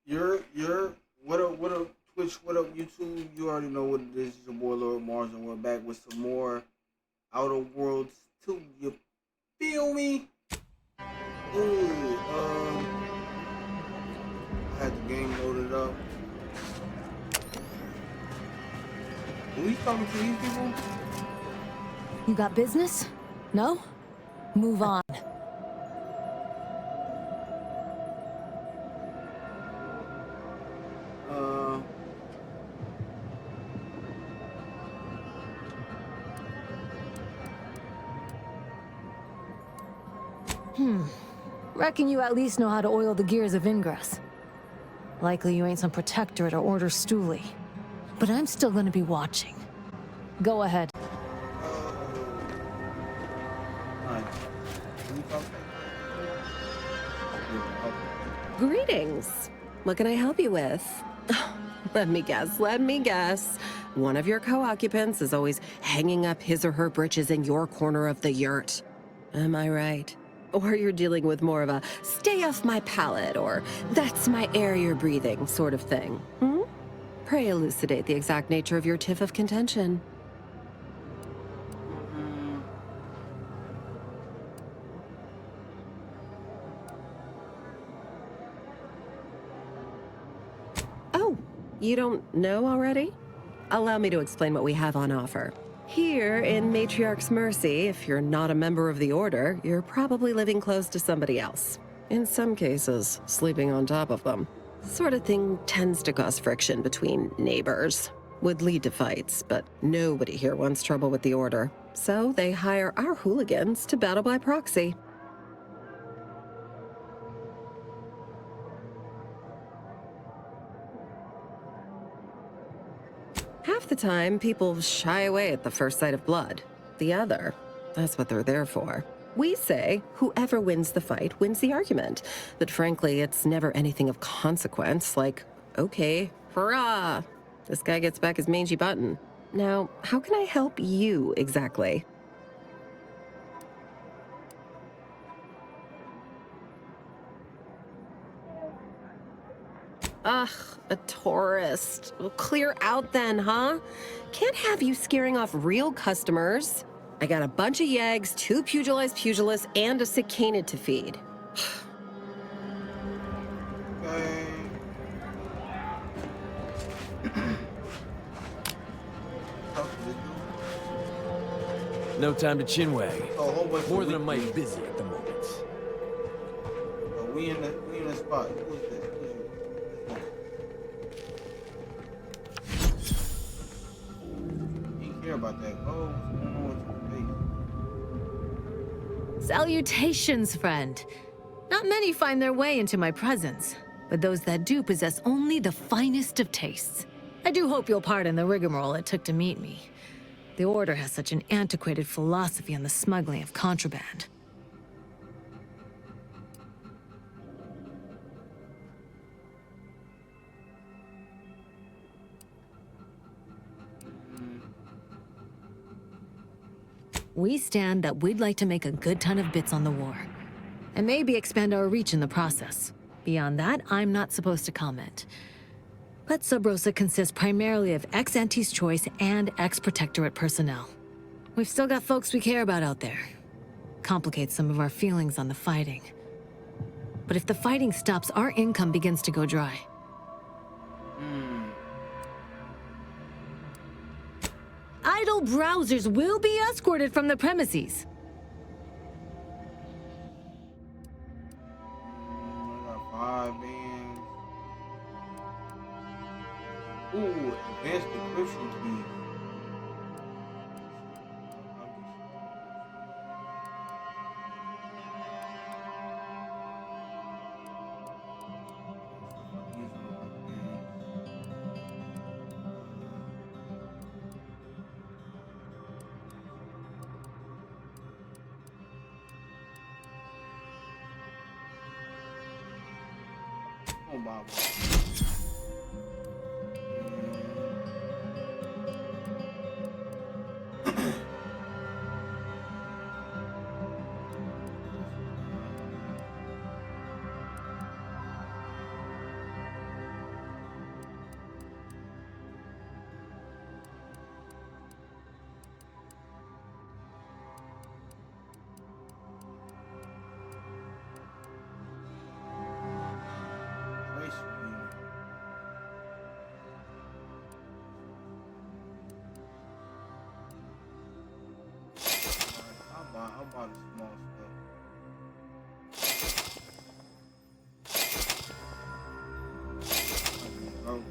What up Twitch, what up YouTube? You already know what it is. It's your boy Lord Mars and we're back with some more Outer Worlds 2. You feel me? Ooh, I had the game loaded up. Who he's talking to these people? You got business? No? Move on. Reckon you at least know how to oil the gears of Ingress. Likely you ain't some protectorate or Order Stooley. But I'm still gonna be watching. Go ahead. Greetings. What can I help you with? Let me guess. One of your co-occupants is always hanging up his or her britches in your corner of the yurt. Am I right? Or you're dealing with more of a stay off my palate or that's my air you're breathing sort of thing. Hmm? Pray elucidate the exact nature of your tiff of contention. Oh, you don't know already? Allow me to explain what we have on offer. Here in Matriarch's Mercy, if you're not a member of the Order, you're probably living close to somebody else. In some cases, sleeping on top of them. Sort of thing tends to cause friction between neighbors. Would lead to fights, but nobody here wants trouble with the Order. So they hire our hooligans to battle by proxy. Half the time, people shy away at the first sight of blood. The other, that's what they're there for. We say, whoever wins the fight wins the argument. But frankly, it's never anything of consequence, like, okay, hurrah! This guy gets back his mangy button. Now, how can I help you exactly? Ugh, a tourist. Well, clear out then, huh? Can't have you scaring off real customers. I got a bunch of yeggs, 2 pugilists, and a cicanid to feed. No time to chinwag. More than a mite busy at the moment. We in the spot. Who's this? You care about that. Oh, what's going on with your face? Salutations, friend. Not many find their way into my presence, but those that do possess only the finest of tastes. I do hope you'll pardon the rigmarole it took to meet me. The Order has such an antiquated philosophy on the smuggling of contraband. We stand that we'd like to make a good ton of bits on the war, and maybe expand our reach in the process. Beyond that, I'm not supposed to comment. But Sub Rosa consists primarily of ex-Anti's Choice and ex-Protectorate personnel. We've still got folks we care about out there. Complicates some of our feelings on the fighting. But if the fighting stops, our income begins to go dry. Idle browsers will be escorted from the premises. I got 5 bands. Ooh, advanced decryption key. Oh, Bob. about the small stuff. Oh.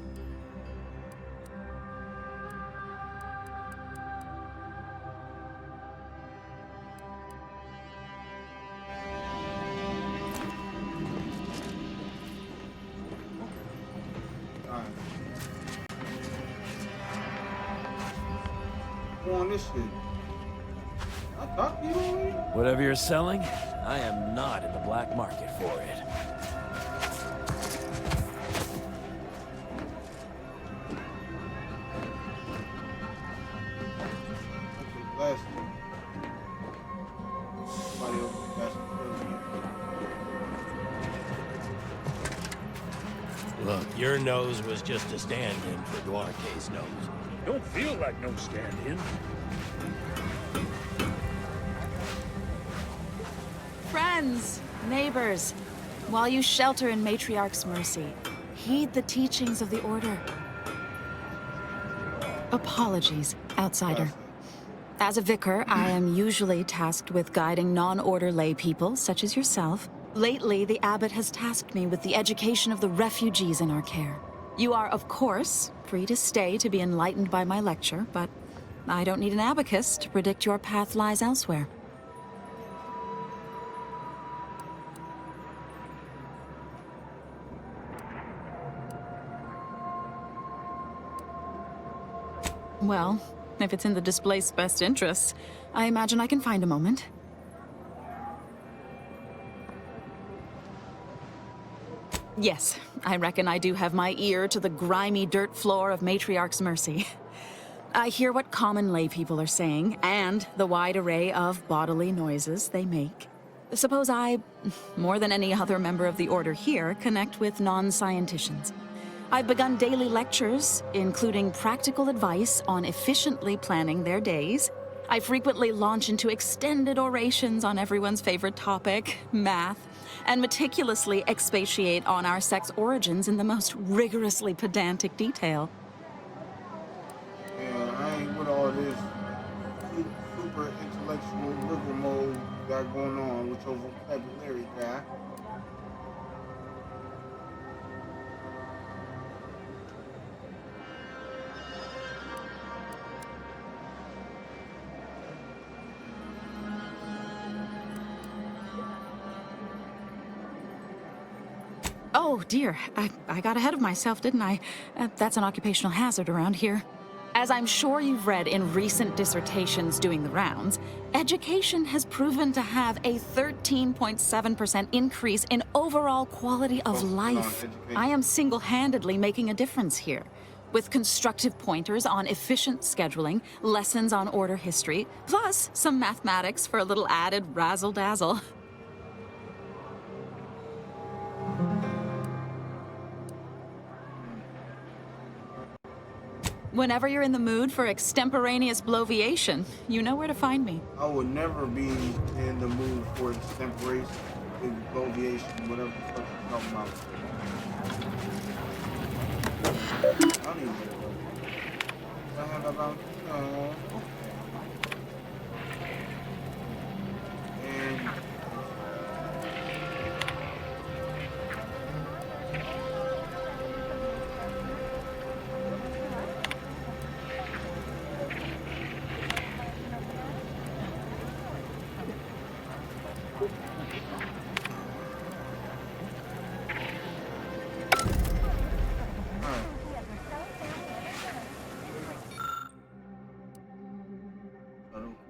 On this shit. I thought you already. Whatever you're selling, I am not in the black market for it. Last one. Somebody else got some crazy. Look, your nose was just a stand-in for Duarte's nose. Don't feel like no stand-in. Friends, neighbors, while you shelter in Matriarch's mercy, heed the teachings of the Order. Apologies, outsider. As a vicar, I am usually tasked with guiding non-Order lay people, such as yourself. Lately, the abbot has tasked me with the education of the refugees in our care. You are, of course, free to stay to be enlightened by my lecture, but I don't need an abacus to predict your path lies elsewhere. Well, if it's in the displaced's best interests, I imagine I can find a moment. Yes, I reckon I do have my ear to the grimy dirt floor of Matriarch's mercy. I hear what common lay people are saying, and the wide array of bodily noises they make. Suppose I, more than any other member of the Order here, connect with non-scienticians. I've begun daily lectures, including practical advice on efficiently planning their days. I frequently launch into extended orations on everyone's favorite topic, math, and meticulously expatiate on our sex origins in the most rigorously pedantic detail. Yeah, I ain't with all this super intellectual rigmarole you got going on with your vocabulary, guy. Oh, dear. I got ahead of myself, didn't I? That's an occupational hazard around here. As I'm sure you've read in recent dissertations doing the rounds, education has proven to have a 13.7% increase in overall quality of life. I am single-handedly making a difference here. With constructive pointers on efficient scheduling, lessons on Order history, plus some mathematics for a little added razzle-dazzle. Whenever you're in the mood for extemporaneous bloviation, you know where to find me. I would never be in the mood for extemporaneous bloviation, whatever the fuck you're talking about. I don't even know. I have about, and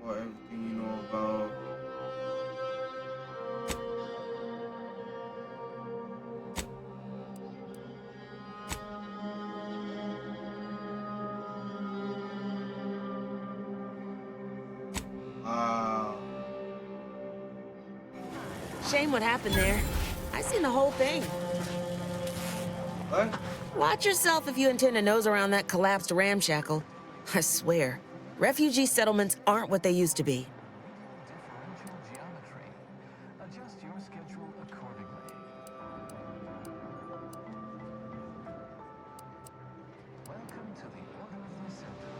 everything you know about Shame what happened there. I seen the whole thing. what? Watch yourself if you intend to nose around that collapsed ramshackle. I swear, refugee settlements aren't what they used to be. Adjust your schedule accordingly. Welcome to the Order of the Ascendant.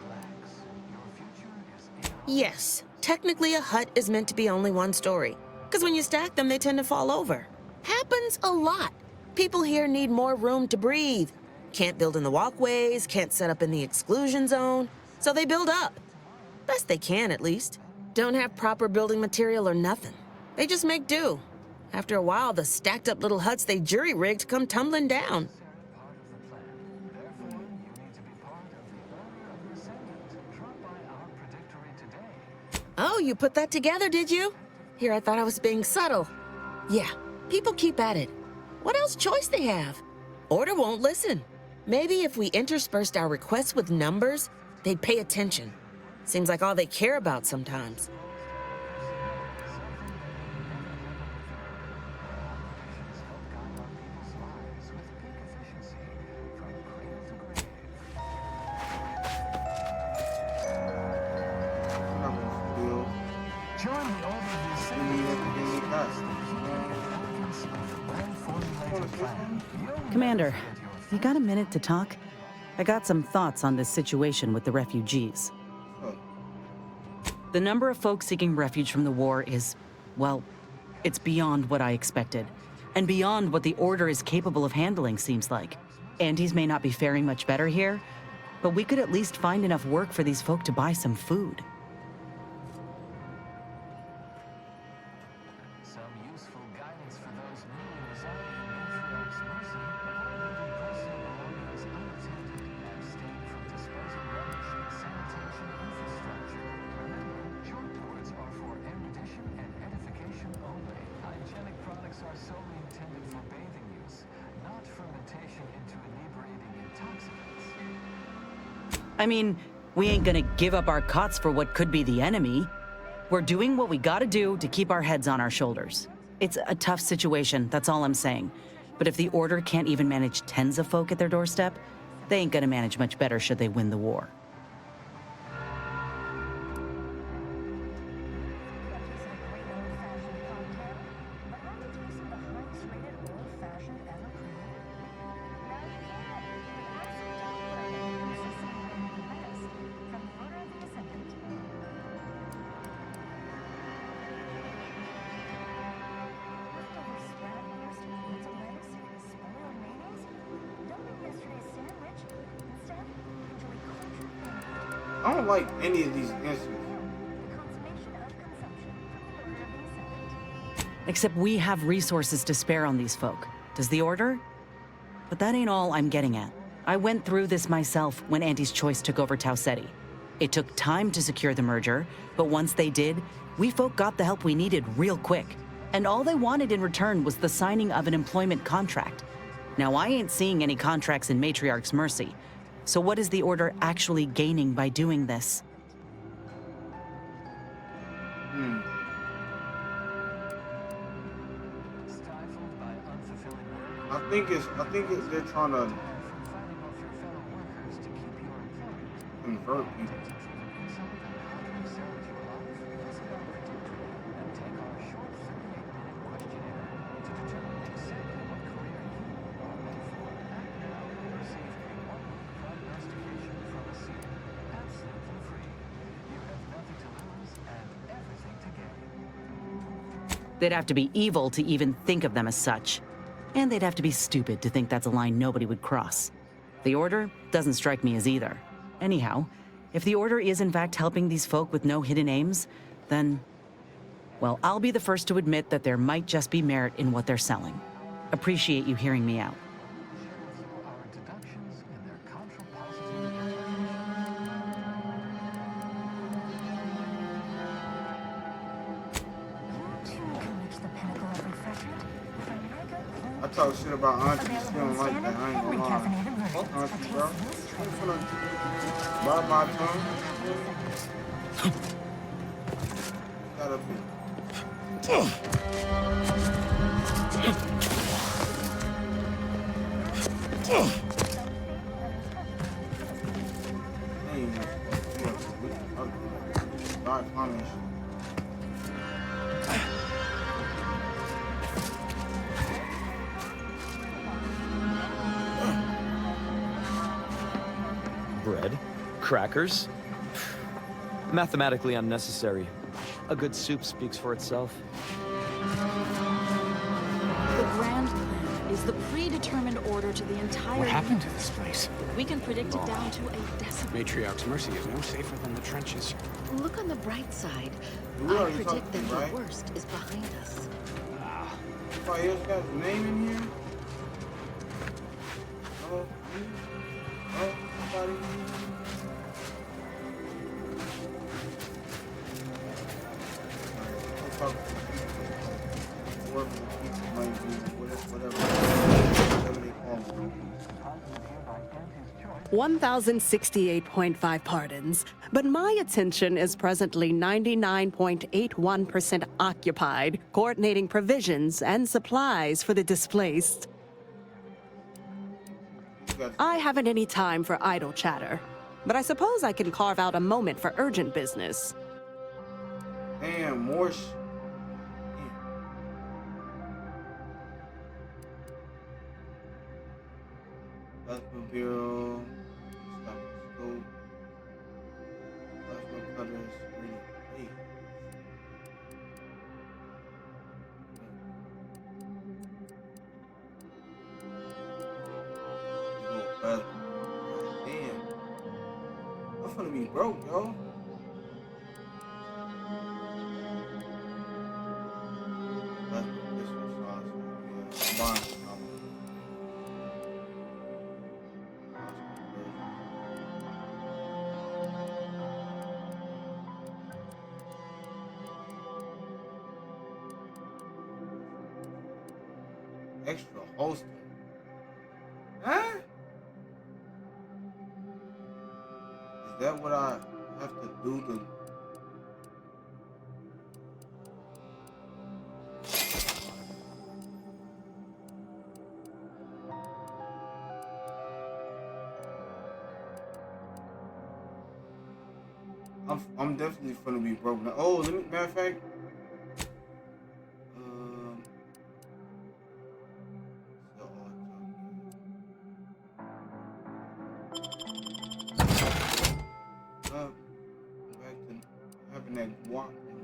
Relax. Your future is in. Yes, technically a hut is meant to be only one story. Because when you stack them, they tend to fall over. Happens a lot. People here need more room to breathe. Can't build in the walkways, can't set up in the exclusion zone. So they build up. Best they can, at least. Don't have proper building material or nothing. They just make do. After a while, the stacked up little huts they jury-rigged come tumbling down. Oh, you put that together, did you? Here, I thought I was being subtle. Yeah, people keep at it. What else choice they have? Order won't listen. Maybe if we interspersed our requests with numbers, they'd pay attention. Seems like all they care about sometimes. Commander, you got a minute to talk? I got some thoughts on this situation with the refugees. The number of folks seeking refuge from the war is, well, it's beyond what I expected. And beyond what the Order is capable of handling, seems like. Andes may not be faring much better here, but we could at least find enough work for these folk to buy some food. I mean, we ain't gonna give up our cots for what could be the enemy. We're doing what we gotta do to keep our heads on our shoulders. It's a tough situation, that's all I'm saying. But if the Order can't even manage tens of folk at their doorstep, they ain't gonna manage much better should they win the war. I don't like any of these answers. Except we have resources to spare on these folk. Does the Order? But that ain't all I'm getting at. I went through this myself when Anti's Choice took over Tau Ceti. It took time to secure the merger, but once they did, we folk got the help we needed real quick. And all they wanted in return was the signing of an employment contract. Now, I ain't seeing any contracts in Matriarch's Mercy. So what is the Order actually gaining by doing this? I think they're trying to convert people. They'd have to be evil to even think of them as such. And they'd have to be stupid to think that's a line nobody would cross. The Order doesn't strike me as either. Anyhow, if the Order is in fact helping these folk with no hidden aims, then, well, I'll be the first to admit that there might just be merit in what they're selling. Appreciate you hearing me out. I talk shit about aunties, she don't like that. I ain't gonna lie. Fuck auntie, bro. I'm finna ride my tongue. Gotta be. Bread? Crackers? Mathematically unnecessary. A good soup speaks for itself. The grand plan is the predetermined order to the entire... What happened to this place? We can predict it down to a decimal. Matriarch's Mercy is no safer than the trenches. Look on the bright side. We I already predict talked, that right? the worst is behind us. Anybody else got his name in here? Oh, somebody. I'll talk to whoever the people might be, whatever they call them. 1,068.5 pardons, but my attention is presently 99.81% occupied, coordinating provisions and supplies for the displaced. I haven't any time for idle chatter, but I suppose I can carve out a moment for urgent business. Damn, more Plasma Bureau, stop the scope, plasma cutters, reading paper. Damn, I'm finna be broke, yo. Extra holster. Huh? Is that what I have to do to... I'm definitely gonna be broke now. Oh, let me, matter of fact, back to having that guac in me.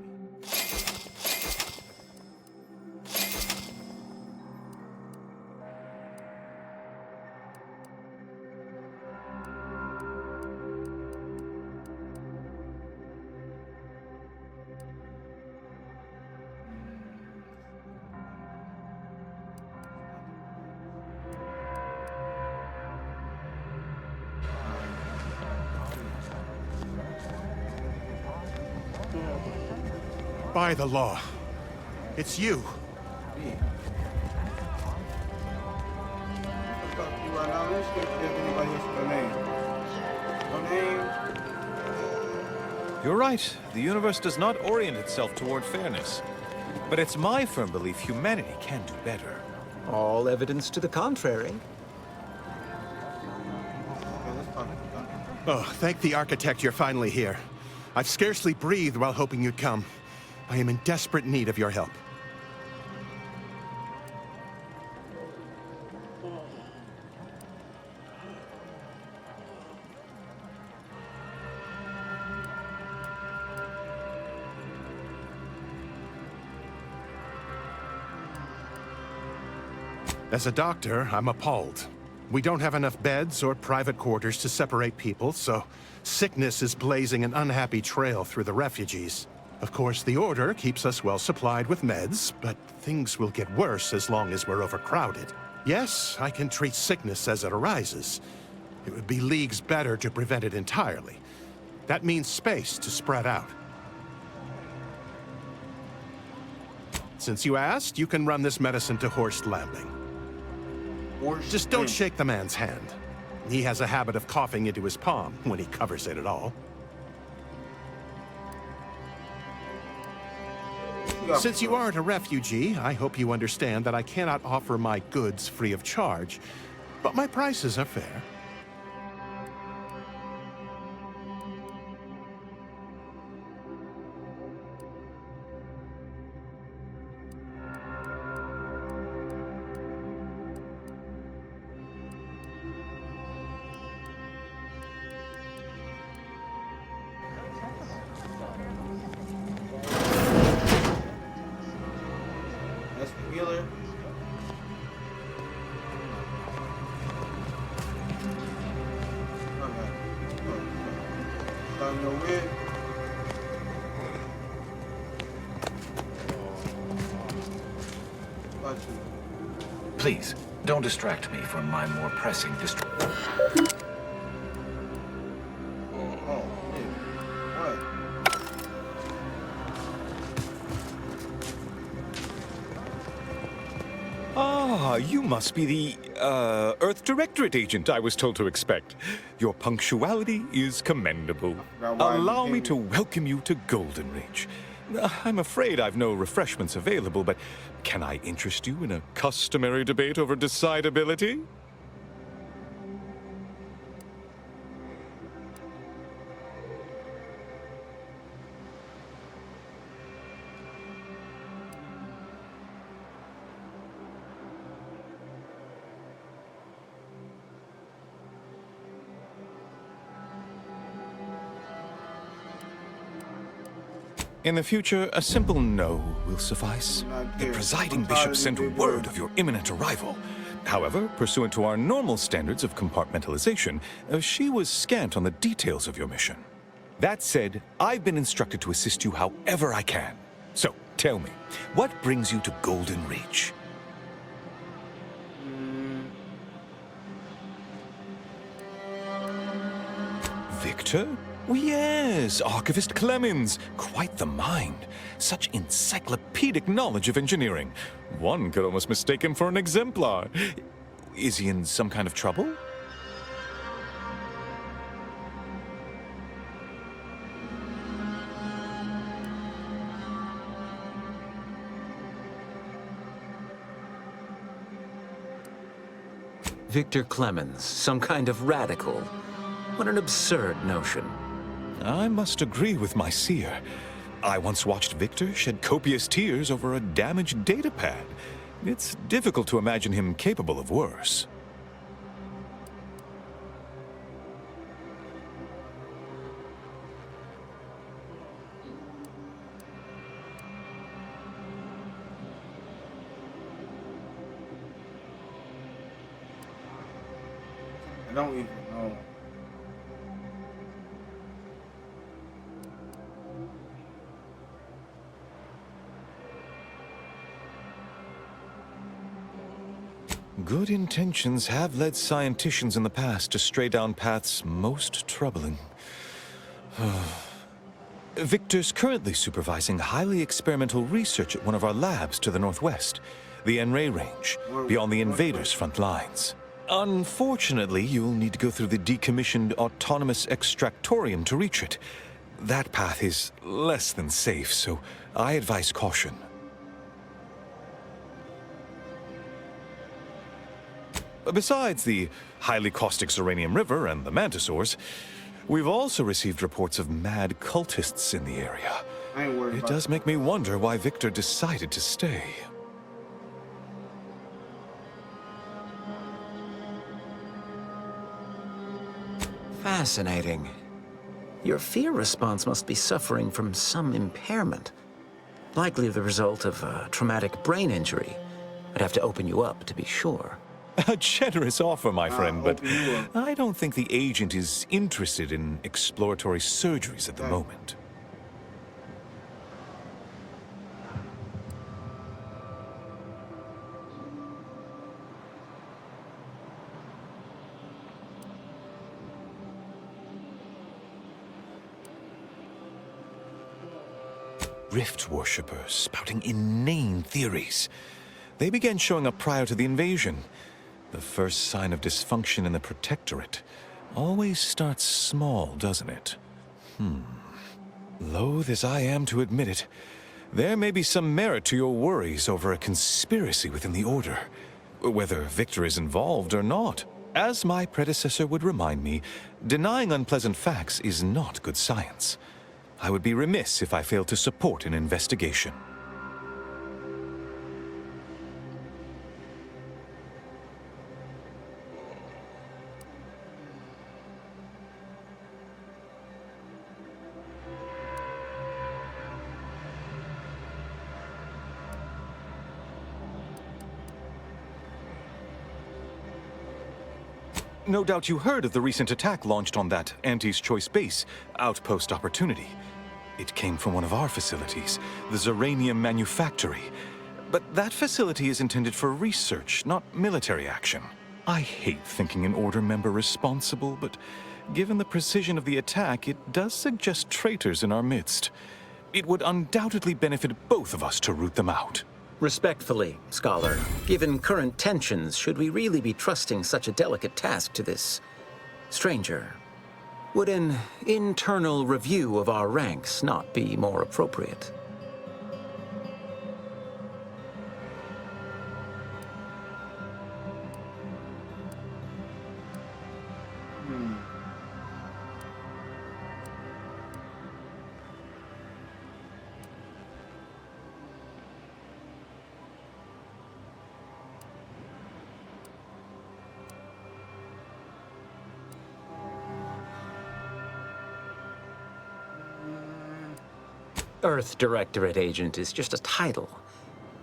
By the law, it's you. Me. I'll talk to you right now. Let's see if anybody else got a name. No name? You're right. The universe does not orient itself toward fairness. But it's my firm belief humanity can do better. All evidence to the contrary. Oh, thank the architect you're finally here. I've scarcely breathed while hoping you'd come. I am in desperate need of your help. As a doctor, I'm appalled. We don't have enough beds or private quarters to separate people, so sickness is blazing an unhappy trail through the refugees. Of course, the Order keeps us well supplied with meds, but things will get worse as long as we're overcrowded. Yes, I can treat sickness as it arises. It would be leagues better to prevent it entirely. That means space to spread out. Since you asked, you can run this medicine to Horst Lambing. Just don't shake the man's hand. He has a habit of coughing into his palm when he covers it at all. Since you aren't a refugee, I hope you understand that I cannot offer my goods free of charge, but my prices are fair. Got no red. Got you. Please, don't distract me from my more pressing Ah, you must be the, Earth Directorate agent I was told to expect. Your punctuality is commendable. Allow me to welcome you to Golden Reach. I'm afraid I've no refreshments available, but can I interest you in a customary debate over decidability? In the future, a simple no will suffice. The presiding bishop sent word of your imminent arrival. However, pursuant to our normal standards of compartmentalization, she was scant on the details of your mission. That said, I've been instructed to assist you however I can. So, tell me, what brings you to Golden Reach? Victor? Oh, yes, Archivist Clemens. Quite the mind. Such encyclopedic knowledge of engineering. One could almost mistake him for an exemplar. Is he in some kind of trouble? Victor Clemens, some kind of radical. What an absurd notion. I must agree with my seer. I once watched Victor shed copious tears over a damaged datapad. It's difficult to imagine him capable of worse. I don't even know. Good intentions have led scienticians in the past to stray down paths most troubling. Victor's currently supervising highly experimental research at one of our labs to the northwest, the Enray Range, beyond the invaders' front lines. Unfortunately, you'll need to go through the decommissioned autonomous extractorium to reach it. That path is less than safe, so I advise caution. Besides the highly caustic Xeranium River and the Mantisaurs, we've also received reports of mad cultists in the area. It does make me wonder why Victor decided to stay. Fascinating. Your fear response must be suffering from some impairment. Likely the result of a traumatic brain injury. I'd have to open you up to be sure. A generous offer, my friend, but I don't think the agent is interested in exploratory surgeries at the moment. Rift worshippers spouting inane theories. They began showing up prior to the invasion. The first sign of dysfunction in the Protectorate always starts small, doesn't it? Loath as I am to admit it, there may be some merit to your worries over a conspiracy within the Order, whether Victor is involved or not. As my predecessor would remind me, denying unpleasant facts is not good science. I would be remiss if I failed to support an investigation. No doubt you heard of the recent attack launched on that Auntie's Choice base, Outpost Opportunity. It came from one of our facilities, the Zeranium Manufactory. But that facility is intended for research, not military action. I hate thinking an Order member responsible, but given the precision of the attack, it does suggest traitors in our midst. It would undoubtedly benefit both of us to root them out. Respectfully, Scholar, given current tensions, should we really be trusting such a delicate task to this stranger? Would an internal review of our ranks not be more appropriate? Earth Directorate Agent is just a title.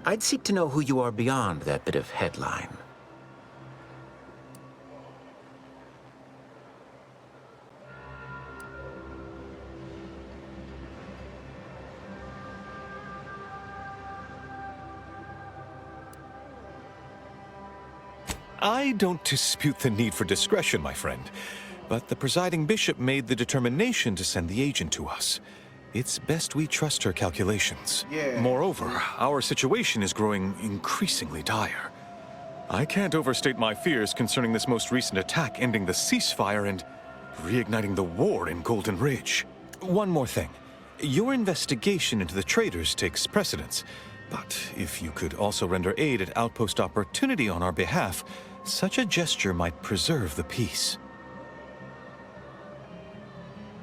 I'd seek to know who you are beyond that bit of headline. I don't dispute the need for discretion, my friend, but the presiding bishop made the determination to send the agent to us. It's best we trust her calculations. Yeah. Moreover, our situation is growing increasingly dire. I can't overstate my fears concerning this most recent attack ending the ceasefire and reigniting the war in Golden Ridge. One more thing. Your investigation into the traitors takes precedence, but if you could also render aid at Outpost Opportunity on our behalf, such a gesture might preserve the peace.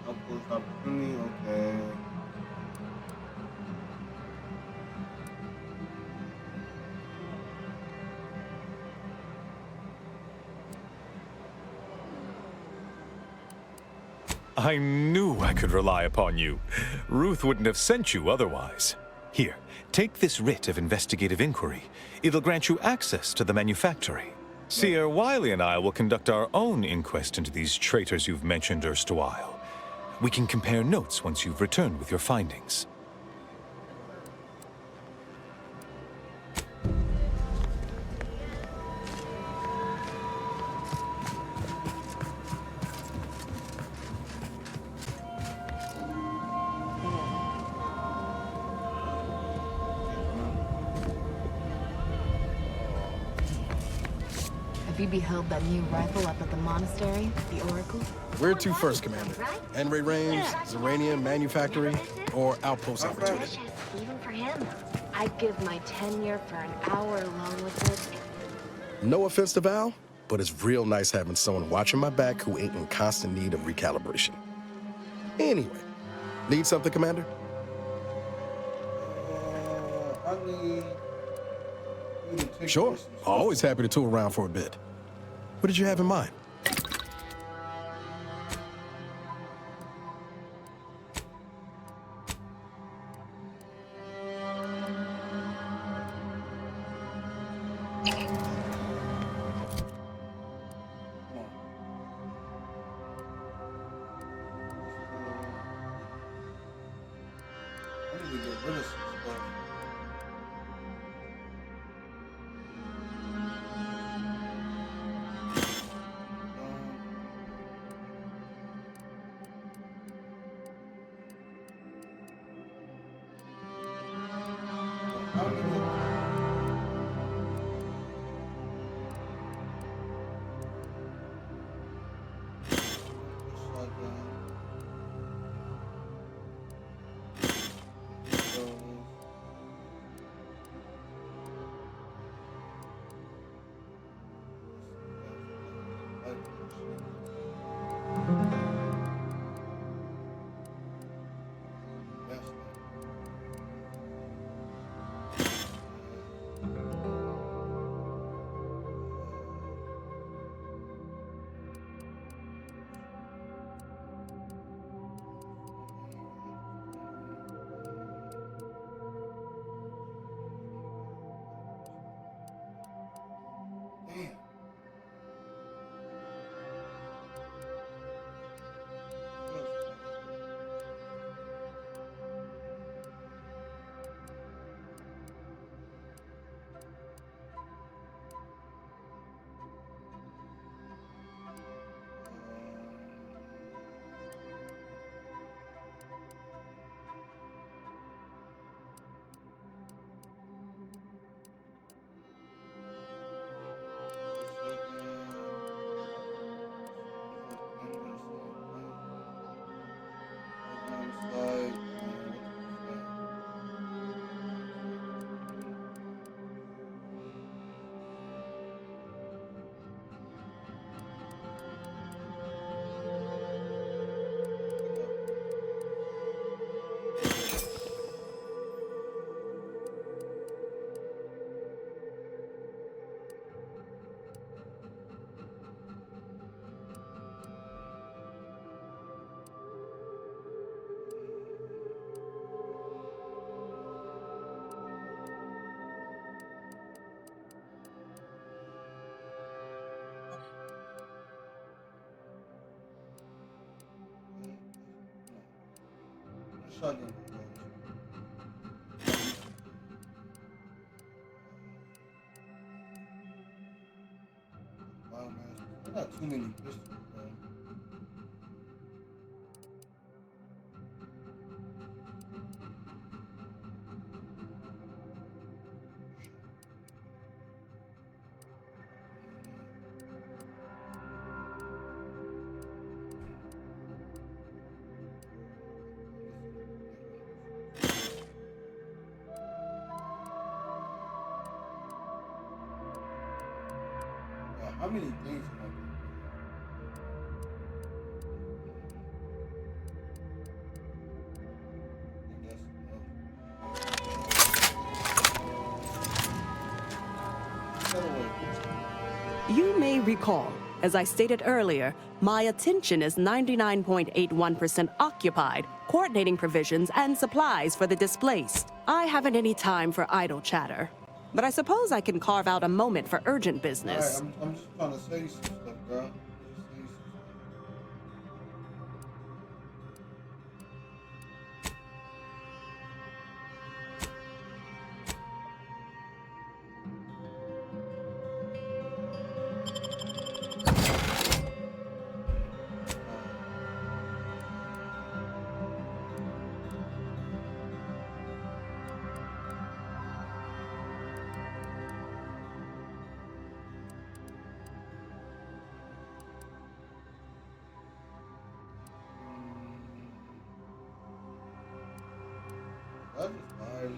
Outpost Opportunity, okay. I knew I could rely upon you. Ruth wouldn't have sent you otherwise. Here, take this writ of investigative inquiry. It'll grant you access to the manufactory. Seer Wiley and I will conduct our own inquest into these traitors you've mentioned erstwhile. We can compare notes once you've returned with your findings. Have you beheld that new rifle up at the monastery, the Oracle? Where to first, Commander? Enray Range, Zeranium Manufactory, or Outpost Opportunity? Even for him, I'd give my tenure for an hour alone with it. No offense to Val, but it's real nice having someone watching my back who ain't in constant need of recalibration. Anyway, need something, Commander? I need to take Sure. Always happy to tool around for a bit. What did you have in mind? I need to get rid of some stuff. shotgun. Wow, man. I got too many pistols, bro. How many things am I doing? You may recall, as I stated earlier, my attention is 99.81% occupied, coordinating provisions and supplies for the displaced. I haven't any time for idle chatter, but I suppose I can carve out a moment for urgent business. Alright, I'm just trying to say some stuff, girl. That is fire.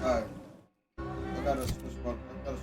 Alright. I gotta switch my guns.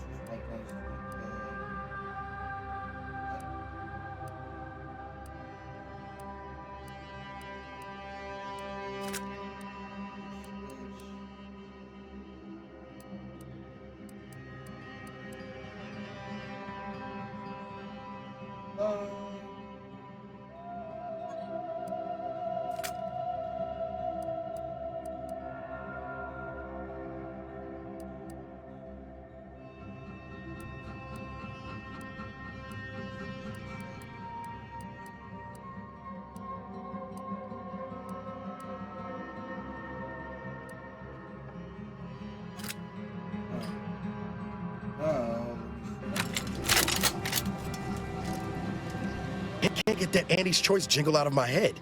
Can't get that Andy's Choice jingle out of my head.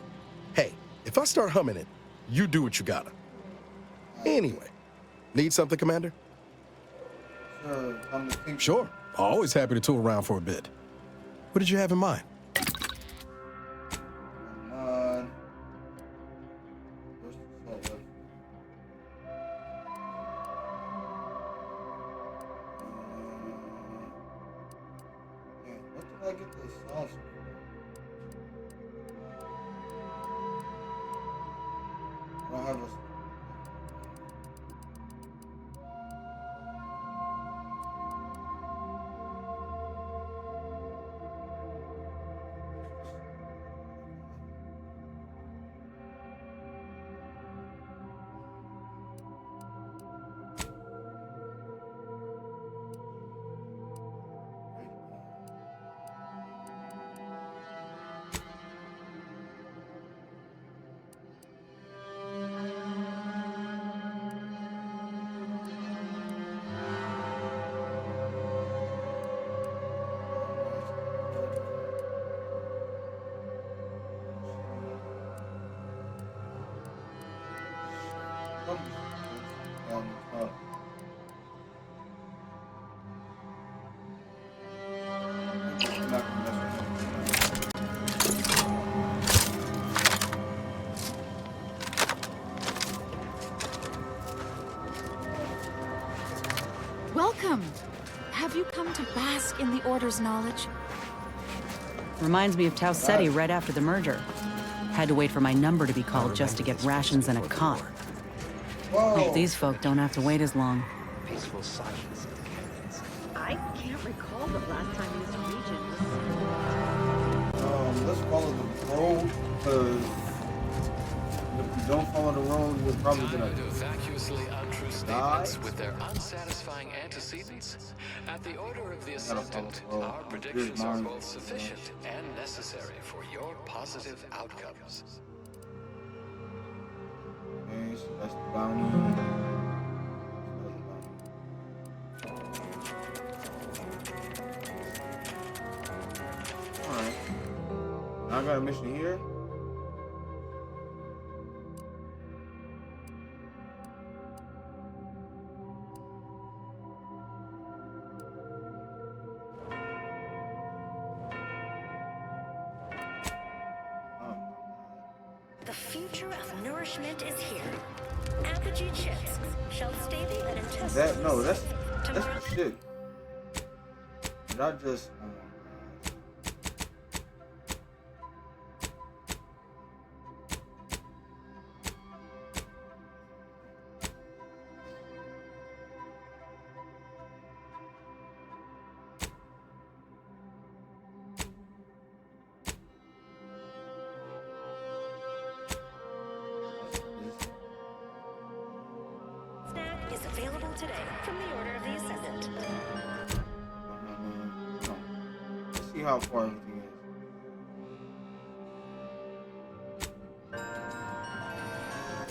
Hey, if I start humming it, you do what you gotta. Anyway, need something, Commander? Sure. Always happy to tool around for a bit. What did you have in mind? What did I get this sauce for? I don't have a... Welcome. Have you come to bask in the Order's knowledge? Reminds me of Tau Ceti right after the merger. Had to wait for my number to be called just to get rations and a cot. Hope these folk don't have to wait as long. Peaceful silence. I can't recall the last time this region was... Let's follow the road, because don't follow the road, you're probably gonna Tired of vacuously untrue die. statements with their unsatisfying antecedents? At the order of the Ascendant, our predictions are both sufficient and necessary for your positive outcomes. Okay, so that's the bounty. Alright. Now I got a mission here. The future of nourishment is here. Apogee chips, shelf-stable and intestinal. That no, that's the shit. Did I just? Oh my god. Snack is available today from the Order of the Ascendant. No. Let's see how far everything is.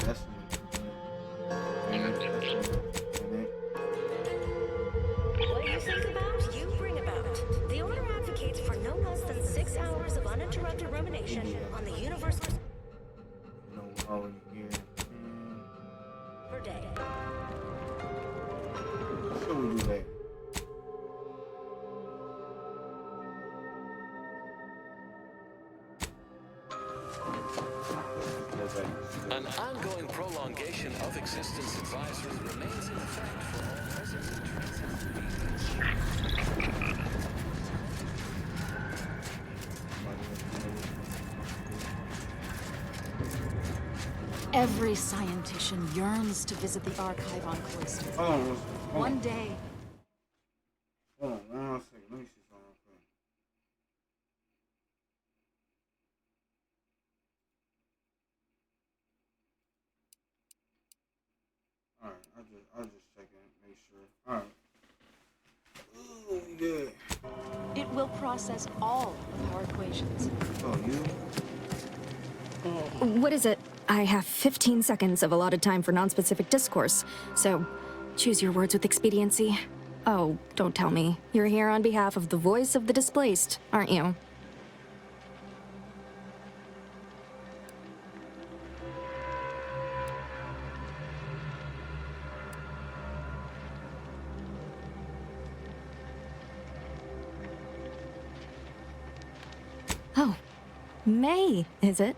That's What you think about, you bring about. The Order advocates for no less than 6 hours of uninterrupted rumination on the universe already here. per day. Should we do that? An ongoing prolongation of existence advisory remains in effect for all present and Every scientician yearns to visit the archive on Cloister. One day. Hold on 1 second. Let me see something real quick. Alright, I'll just check in, make sure. Alright. Ooh, yeah. It will process all of our equations. Oh, you? What is it? I have 15 seconds of allotted time for non-specific discourse, so choose your words with expediency. Oh, don't tell me. You're here on behalf of the voice of the displaced, aren't you? Oh, May, is it?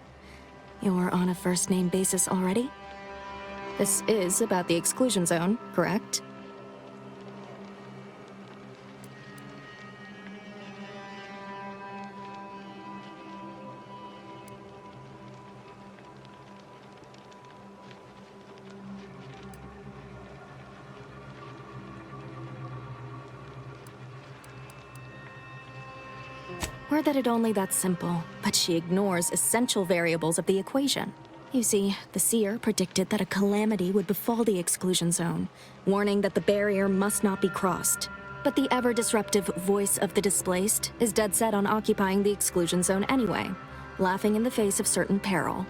You're on a first-name basis already? This is about the exclusion zone, correct? Or that it only that simple, but she ignores essential variables of the equation. You see, the seer predicted that a calamity would befall the exclusion zone, warning that the barrier must not be crossed. But the ever-disruptive voice of the displaced is dead set on occupying the exclusion zone anyway, laughing in the face of certain peril.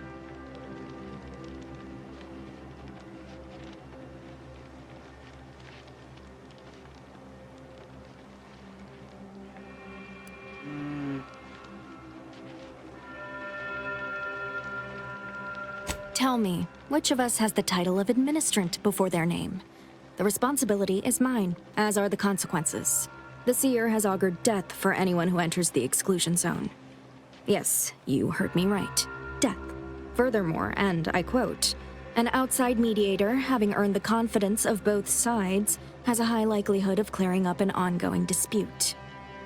Tell me, which of us has the title of administrant before their name? The responsibility is mine, as are the consequences. The seer has augured death for anyone who enters the exclusion zone. Yes, you heard me right. Death. Furthermore, and I quote, an outside mediator, having earned the confidence of both sides, has a high likelihood of clearing up an ongoing dispute.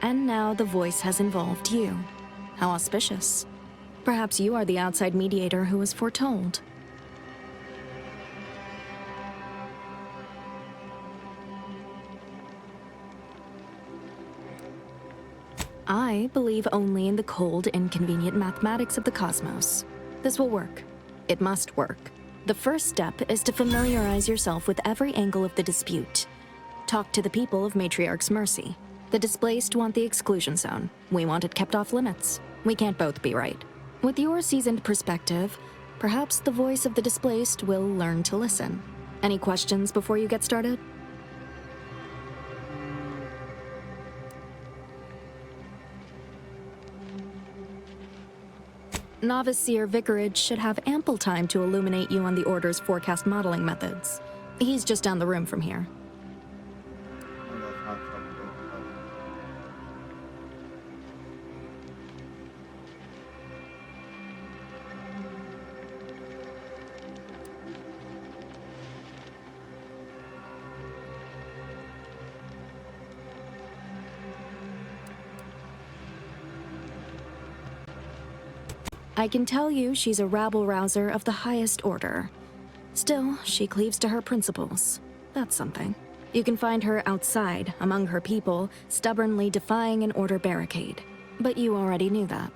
And now the voice has involved you. How auspicious. Perhaps you are the outside mediator who was foretold. I believe only in the cold, inconvenient mathematics of the cosmos. This will work. It must work. The first step is to familiarize yourself with every angle of the dispute. Talk to the people of Matriarch's Mercy. The displaced want the exclusion zone. We want it kept off limits. We can't both be right. With your seasoned perspective, perhaps the voice of the displaced will learn to listen. Any questions before you get started? Novice Seer Vicarage should have ample time to illuminate you on the Order's forecast modeling methods. He's just down the room from here. I can tell you she's a rabble-rouser of the highest order. Still, she cleaves to her principles. That's something. You can find her outside, among her people, stubbornly defying an order barricade. But you already knew that.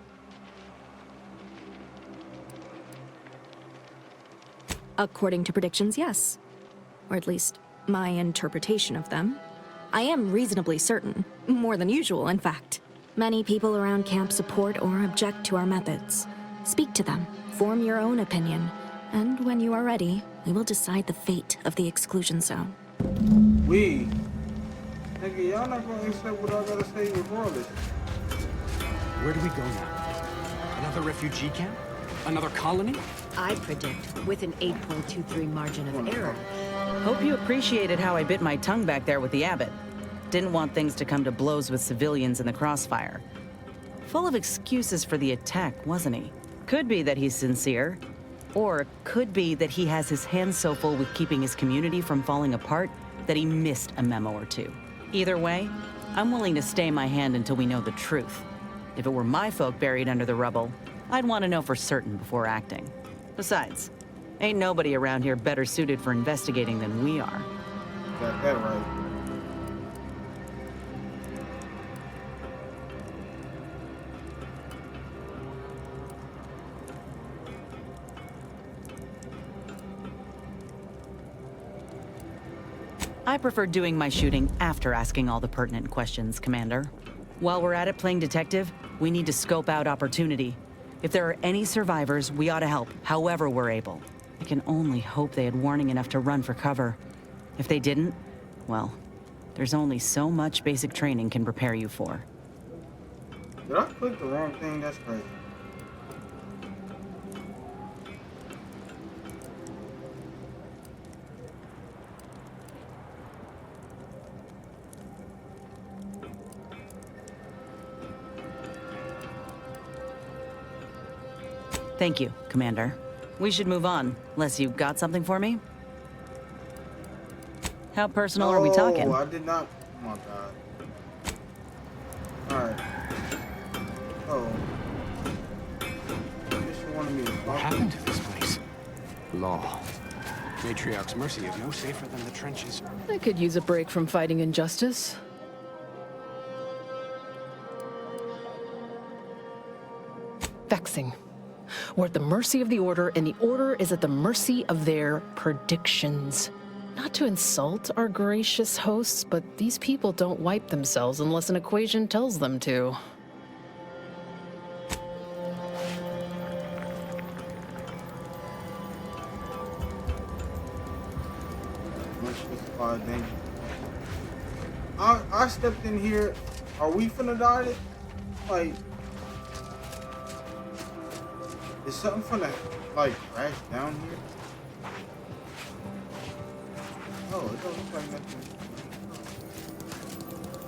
According to predictions, yes. Or at least, my interpretation of them. I am reasonably certain. More than usual, in fact. Many people around camp support or object to our methods. Speak to them, form your own opinion, and when you are ready, we will decide the fate of the exclusion zone. Nigga, y'all not gonna accept what I gotta say regardless. Where do we go now? Another refugee camp? Another colony? I predict with an 8.23 margin of error. Hope you appreciated how I bit my tongue back there with the abbot. Didn't want things to come to blows with civilians in the crossfire. Full of excuses for the attack, wasn't he? Could be that he's sincere, or could be that he has his hands so full with keeping his community from falling apart that he missed a memo or two. Either way, I'm willing to stay my hand until we know the truth. If it were my folk buried under the rubble, I'd want to know for certain before acting. Besides, ain't nobody around here better suited for investigating than we are. Got that right. I prefer doing my shooting after asking all the pertinent questions, Commander. While we're at it playing detective, we need to scope out opportunity. If there are any survivors, we ought to help, however we're able. I can only hope they had warning enough to run for cover. If they didn't, well, there's only so much basic training can prepare you for. Did I click the wrong thing? That's crazy. Thank you, Commander. We should move on, unless you got something for me? How personal are we talking? Oh, I did not. Oh my god. Alright. Oh. What happened to this place? Law. Matriarch's Mercy is no safer than the trenches. I could use a break from fighting injustice. Vexing. We're at the mercy of the Order, and the Order is at the mercy of their predictions. Not to insult our gracious hosts, but these people don't wipe themselves unless an equation tells them to. I stepped in here. Are we finna die? Like, is something finna like crash down here? Oh, it don't look like nothing.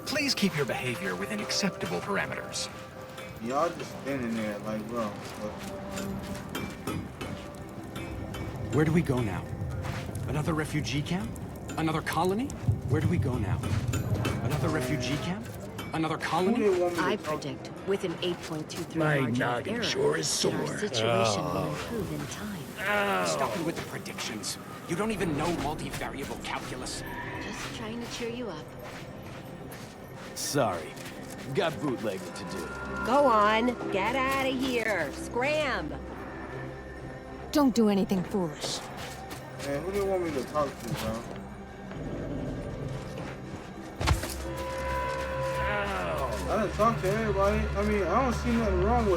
Please keep your behavior within acceptable parameters. Y'all just standing there like, bro. Where do we go now? Another refugee camp? Another colony? Where do we go now? Another refugee camp? Another colony? I predict with an 8.23 My margin of noggin error sure is that our sore. situation will improve in time. Stop it with the predictions. You don't even know multivariable calculus. Just trying to cheer you up. Sorry. Got bootlegging to do. Go on, get out of here. Scram. Don't do anything foolish. Man, who do you want me to talk to, bro? I done talk to everybody. I mean, I don't see nothing wrong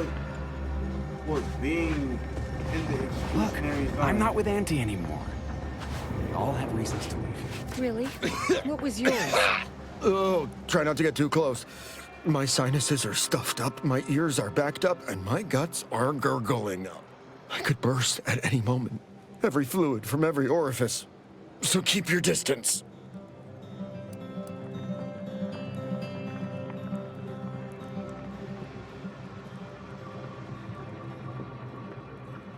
with being in the exclusionary zone. I'm not with Auntie anymore. We all have reasons to leave. Really? What was yours? Oh, try not to get too close. My sinuses are stuffed up, my ears are backed up, and my guts are gurgling. I could burst at any moment. Every fluid from every orifice. So keep your distance.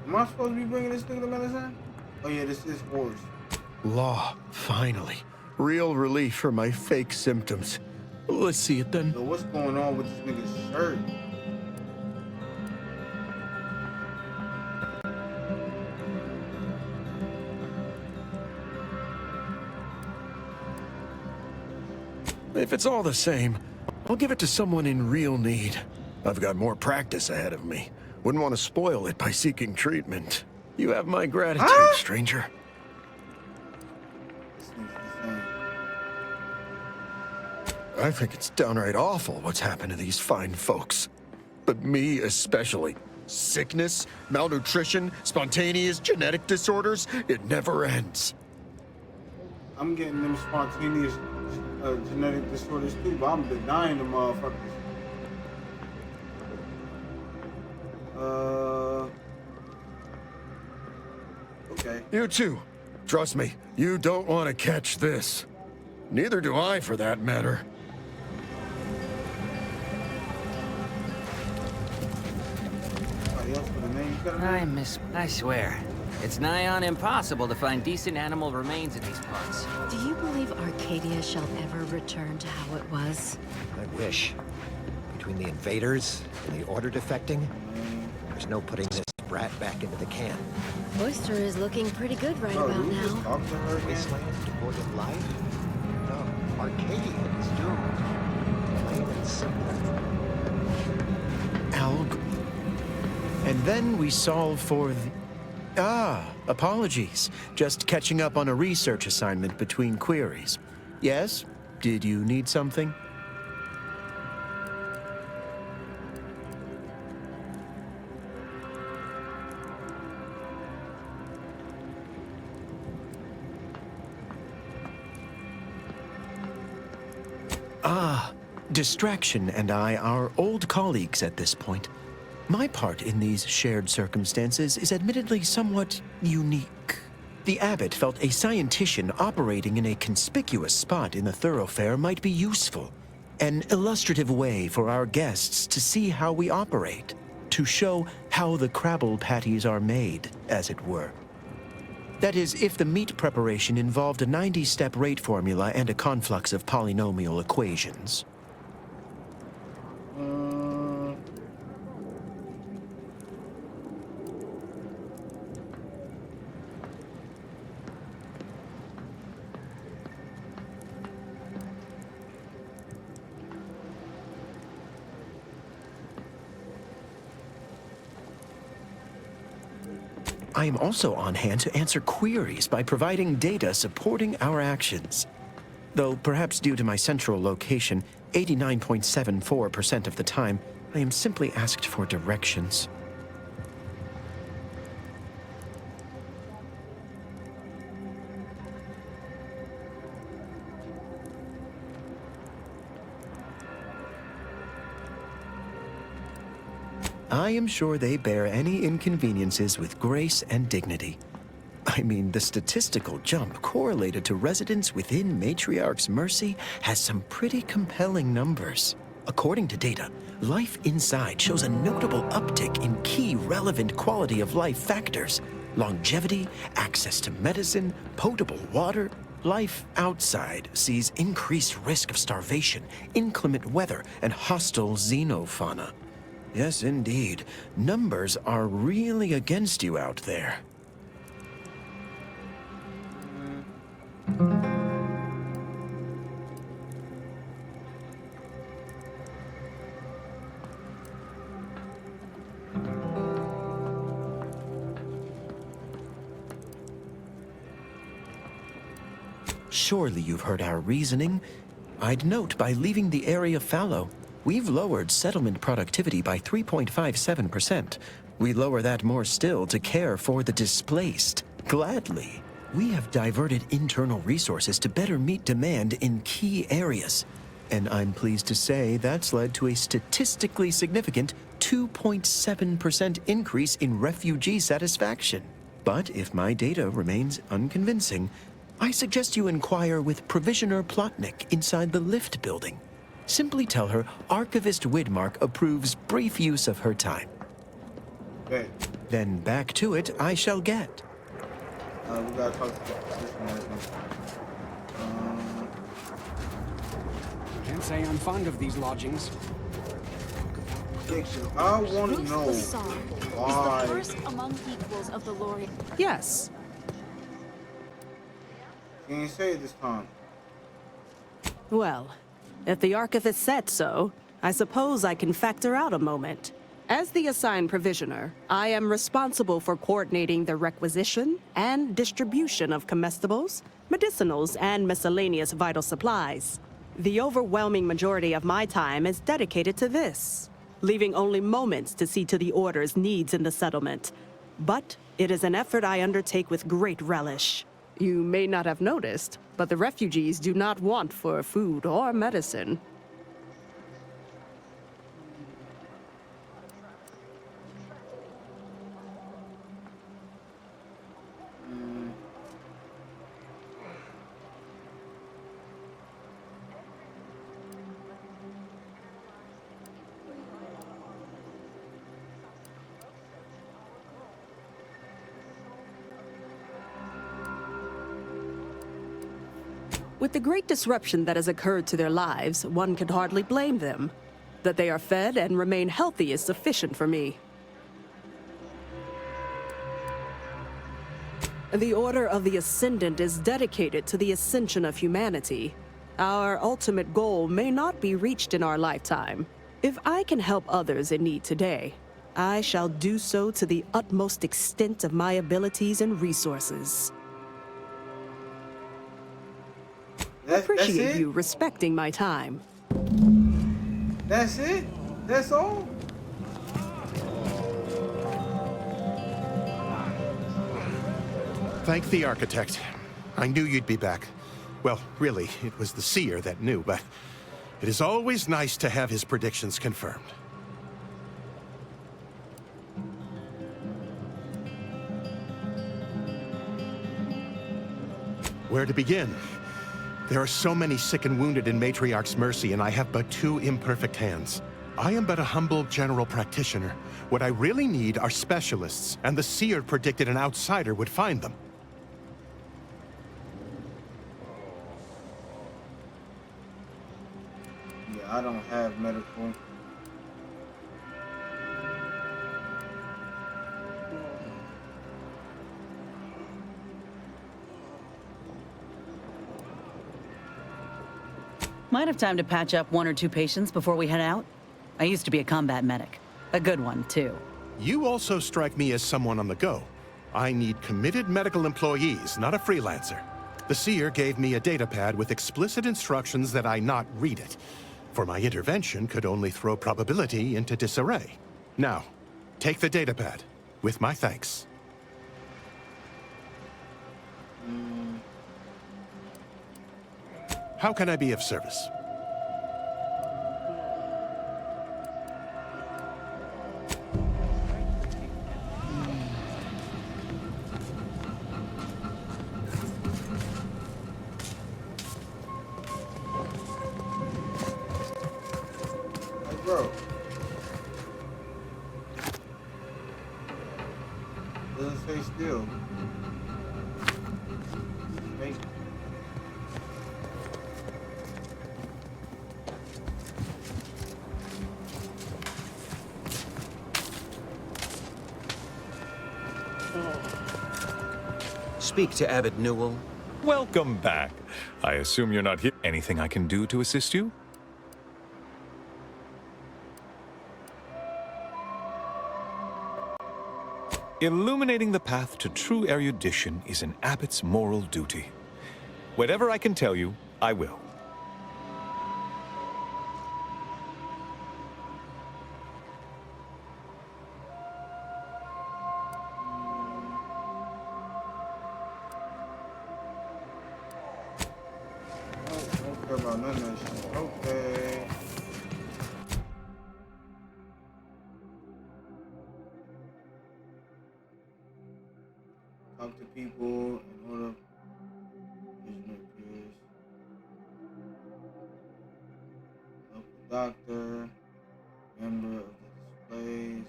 Am I supposed to be bringing this nigga to medicine? Oh yeah, this is horse. Law, finally. Real relief for my fake symptoms. Let's see it then. So what's going on with this nigga's shirt? If it's all the same, I'll give it to someone in real need. I've got more practice ahead of me. Wouldn't want to spoil it by seeking treatment. You have my gratitude, stranger. I think it's downright awful what's happened to these fine folks. But me especially. Sickness, malnutrition, spontaneous genetic disorders, it never ends. I'm getting them spontaneous genetic disorders too, but I'm denying the motherfuckers. Okay. You too. Trust me, you don't want to catch this. Neither do I, for that matter. I swear, it's nigh on impossible to find decent animal remains in these parts. Do you believe Arcadia shall ever return to how it was? I wish. Between the invaders and the Order defecting, there's no putting this brat back into the can. Oyster is looking pretty good right about now. Wasteland devoid of life? No, Arcadia is doomed. Plain and simple. Alg. And then we solve for the... apologies. Just catching up on a research assignment between queries. Yes? Did you need something? Distraction and I are old colleagues at this point. My part in these shared circumstances is admittedly somewhat unique. The abbot felt a scientician operating in a conspicuous spot in the thoroughfare might be useful. An illustrative way for our guests to see how we operate. To show how the Crabble patties are made, as it were. That is, if the meat preparation involved a 90-step rate formula and a conflux of polynomial equations. I am also on hand to answer queries by providing data supporting our actions. Though perhaps due to my central location, 89.74% of the time, I am simply asked for directions. I am sure they bear any inconveniences with grace and dignity. I mean, the statistical jump correlated to residents within Matriarch's Mercy has some pretty compelling numbers. According to data, life inside shows a notable uptick in key relevant quality of life factors: longevity, access to medicine, potable water. Life outside sees increased risk of starvation, inclement weather, and hostile xenofauna. Yes, indeed. Numbers are really against you out there. Surely you've heard our reasoning. I'd note by leaving the area fallow, we've lowered settlement productivity by 3.57%. We lower that more still to care for the displaced. Gladly. We have diverted internal resources to better meet demand in key areas. And I'm pleased to say that's led to a statistically significant 2.7% increase in refugee satisfaction. But if my data remains unconvincing, I suggest you inquire with Provisioner Plotnik inside the lift building. Simply tell her Archivist Widmark approves brief use of her time. Okay. Then back to it I shall get. We gotta talk to this man. Can't say I'm fond of these lodgings. I want to know why. Is the first among equals of the Lorien. Yes. Can you say it this time? Well, if the Archivist said so, I suppose I can factor out a moment. As the assigned provisioner, I am responsible for coordinating the requisition and distribution of comestibles, medicinals, and miscellaneous vital supplies. The overwhelming majority of my time is dedicated to this, leaving only moments to see to the Order's needs in the settlement. But it is an effort I undertake with great relish. You may not have noticed, but the refugees do not want for food or medicine. With the great disruption that has occurred to their lives, one can hardly blame them. That they are fed and remain healthy is sufficient for me. The Order of the Ascendant is dedicated to the ascension of humanity. Our ultimate goal may not be reached in our lifetime. If I can help others in need today, I shall do so to the utmost extent of my abilities and resources. Appreciate you respecting my time. That's it? That's all? Thank the architect. I knew you'd be back. Well, really, it was the seer that knew, but it is always nice to have his predictions confirmed. Where to begin? There are so many sick and wounded in Matriarch's Mercy, and I have but 2 imperfect hands. I am but a humble general practitioner. What I really need are specialists, and the seer predicted an outsider would find them. Yeah, I don't have medical. Might have time to patch up 1 or 2 patients before we head out. I used to be a combat medic. A good one, too. You also strike me as someone on the go. I need committed medical employees, not a freelancer. The seer gave me a datapad with explicit instructions that I not read it, for my intervention could only throw probability into disarray. Now, take the datapad, with my thanks. How can I be of service? Hey, bro. Doesn't stay still. Make Speak to Abbot Newell. Welcome back. I assume you're not here. Anything I can do to assist you? Illuminating the path to true erudition is an abbot's moral duty. Whatever I can tell you, I will. Don't care about none of that shit. Okay. Talk to people in order. Local doctor, member of the displays.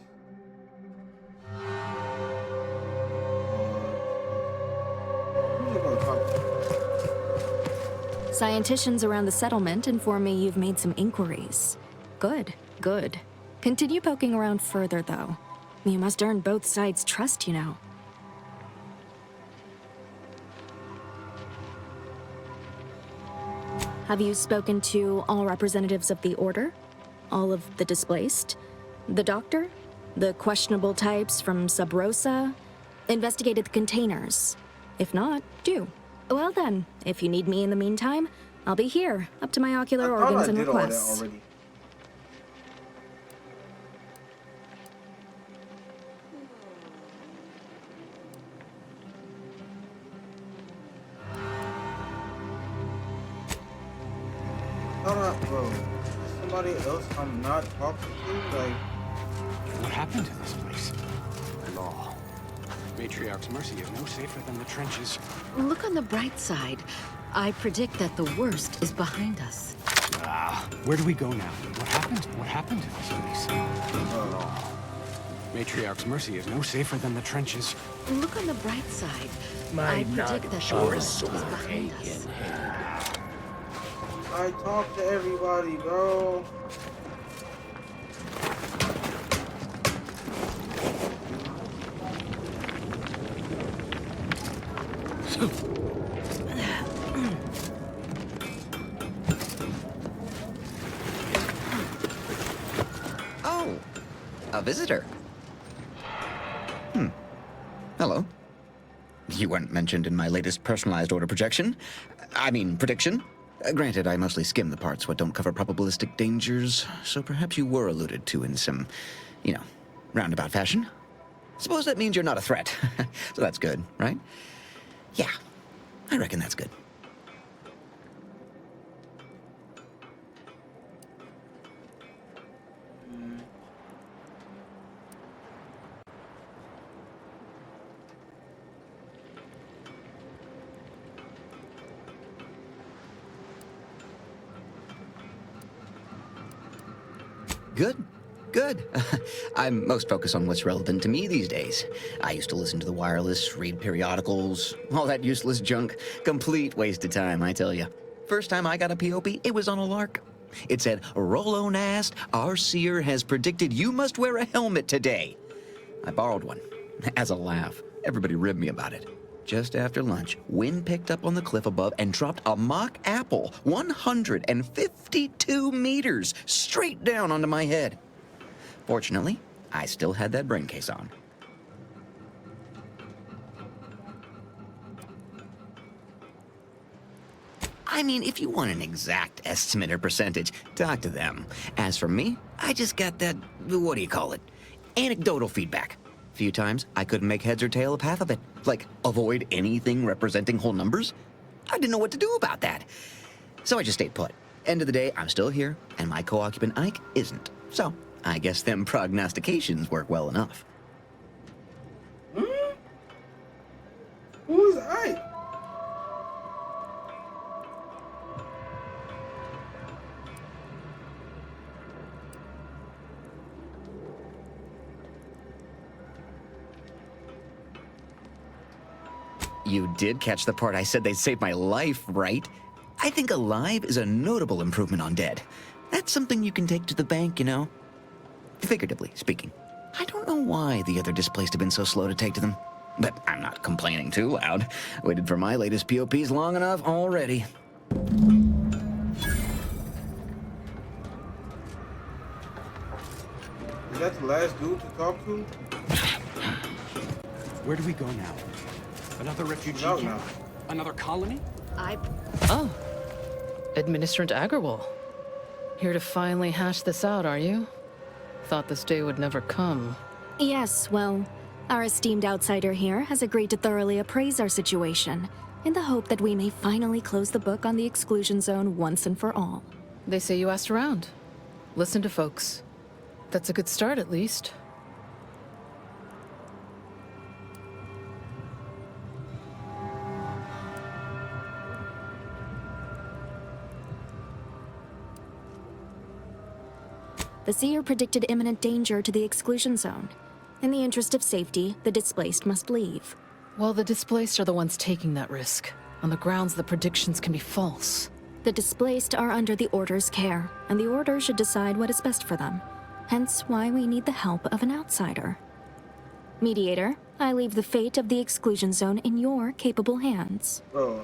Who's it gonna talk to? Scienticians around the settlement inform me you've made some inquiries. Good, good. Continue poking around further, though. You must earn both sides' trust, you know. Have you spoken to all representatives of the Order? All of the displaced? The doctor? The questionable types from Sub Rosa? Investigated the containers? If not, do. Well then, if you need me in the meantime, I'll be here, up to my ocular organs and requests. Bro, somebody else I'm not talking to? Like, what happened to this place? Law. Matriarch's Mercy is no safer than the trenches. Look on the bright side. I predict that the worst is behind us. Where do we go now? What happened? What happened to this place? Law. Matriarch's Mercy is no safer than the trenches. Look on the bright side. My I predict that the worst is behind us. I talk to everybody, bro. Oh, a visitor. Hello. You weren't mentioned in my latest personalized order projection. I mean, prediction. Granted, I mostly skim the parts what don't cover probabilistic dangers, so perhaps you were alluded to in some, roundabout fashion. Suppose that means you're not a threat. So that's good, right? Yeah, I reckon that's good. Good. Good. I'm most focused on what's relevant to me these days. I used to listen to the wireless, read periodicals, all that useless junk. Complete waste of time, I tell you. First time I got a POP, it was on a lark. It said, Rolo Nast, our seer has predicted you must wear a helmet today. I borrowed one. As a laugh. Everybody ribbed me about it. Just after lunch, wind picked up on the cliff above and dropped a mock apple 152 meters straight down onto my head. Fortunately, I still had that brain case on. I mean, if you want an exact estimate or percentage, talk to them. As for me, I just got that, what do you call it? Anecdotal feedback. A few times, I couldn't make heads or tail of half of it. Like, avoid anything representing whole numbers? I didn't know what to do about that. So I just stayed put. End of the day, I'm still here, and my co-occupant Ike isn't. So, I guess them prognostications work well enough. Who's Ike? You did catch the part I said they'd save my life, right? I think alive is a notable improvement on dead. That's something you can take to the bank, you know? Figuratively speaking. I don't know why the other displaced have been so slow to take to them. But I'm not complaining too loud. Waited for my latest POPs long enough already. Is that the last dude to talk to? Where do we go now? Another refugee camp? Another colony? Oh. Administrant Agarwal. Here to finally hash this out, are you? Thought this day would never come. Yes, well, our esteemed outsider here has agreed to thoroughly appraise our situation, in the hope that we may finally close the book on the exclusion zone once and for all. They say you asked around. Listen to folks. That's a good start, at least. The seer predicted imminent danger to the exclusion zone. In the interest of safety, the displaced must leave. Well, the displaced are the ones taking that risk, on the grounds the predictions can be false. The displaced are under the Order's care, and the Order should decide what is best for them. Hence why we need the help of an outsider. Mediator, I leave the fate of the exclusion zone in your capable hands. Bro,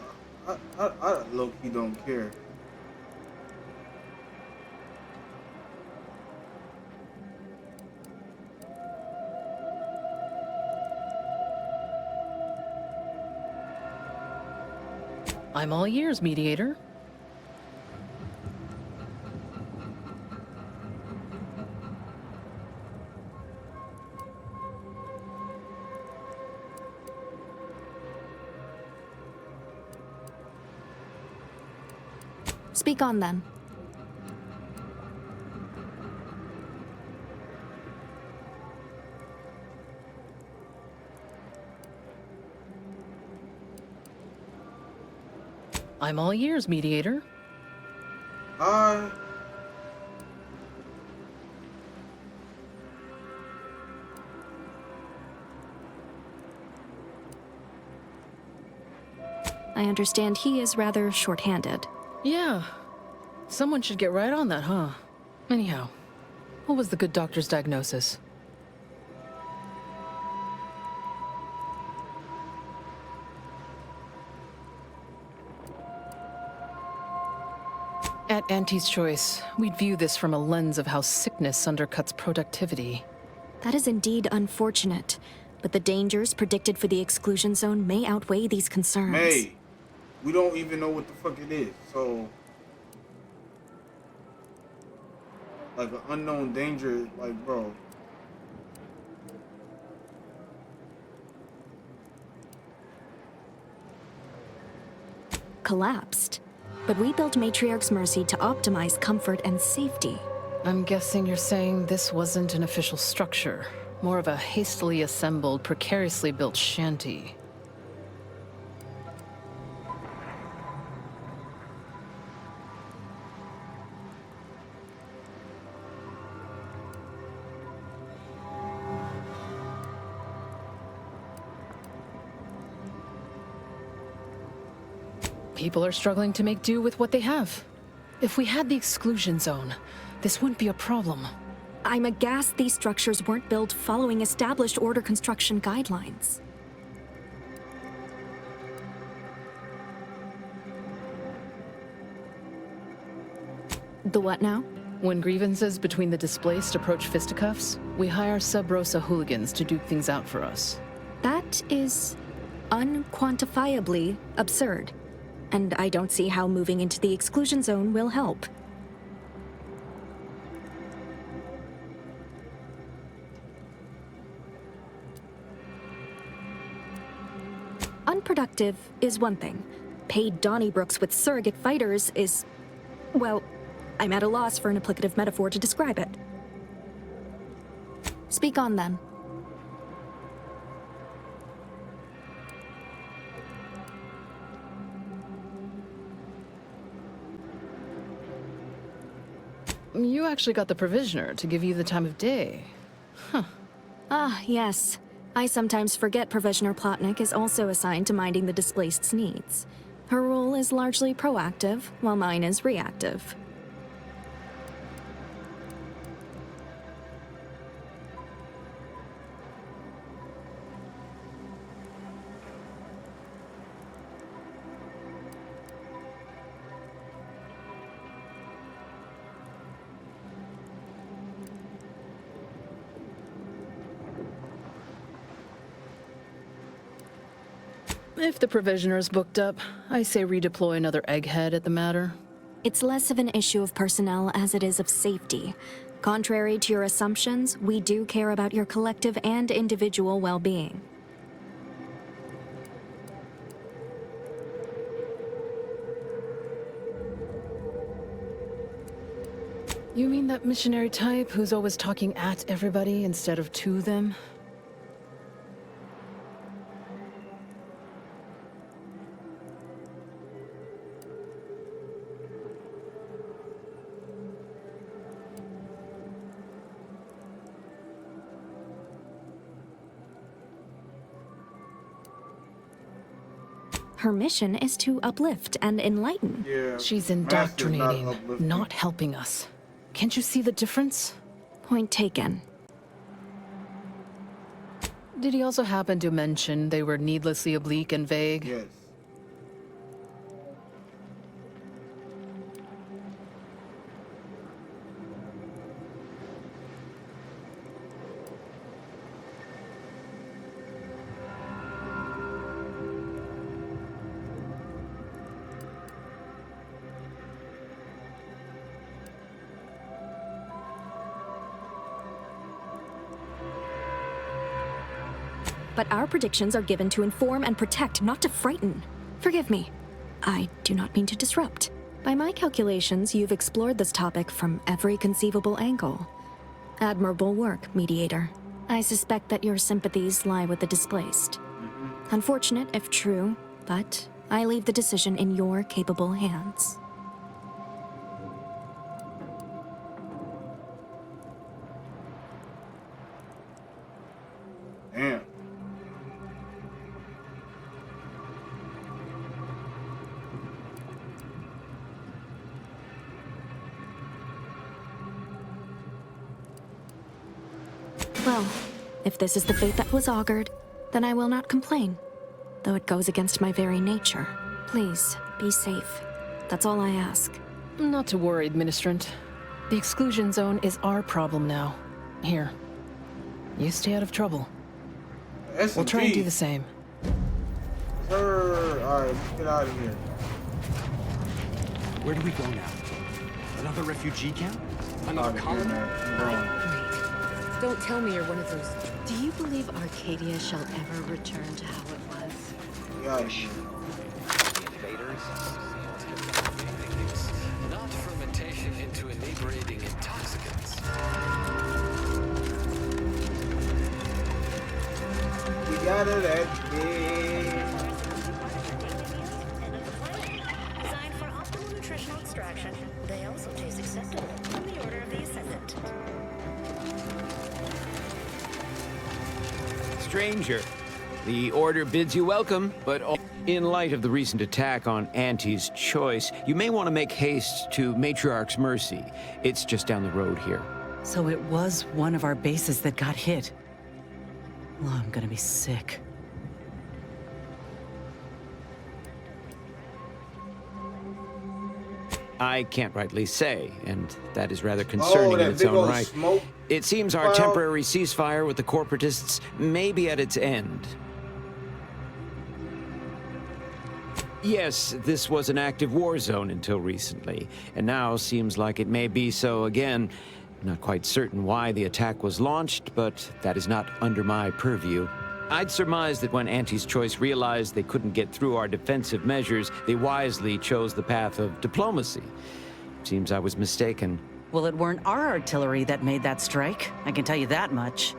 I low-key don't care. I'm all ears, Mediator. Speak on then. I'm all ears, Mediator. I understand he is rather short-handed. Yeah. Someone should get right on that, huh? Anyhow, what was the good doctor's diagnosis? At Auntie's Choice, we'd view this from a lens of how sickness undercuts productivity. That is indeed unfortunate, but the dangers predicted for the exclusion zone may outweigh these concerns. Hey, we don't even know what the fuck it is, so like an unknown danger, like bro. Collapsed. But we built Matriarch's Mercy to optimize comfort and safety. I'm guessing you're saying this wasn't an official structure, more of a hastily assembled, precariously built shanty. People are struggling to make do with what they have. If we had the exclusion zone, this wouldn't be a problem. I'm aghast these structures weren't built following established Order construction guidelines. The what now? When grievances between the displaced approach fisticuffs, we hire Sub Rosa hooligans to duke things out for us. That is unquantifiably absurd. And I don't see how moving into the exclusion zone will help. Unproductive is one thing. Paid Donnybrooks with surrogate fighters is... well, I'm at a loss for an applicative metaphor to describe it. Speak on then. You actually got the Provisioner to give you the time of day. Huh. Ah, yes. I sometimes forget Provisioner Plotnik is also assigned to minding the displaced's needs. Her role is largely proactive, while mine is reactive. If the provisioner's booked up, I say redeploy another egghead at the matter. It's less of an issue of personnel as it is of safety. Contrary to your assumptions, we do care about your collective and individual well-being. You mean that missionary type who's always talking at everybody instead of to them? Her mission is to uplift and enlighten. Yeah. She's indoctrinating, not helping us. Can't you see the difference? Point taken. Did he also happen to mention they were needlessly oblique and vague? Yes. But our predictions are given to inform and protect, not to frighten. Forgive me. I do not mean to disrupt. By my calculations, you've explored this topic from every conceivable angle. Admirable work, Mediator. I suspect that your sympathies lie with the displaced. Unfortunate if true, but I leave the decision in your capable hands. Damn. Well, if this is the fate that was augured, then I will not complain, though it goes against my very nature. Please, be safe. That's all I ask. Not to worry, Administrant. The exclusion zone is our problem now. Here. You stay out of trouble. We'll try and do the same. Sir, alright, let's get out of here. Where do we go now? Another refugee camp? Another colony? Don't tell me you're one of those. Do you believe Arcadia shall ever return to how it was? Yeah. Not fermentation into inebriating intoxicants. We got it at big. Designed for optimal nutritional extraction, they also taste acceptable in the order of the Ascendant. Stranger, the Order bids you welcome, but in light of the recent attack on Auntie's Choice, you may want to make haste to Matriarch's Mercy. It's just down the road here. So it was one of our bases that got hit. Well, I'm gonna be sick. I can't rightly say, and that is rather concerning in its big own old right. smoke It seems our cloud. temporary ceasefire with the corporatists may be at its end. Yes, this was an active war zone until recently, and now seems like it may be so again. Not quite certain why the attack was launched, but that is not under my purview. I'd surmise that when Auntie's Choice realized they couldn't get through our defensive measures, they wisely chose the path of diplomacy. Seems I was mistaken. Well, it weren't our artillery that made that strike. I can tell you that much.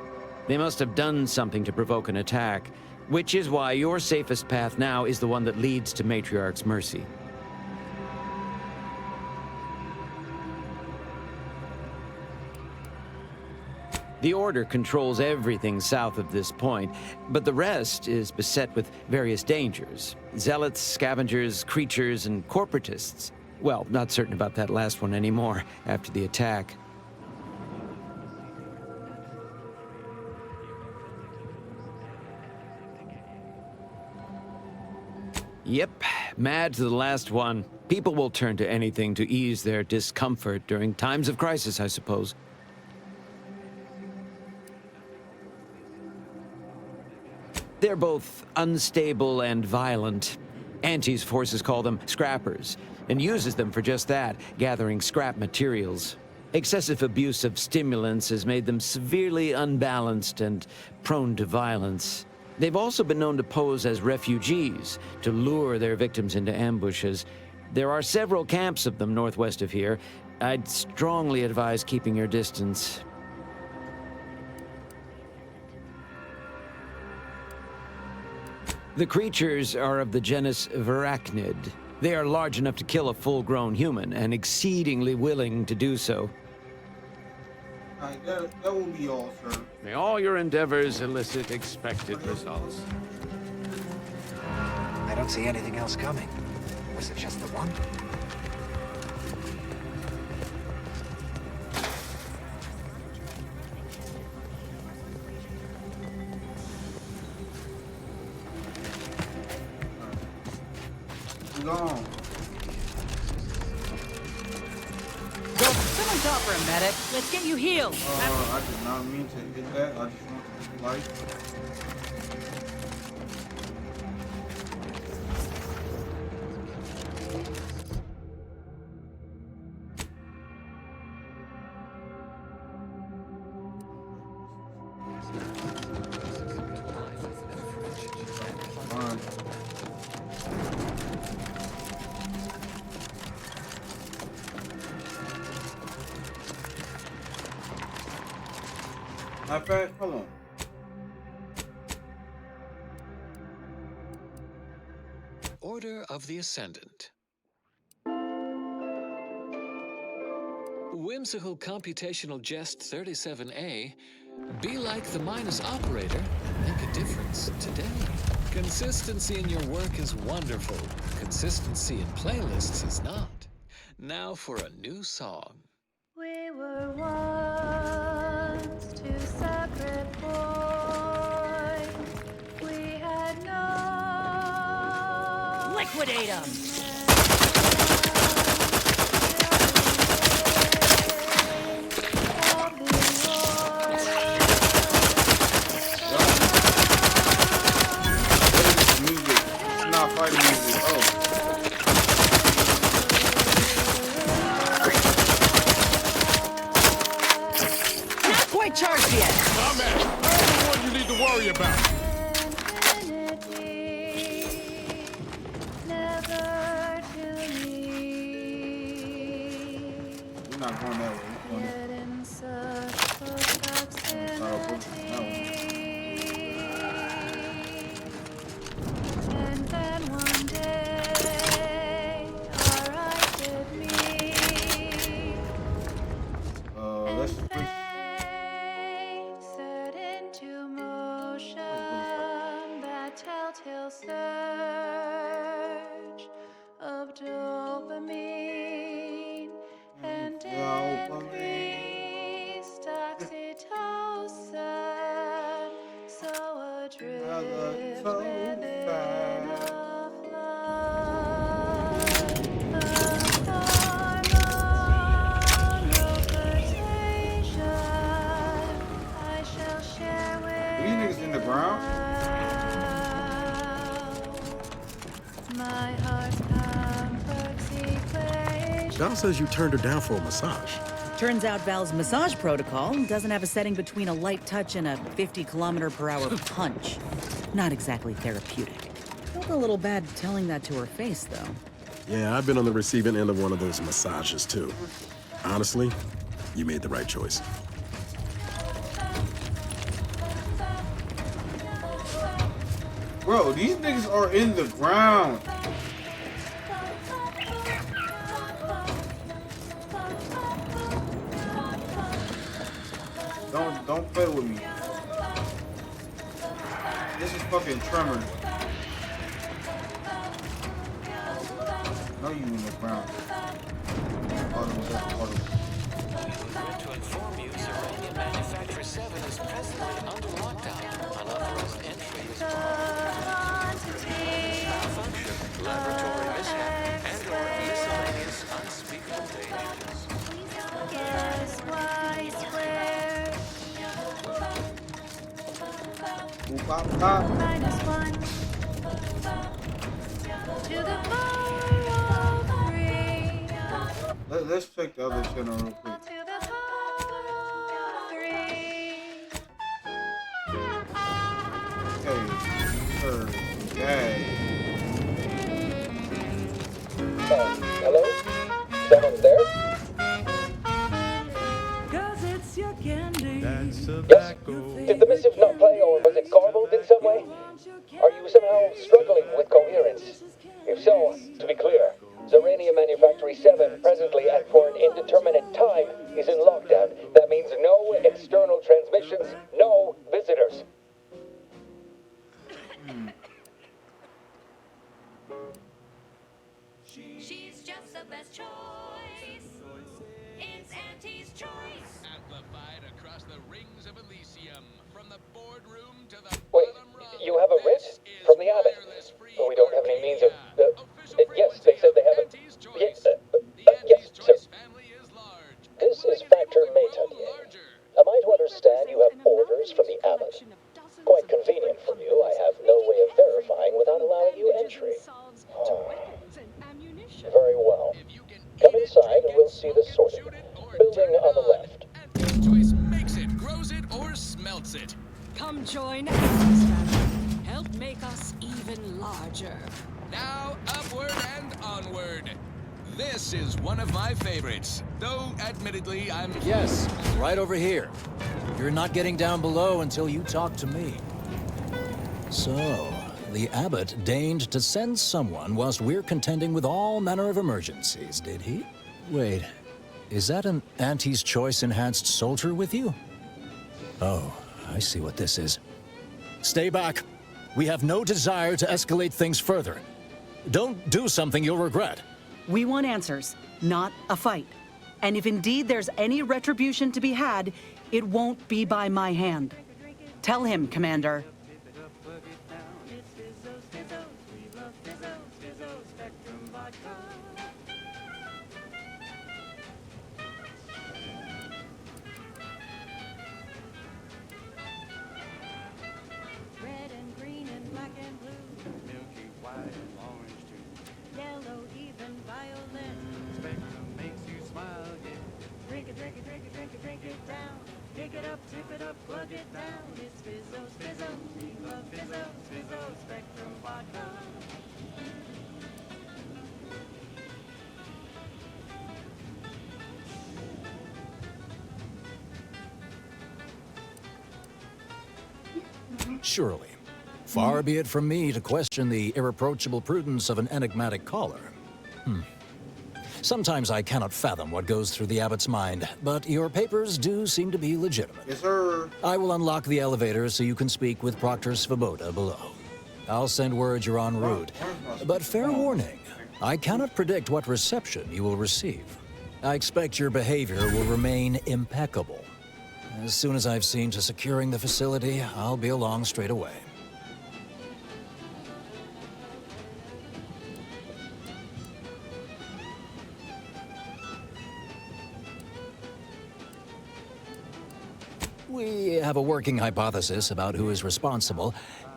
They must have done something to provoke an attack, which is why your safest path now is the one that leads to Matriarch's Mercy. The Order controls everything south of this point, but the rest is beset with various dangers. Zealots, scavengers, creatures, and corporatists. Well, not certain about that last one anymore after the attack. Yep, mad to the last one. People will turn to anything to ease their discomfort during times of crisis, I suppose. They're both unstable and violent. Auntie's forces call them scrappers, and uses them for just that, gathering scrap materials. Excessive abuse of stimulants has made them severely unbalanced and prone to violence. They've also been known to pose as refugees, to lure their victims into ambushes. There are several camps of them northwest of here. I'd strongly advise keeping your distance. The creatures are of the genus Varachnid. They are large enough to kill a full-grown human, and exceedingly willing to do so. Alright, that will be all, sir. May all your endeavors elicit expected results. I don't see anything else coming. Was it just the one? Gone. Someone call for a medic. Let's get you healed. I did not mean to hit that. I just wanted to like. Matter of fact, hold on. Order of the Ascendant. Whimsical computational jest 37A. Be like the Minus operator and make a difference today. Consistency in your work is wonderful. Consistency in playlists is not. Now for a new song. We were once two separate boys. We had no... Liquidate them! Music. It's not fighting music. Oh. Charged yet. I'm the one you need to worry about. We're not going that way. We're going and then one day our eyes did meet. Let's switch. Telltale surge of dopamine and increased oxytocin, so adrift within a flood of hormonal flirtation. I shall share with these niggas in the ground. my heart's complex equation. Val says you turned her down for a massage. Turns out Val's massage protocol doesn't have a setting between a light touch and a 50-kilometer-per-hour punch. Not exactly therapeutic. Felt a little bad telling that to her face, though. Yeah, I've been on the receiving end of one of those massages, too. Honestly, you made the right choice. Bro, these niggas are in the ground. Don't play with me. This is fucking Tremors. No, you in the ground. To inform you, Zeranium Manufacturer 7 is presently under lockdown. Unauthorized entry is malfunction, laboratory mishap, and/or miscellaneous unspeakable dangers. Guess why square? Boop, bop, bop. -1 to the power of 3. Let's check the other channel real quick. To the power of 3. Okay, sir. Okay. Hello? Someone there? Yes? Did the missive not play, or was it garbled in some way? Are you somehow struggling with coherence? If so, to be clear, Zerania Manufactory 7, presently and for an indeterminate time, is in lockdown. That means no external transmissions, no visitors. She's just the best choice. It's Auntie's choice. Amplified across the rings of Elysium, from the boardroom to the Wait, you have a writ? From the Abbot? But we don't have any means of... yes, they said they have a... yes, sir. This is Factor Métayer. Am I to understand you have orders from the Abbot? Quite convenient for you. I have no way of verifying without allowing you entry. Very well. Come inside and we'll see the sorting. Building on the left. choice makes it, grows it, or smelts it. Come join Auntie's family. Help make us even larger. Now, upward and onward. This is one of my favorites, though admittedly I'm... Yes, right over here. You're not getting down below until you talk to me. So, the Abbot deigned to send someone whilst we're contending with all manner of emergencies, did he? Wait, is that an Auntie's Choice enhanced soldier with you? Oh, I see what this is. Stay back. We have no desire to escalate things further. Don't do something you'll regret. We want answers, not a fight. And if indeed there's any retribution to be had, it won't be by my hand. Tell him, Commander. Red and green and black and blue. Milky white and orange too. Yellow, even violet. Spectrum makes you smile again. Drink it, drink it, drink it, drink it, drink it down. Pick it up, tip it up, plug it down. It's Fizzo, Fizzo. We love Fizzo, Fizzo, Spectrum Vodka. Surely. Far be it from me to question the irreproachable prudence of an enigmatic caller. Sometimes I cannot fathom what goes through the Abbot's mind, but your papers do seem to be legitimate. Yes, sir. I will unlock the elevator so you can speak with Proctor Svoboda below. I'll send word you're en route. But fair warning, I cannot predict what reception you will receive. I expect your behavior will remain impeccable. As soon as I've seen to securing the facility, I'll be along straight away. We have a working hypothesis about who is responsible.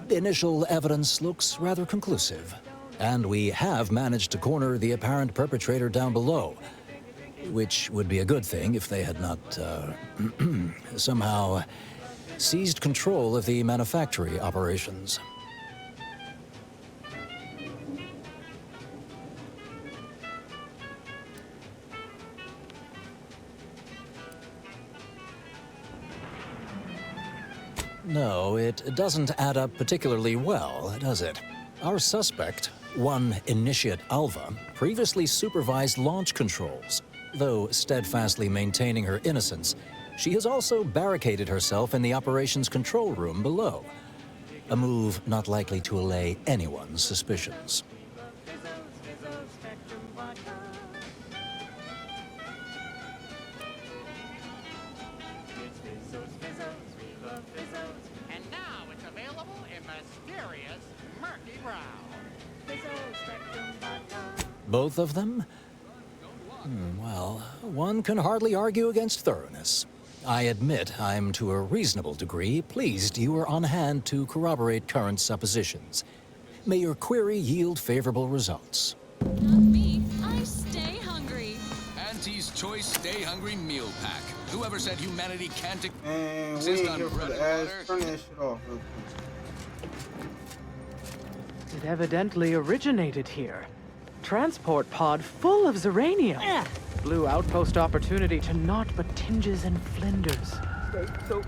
The initial evidence looks rather conclusive. And we have managed to corner the apparent perpetrator down below. Which would be a good thing if they had not, somehow seized control of the manufactory operations. No, it doesn't add up particularly well, does it? Our suspect, one Initiate Alva, previously supervised launch controls. Though steadfastly maintaining her innocence, she has also barricaded herself in the operations control room below. A move not likely to allay anyone's suspicions. And now it's available in mysterious murky brown. Both of them? Well, one can hardly argue against thoroughness. I admit I'm to a reasonable degree pleased you are on hand to corroborate current suppositions. May your query yield favorable results. Not me. I stay hungry. Auntie's Choice Stay Hungry Meal Pack. Whoever said humanity can't Man, we exist ain't on here for bread the and ass. water? Turn that shit off real quick. It evidently originated here. Transport pod full of Zeranium. Blue outpost opportunity to naught but tinges and flinders. So,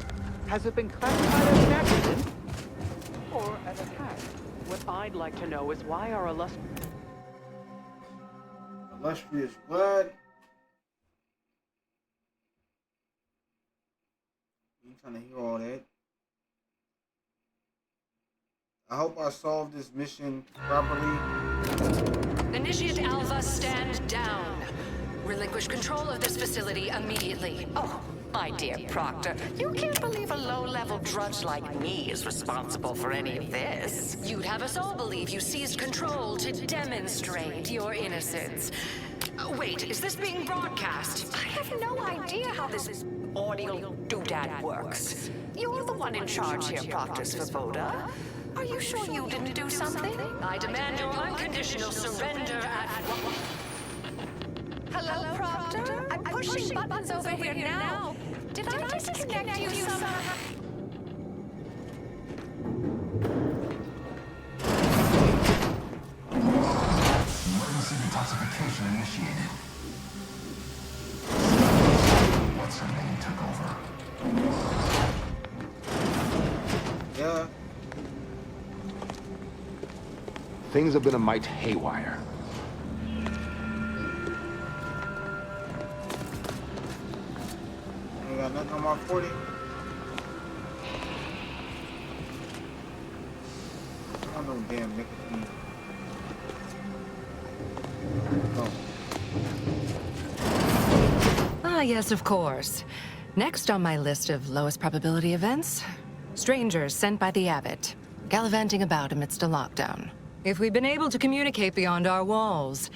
has it been classified as an accident? Or an attack? What I'd like to know is why our illustrious blood. You trying to hear all that? I hope I solved this mission properly. Initiate Alpha, stand down. Relinquish control of this facility immediately. Oh, my dear Proctor, you can't believe a low-level drudge like me is responsible for any of this. You'd have us all believe you seized control to demonstrate your innocence. Wait, is this being broadcast? I have no idea how this audio doodad works. You're the one in charge here, Proctors for Voda. Are you sure you didn't do something? I demand your unconditional surrender at... Hello, Proctor? I'm pushing buttons over here now. Did I disconnect you somehow? Emergency detoxification initiated. What's her name took over? Yeah. Things have been a mite haywire. Ain't got nothing on my 40. I don't know damn nicotine. Oh. Ah, yes, of course. Next on my list of lowest probability events, strangers sent by the Abbot, gallivanting about amidst a lockdown. If we'd been able to communicate beyond our walls,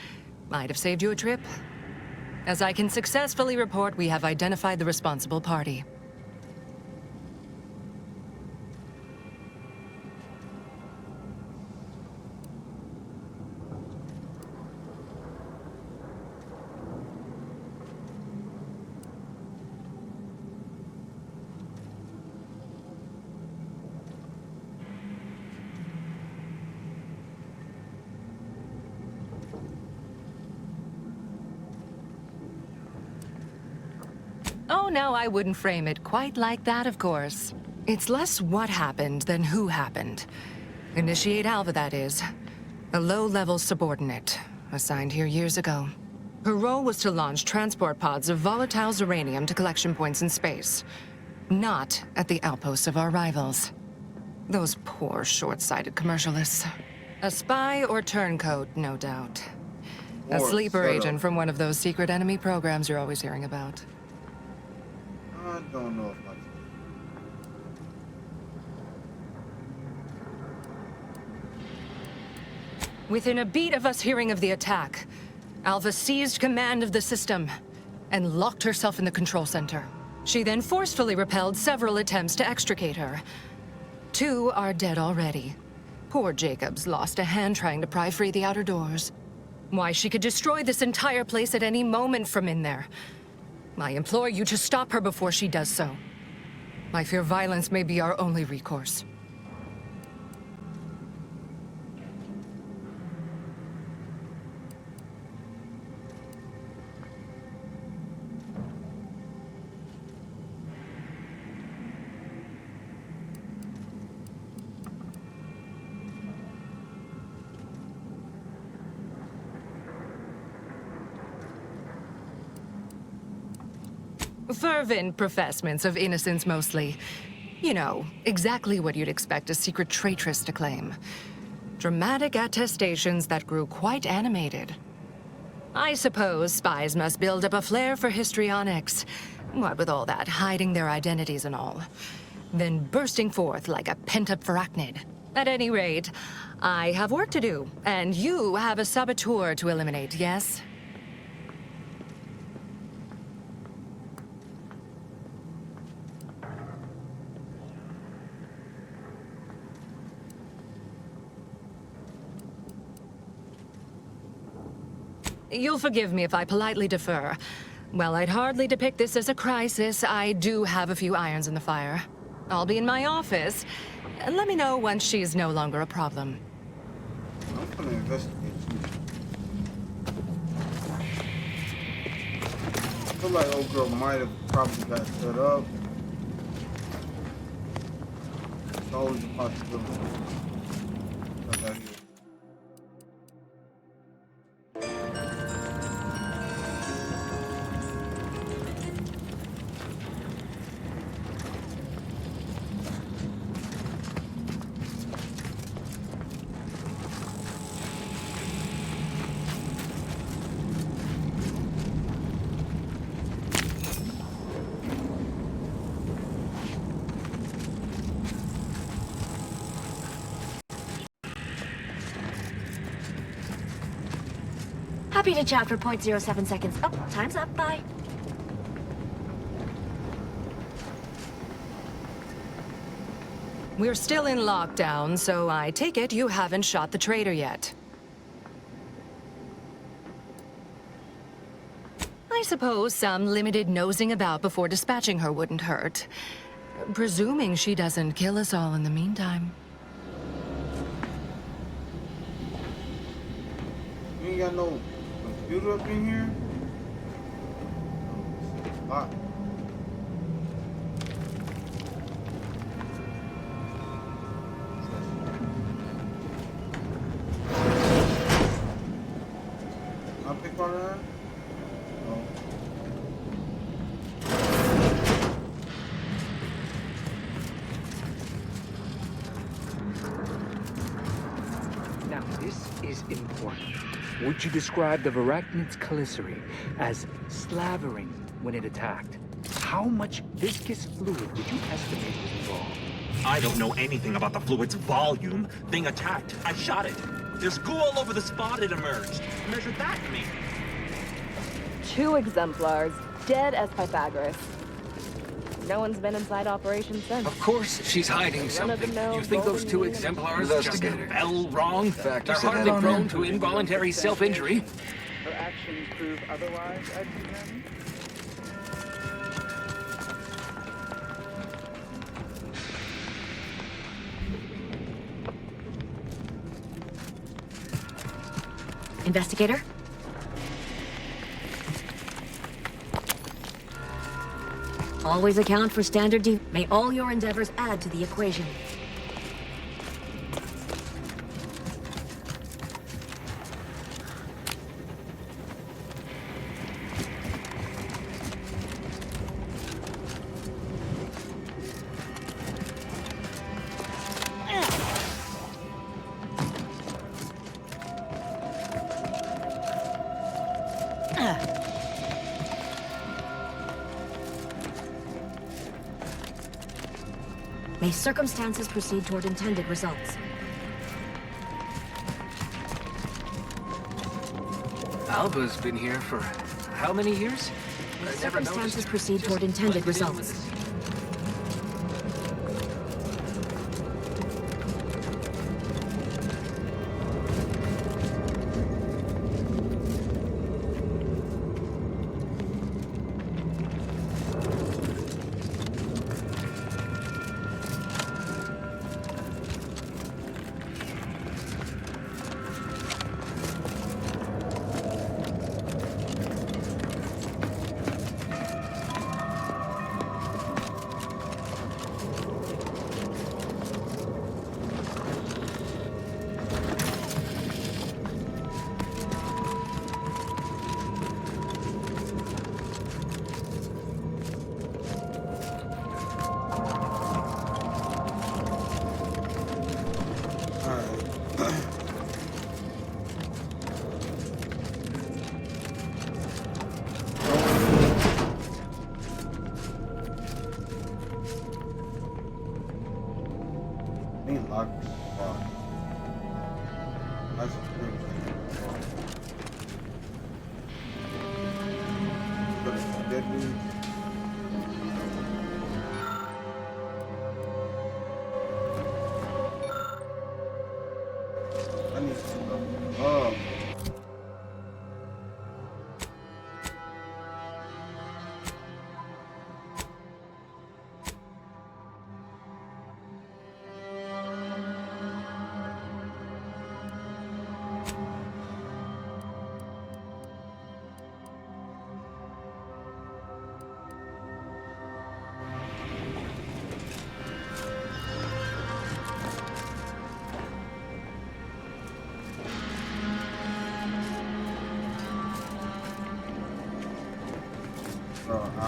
might have saved you a trip. As I can successfully report, we have identified the responsible party. Oh, no, I wouldn't frame it quite like that, of course. It's less what happened than who happened. Initiate Alva, that is. A low-level subordinate, assigned here years ago. Her role was to launch transport pods of volatile Zeranium to collection points in space. Not at the outposts of our rivals. Those poor, short-sighted commercialists. A spy or turncoat, no doubt. A sleeper agent from one of those secret enemy programs you're always hearing about. I don't know if I can. Within a beat of us hearing of the attack, Alva seized command of the system and locked herself in the control center. She then forcefully repelled several attempts to extricate her. 2 are dead already. Poor Jacobs lost a hand trying to pry free the outer doors. Why, she could destroy this entire place at any moment from in there. I implore you to stop her before she does so. I fear violence may be our only recourse. Fervent professements of innocence, mostly. You know, exactly what you'd expect a secret traitress to claim. Dramatic attestations that grew quite animated. I suppose spies must build up a flair for histrionics. What with all that, hiding their identities and all. Then bursting forth like a pent-up arachnid. At any rate, I have work to do, and you have a saboteur to eliminate, yes? You'll forgive me if I politely defer. While I'd hardly depict this as a crisis, I do have a few irons in the fire. I'll be in my office. Let me know once she's no longer a problem. I'm gonna investigate you. I feel like old girl might have probably got set up. It's always a possibility. Like I hear. Happy to chat for 0.07 seconds. Oh, time's up. Bye. We're still in lockdown, so I take it you haven't shot the traitor yet. I suppose some limited nosing about before dispatching her wouldn't hurt. Presuming she doesn't kill us all in the meantime. You ain't got no computer up in here? Ah. I'll pick one of her? No. Now, this is important. Would you describe the Varachnid's Calicity as slavering when it attacked? How much viscous fluid would you estimate was involved? I don't know anything about the fluid's volume. Thing attacked. I shot it. There's goo all over the spot it emerged. Measure that, me. 2 exemplars, dead as Pythagoras. No one's been inside operation since. Of course she's hiding something. You think those 2 exemplars just fell wrong? They're hardly prone to involuntary self-injury. Her actions prove otherwise, I presume? Investigator? Always account for standard D. May all your endeavors add to the equation. May circumstances proceed toward intended results. Alva's been here for how many years? May circumstances proceed toward intended results.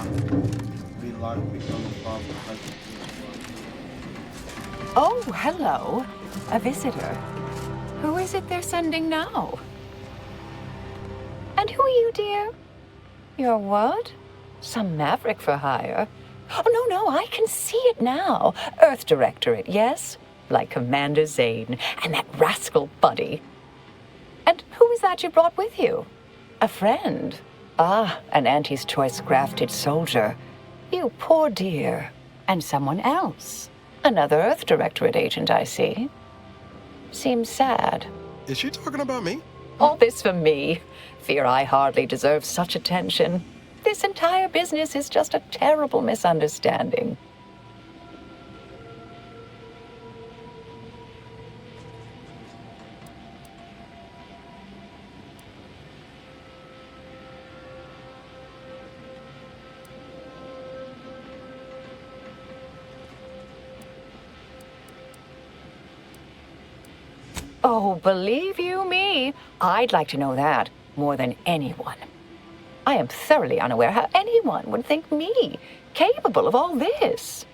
Be lockpicked on the problem. Oh, hello. A visitor. Who is it they're sending now? And who are you, dear? You're what? Some maverick for hire? Oh, no, I can see it now. Earth Directorate, yes? Like Commander Zane and that rascal Buddy. And who is that you brought with you? A friend? Ah, an Auntie's Choice grafted soldier. You poor dear. And someone else. Another Earth Directorate agent, I see. Seems sad. Is she talking about me? All this for me. Fear I hardly deserve such attention. This entire business is just a terrible misunderstanding. Oh, believe you me, I'd like to know that more than anyone. I am thoroughly unaware how anyone would think me capable of all this.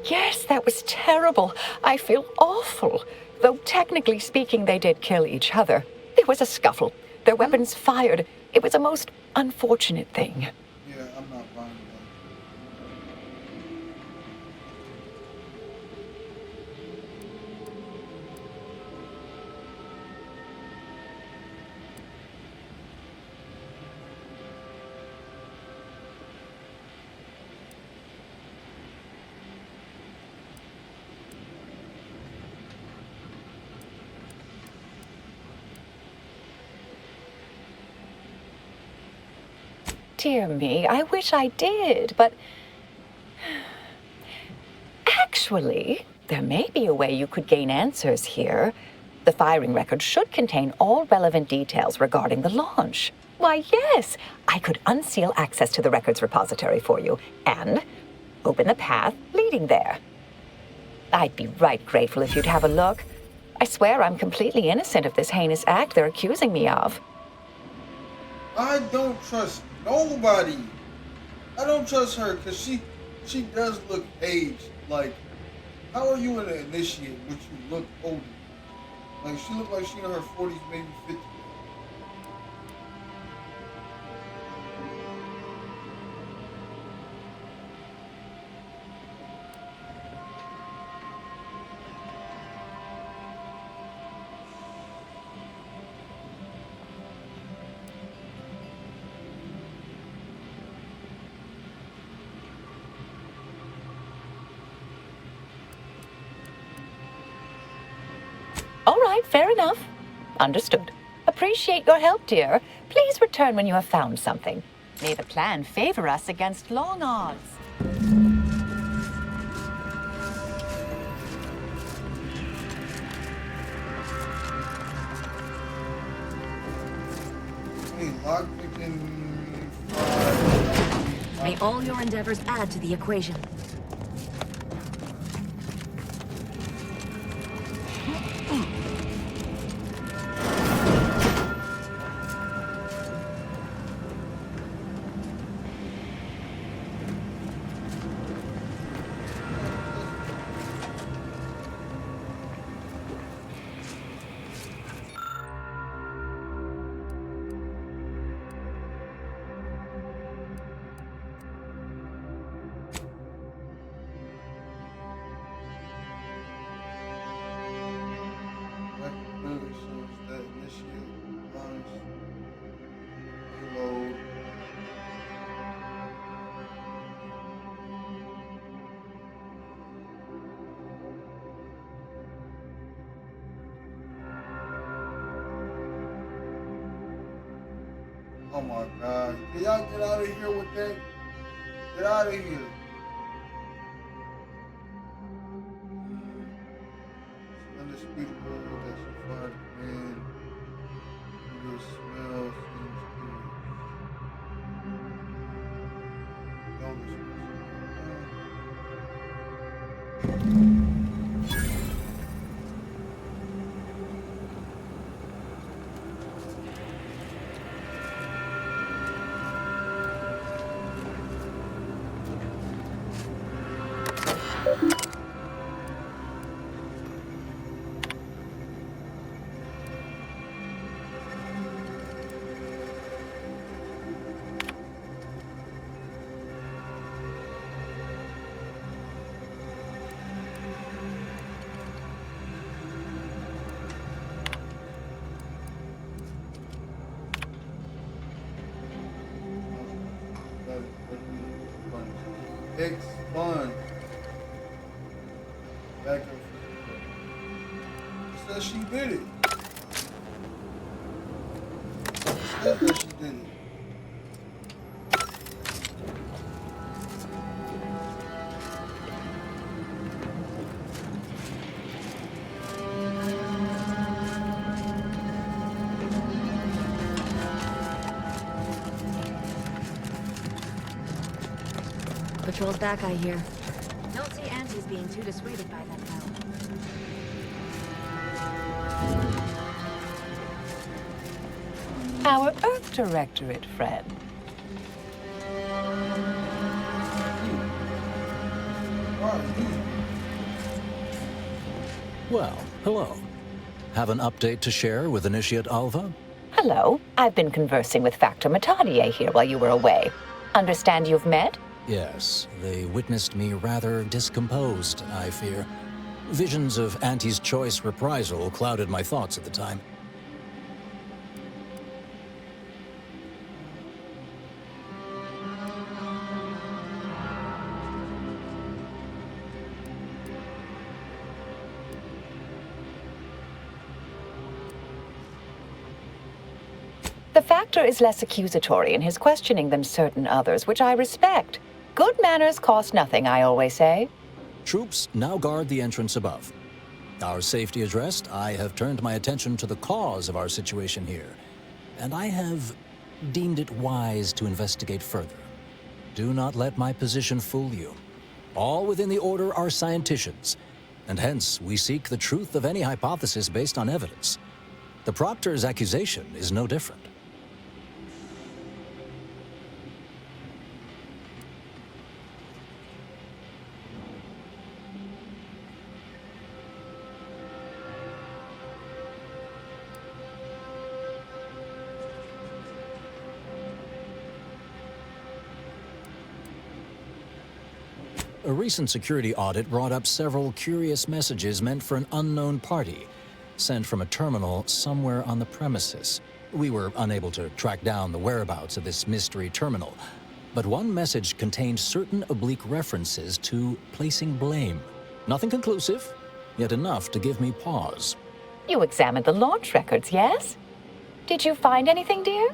Yes, that was terrible. I feel awful. Though technically speaking, they did kill each other. There was a scuffle. Their weapons fired. It was a most unfortunate thing. Yeah, I'm not buying that. Dear me, I wish I did, but... Actually, there may be a way you could gain answers here. The firing record should contain all relevant details regarding the launch. Why, yes, I could unseal access to the records repository for you and open the path leading there. I'd be right grateful if you'd have a look. I swear I'm completely innocent of this heinous act they're accusing me of. I don't trust nobody. I don't trust her because she does look aged. Like, how are you an initiate but you look older? Like, she looked like she in her 40s, maybe 50s. All right, fair enough. Understood. Appreciate your help, dear. Please return when you have found something. May the plan favor us against long odds. Hey, lockpicking. May all your endeavors add to the equation. Oh my God. Can y'all get out of here with that? Get out of here. people that she fired in. The smell seems curious. Expunge. Back up. She said she did it. She said that she did it. Patrol's back, I hear. Don't see Auntie's being too dissuaded by that now. Our Earth Directorate friend. Well, hello. Have an update to share with Initiate Alva? Hello. I've been conversing with Factor Matadier here while you were away. Understand you've met? Yes, they witnessed me rather discomposed, I fear. Visions of Auntie's choice reprisal clouded my thoughts at the time. The Factor is less accusatory in his questioning than certain others, which I respect. Good manners cost nothing, I always say. Troops now guard the entrance above. Our safety addressed, I have turned my attention to the cause of our situation here, and I have deemed it wise to investigate further. Do not let my position fool you. All within the Order are scienticians, and hence we seek the truth of any hypothesis based on evidence. The Proctor's accusation is no different. A recent security audit brought up several curious messages meant for an unknown party, sent from a terminal somewhere on the premises. We were unable to track down the whereabouts of this mystery terminal, but one message contained certain oblique references to placing blame. Nothing conclusive, yet enough to give me pause. You examined the launch records, yes? Did you find anything, dear?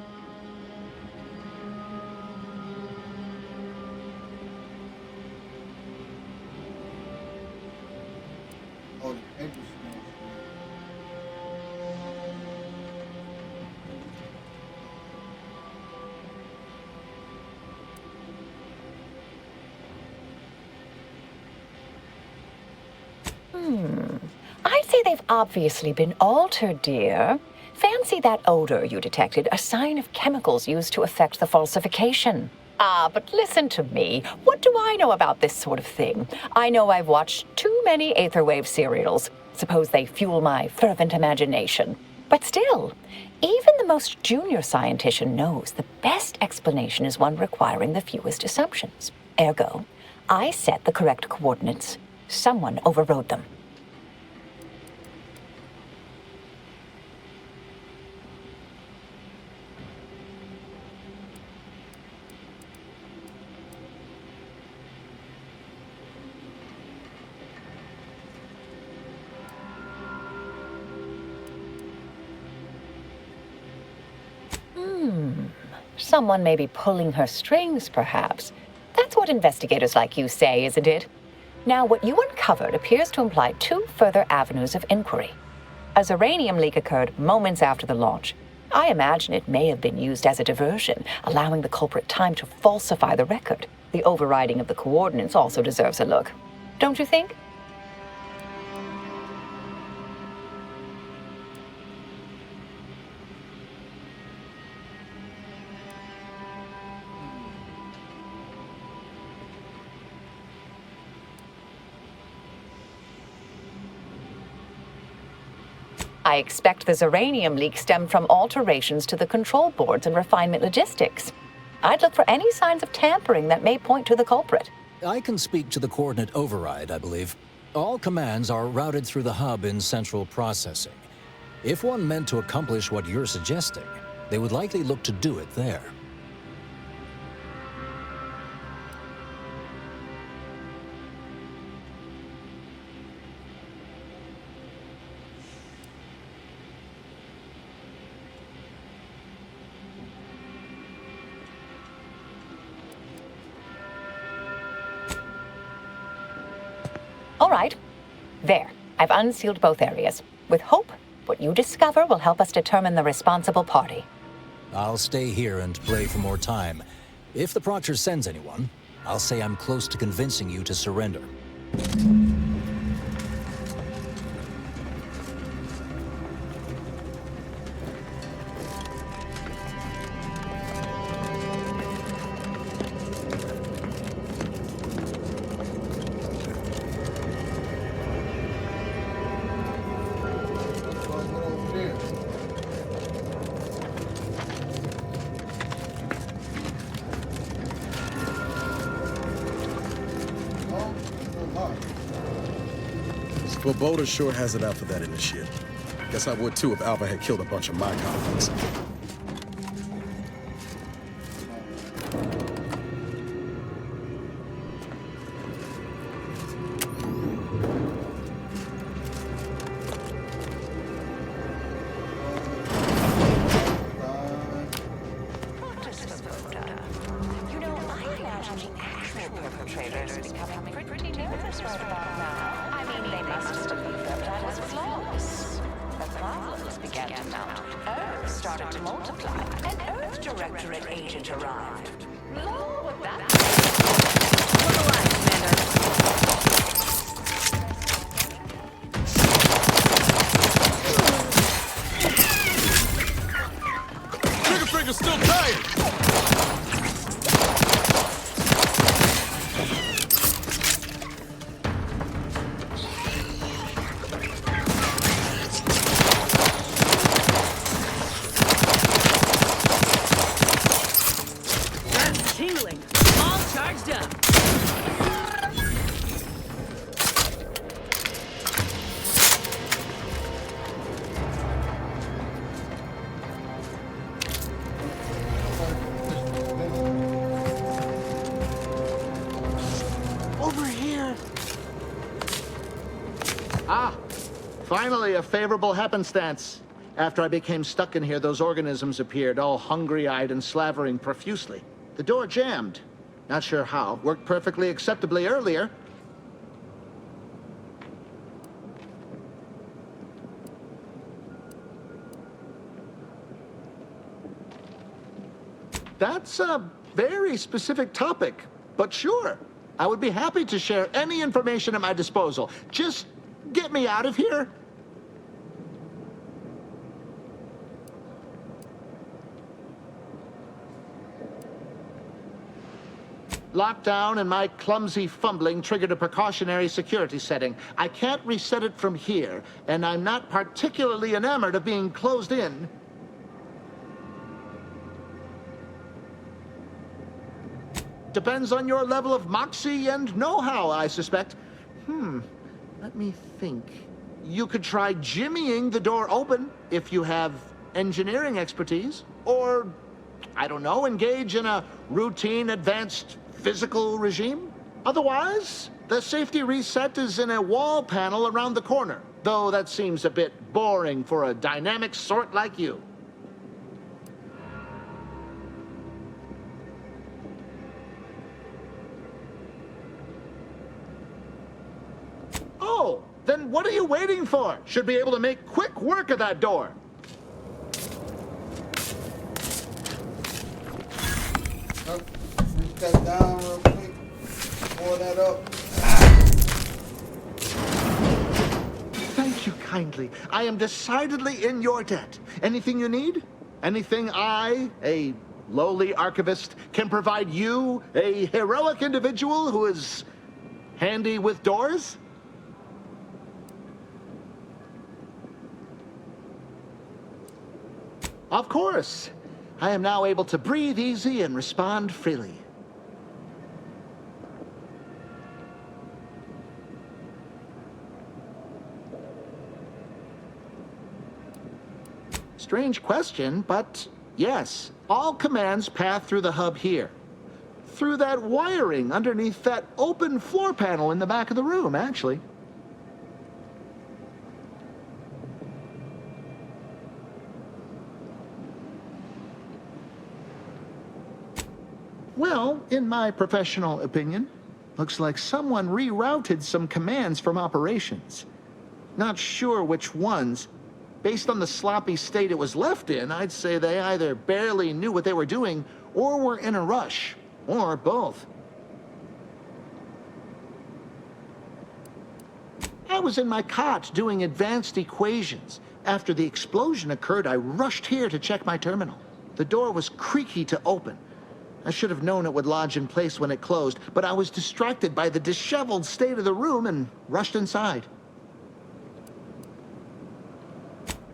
I'd say they've obviously been altered, dear. Fancy that odor you detected, a sign of chemicals used to effect the falsification. Ah, but listen to me. What do I know about this sort of thing? I know I've watched too many Aetherwave serials. Suppose they fuel my fervent imagination. But still, even the most junior scientician knows the best explanation is one requiring the fewest assumptions. Ergo, I set the correct coordinates. Someone overrode them. Someone may be pulling her strings, perhaps. That's what investigators like you say, isn't it? Now, what you uncovered appears to imply two further avenues of inquiry. A Zeranium leak occurred moments after the launch. I imagine it may have been used as a diversion, allowing the culprit time to falsify the record. The overriding of the coordinates also deserves a look. Don't you think? I expect the Zeranium leak stemmed from alterations to the control boards and refinement logistics. I'd look for any signs of tampering that may point to the culprit. I can speak to the coordinate override, I believe. All commands are routed through the hub in central processing. If one meant to accomplish what you're suggesting, they would likely look to do it there. All right. There. I've unsealed both areas. With hope, what you discover will help us determine the responsible party. I'll stay here and play for more time. If the Proctor sends anyone, I'll say I'm close to convincing you to surrender. Svoboda sure has it out for that initiate. Guess I would too if Alva had killed a bunch of my colleagues. You know, I imagine the actual perpetrators becoming pretty nervous right about now. I mean, they must have believed their plan was flawless. The problems began to mount. Earth started to multiply. An Earth Directorate agent arrived. Lord, what that... Look alive, Commander. Trigger finger's still tight! Finally, a favorable happenstance. After I became stuck in here, those organisms appeared, all hungry-eyed and slavering profusely. The door jammed. Not sure how. Worked perfectly acceptably earlier. That's a very specific topic, but sure. I would be happy to share any information at my disposal. Just get me out of here. Lockdown and my clumsy fumbling triggered a precautionary security setting. I can't reset it from here, and I'm not particularly enamored of being closed in. Depends on your level of moxie and know-how, I suspect. Let me think. You could try jimmying the door open if you have engineering expertise. Or, I don't know, engage in a routine advanced physical regime. Otherwise, the safety reset is in a wall panel around the corner. Though that seems a bit boring for a dynamic sort like you. Oh, then what are you waiting for? Should be able to make quick work of that door. Switch that down real quick. Pour that up. Thank you kindly. I am decidedly in your debt. Anything you need? Anything I, a lowly archivist, can provide you, a heroic individual who is handy with doors? Of course. I am now able to breathe easy and respond freely. Strange question, but yes, all commands pass through the hub here. Through that wiring underneath that open floor panel in the back of the room, actually. Well, in my professional opinion, looks like someone rerouted some commands from operations. Not sure which ones. Based on the sloppy state it was left in, I'd say they either barely knew what they were doing or were in a rush, or both. I was in my cot doing advanced equations. After the explosion occurred, I rushed here to check my terminal. The door was creaky to open. I should have known it would lodge in place when it closed, but I was distracted by the disheveled state of the room and rushed inside.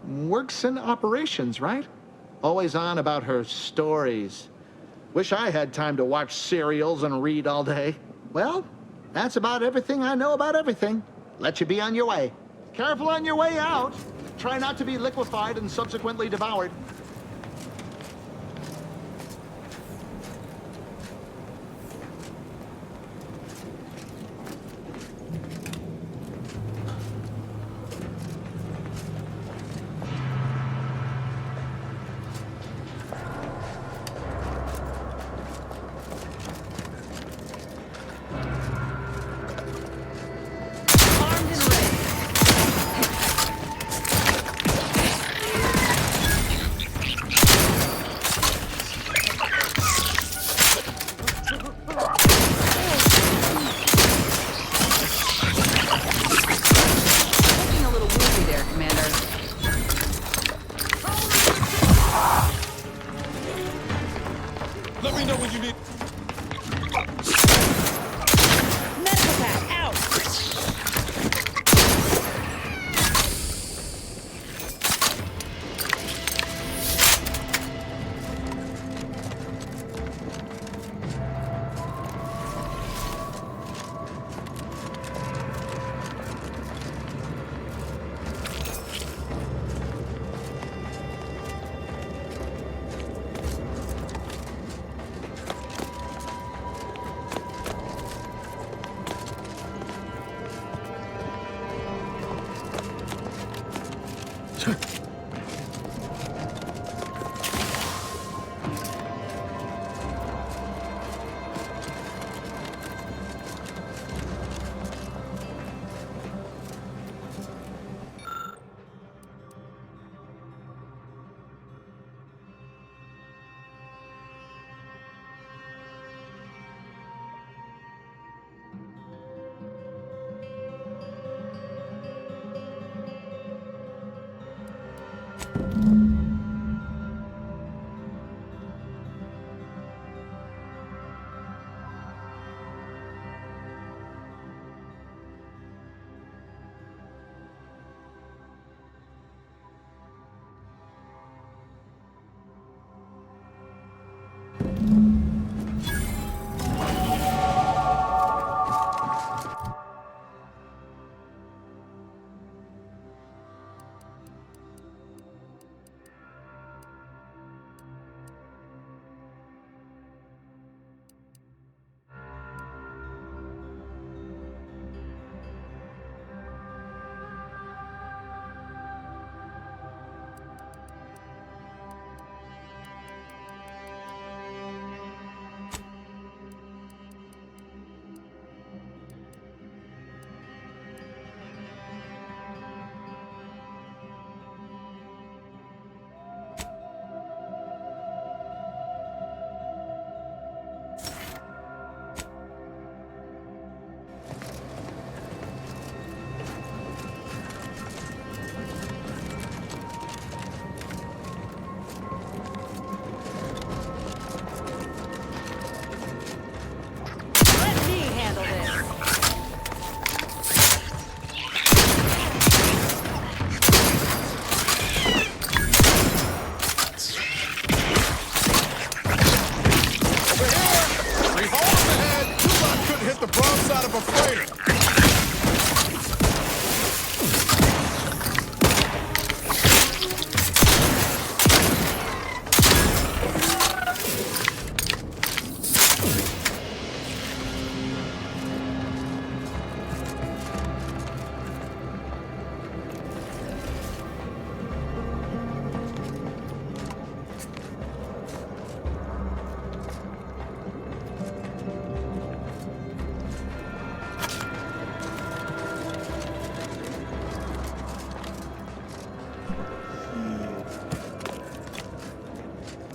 Works in operations, right? Always on about her stories. Wish I had time to watch serials and read all day. Well, that's about everything I know about everything. Let you be on your way. Careful on your way out. Try not to be liquefied and subsequently devoured.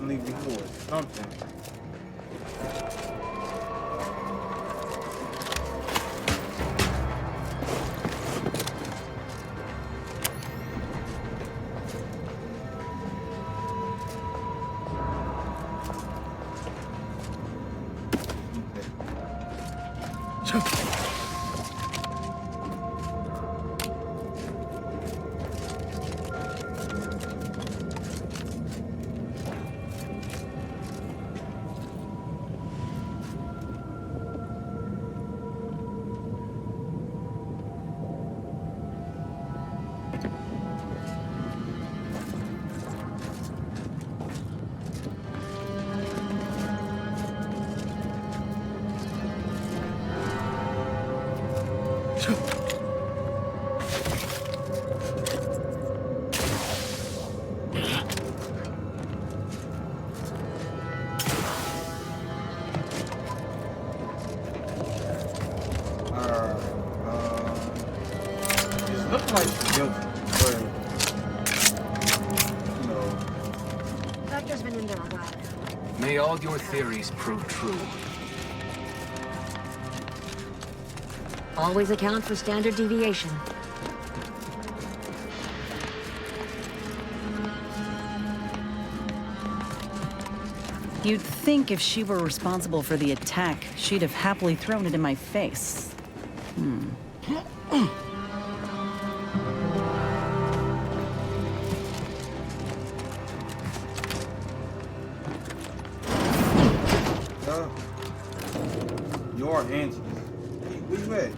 definitely reward something. Like guilty, but you know. Vector's been in there a while. May all your theories prove true. Always account for standard deviation. You'd think if she were responsible for the attack, she'd have happily thrown it in my face. Your answers. Hey, where you at?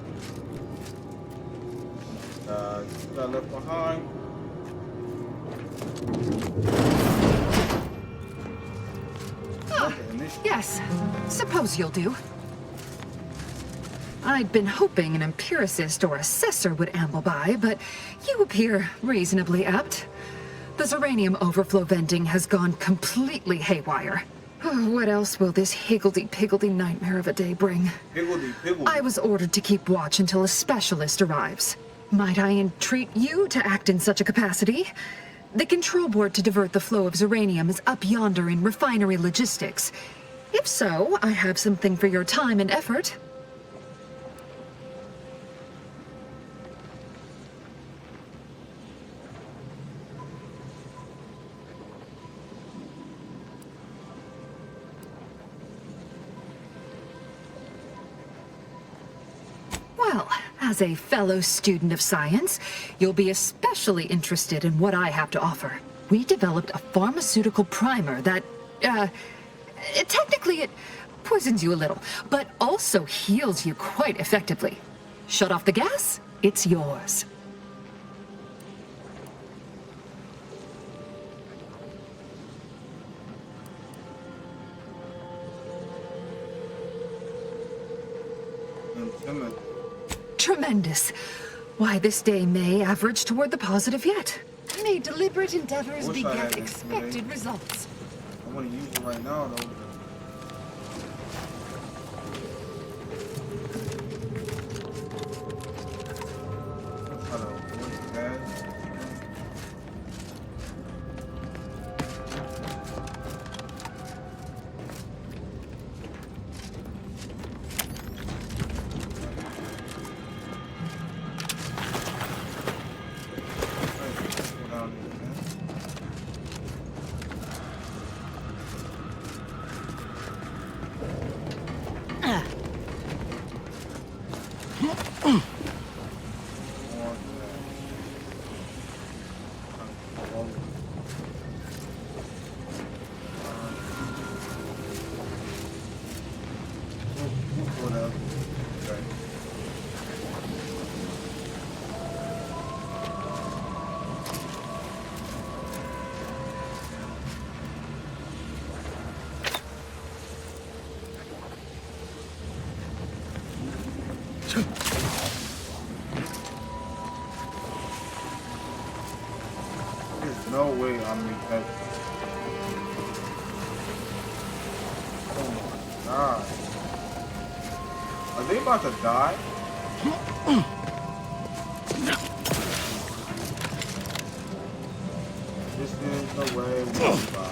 You got left behind. Yes, suppose you'll do. I'd been hoping an empiricist or assessor would amble by, but you appear reasonably apt. The Zeranium overflow venting has gone completely haywire. What else will this higgledy-piggledy nightmare of a day bring? Higgledy-piggledy. I was ordered to keep watch until a specialist arrives. Might I entreat you to act in such a capacity? The control board to divert the flow of Zeranium is up yonder in refinery logistics. If so, I have something for your time and effort. Well, as a fellow student of science, you'll be especially interested in what I have to offer. We developed a pharmaceutical primer that, technically it poisons you a little, but also heals you quite effectively. Shut off the gas, it's yours. Tremendous. Why, this day may average toward the positive yet. May deliberate endeavors beget expected results. I want to use it right now, though. There's no way I'm that. Oh my god. Are they about to die? This is the way we die.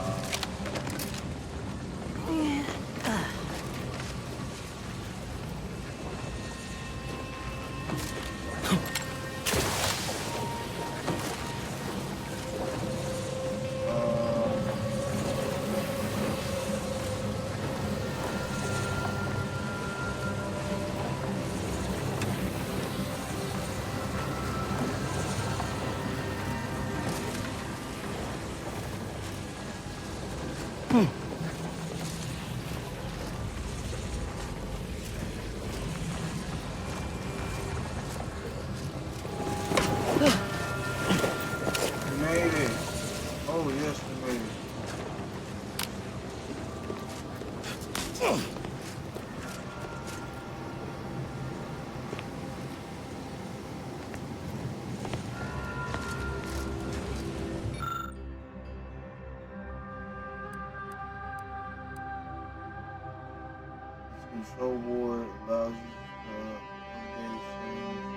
Control board allows you to update settings.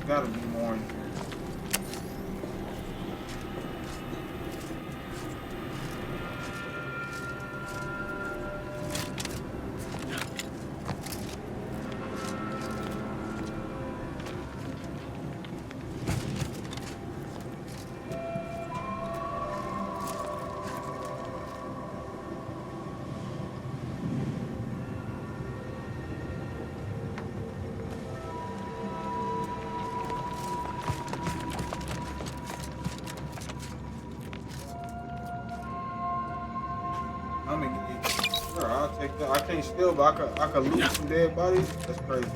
Gotta be more in here. I mean, sure, I'll take that. I can't steal, but I could loot some dead bodies. That's crazy.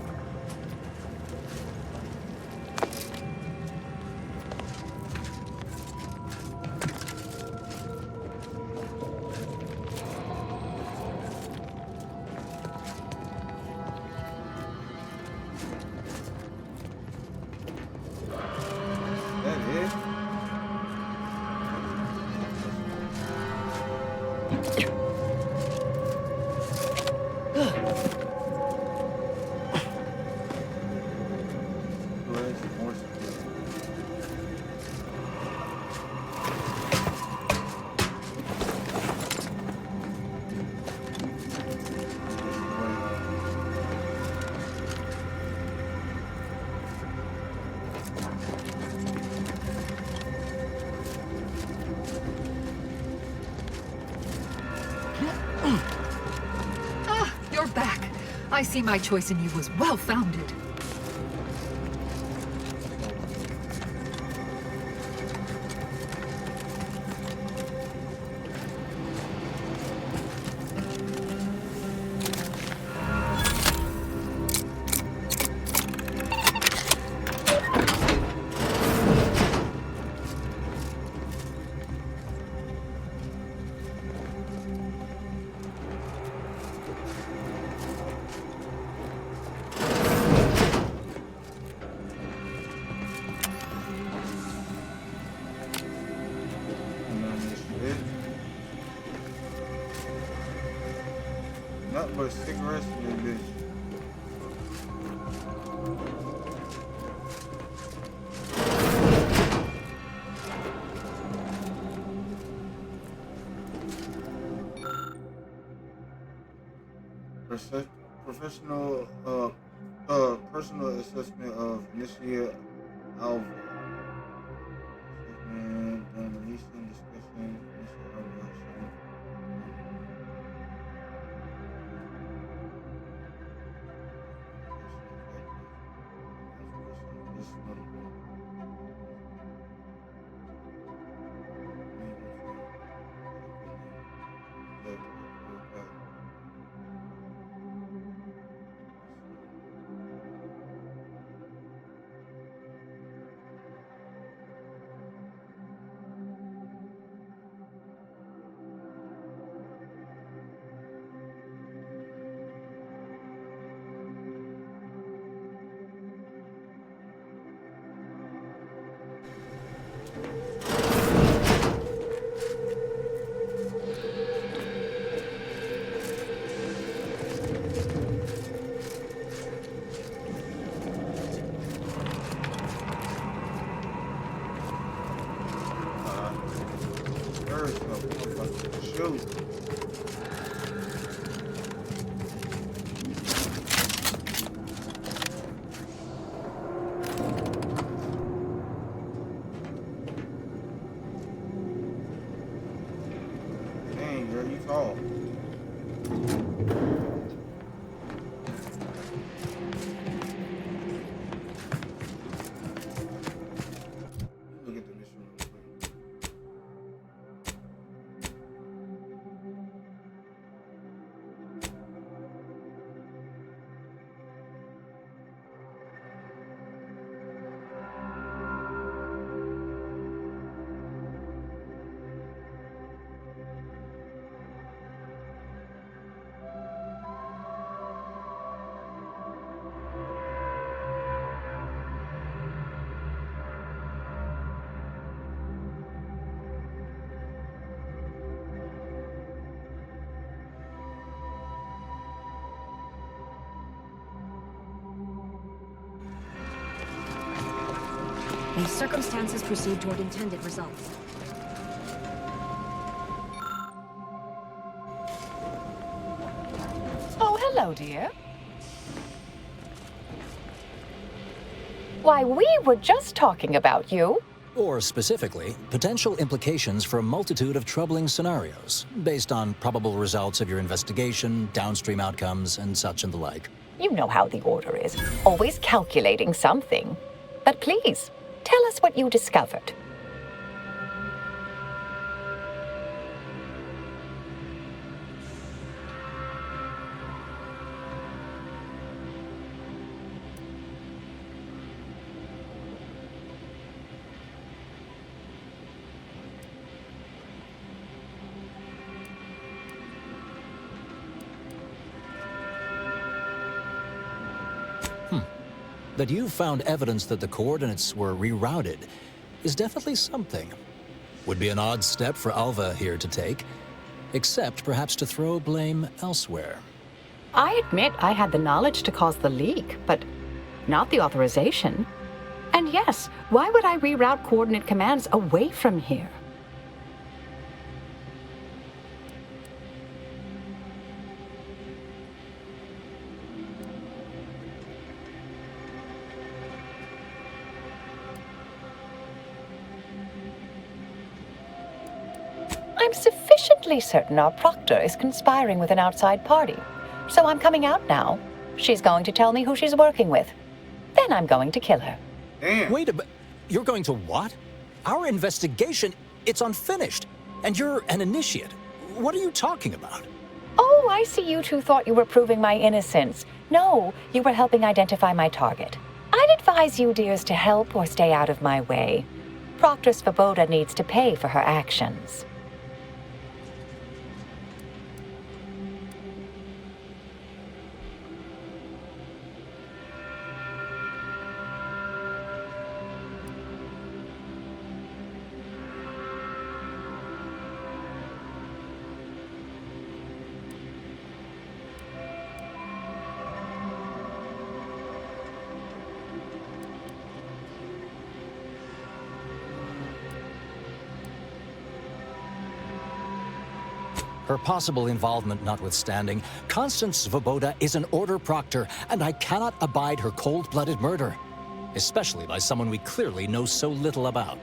You're back. I see my choice in you was well-founded. Nothing but cigarettes in this bitch. Personal assessment of Initiate Alva. Assessment done the recent discussion. Initiate Alva shown. go. Dang, girl, you tall. Look at the mission real quick. May circumstances proceed toward intended results. Oh, hello, dear. Why, we were just talking about you. Or specifically, potential implications for a multitude of troubling scenarios, based on probable results of your investigation, downstream outcomes, and such and the like. You know how the Order is, always calculating something. But please, tell us what you discovered. That you found evidence that the coordinates were rerouted is definitely something. Would be an odd step for Alva here to take, except perhaps to throw blame elsewhere. I admit I had the knowledge to cause the leak, but not the authorization. And yes, why would I reroute coordinate commands away from here? I'm sufficiently certain our proctor is conspiring with an outside party. So I'm coming out now. She's going to tell me who she's working with. Then I'm going to kill her. Damn. Wait a minute. You're going to what? Our investigation, it's unfinished. And you're an initiate. What are you talking about? Oh, I see you two thought you were proving my innocence. No, you were helping identify my target. I'd advise you dears to help or stay out of my way. Proctor Svoboda needs to pay for her actions. Her possible involvement notwithstanding, Constance Svoboda is an Order proctor, and I cannot abide her cold-blooded murder. Especially by someone we clearly know so little about.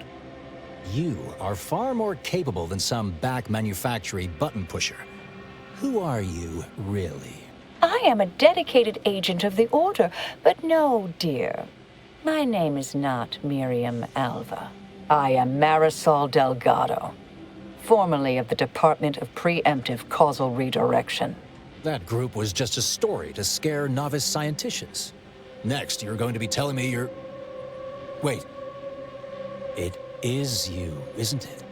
You are far more capable than some back manufactory button pusher. Who are you, really? I am a dedicated agent of the Order, but no, dear. My name is not Miriam Alva. I am Marisol Delgado, formerly of the Department of Preemptive Causal Redirection. That group was just a story to scare novice scienticians. Next, you're going to be telling me you're... Wait. It is you, isn't it?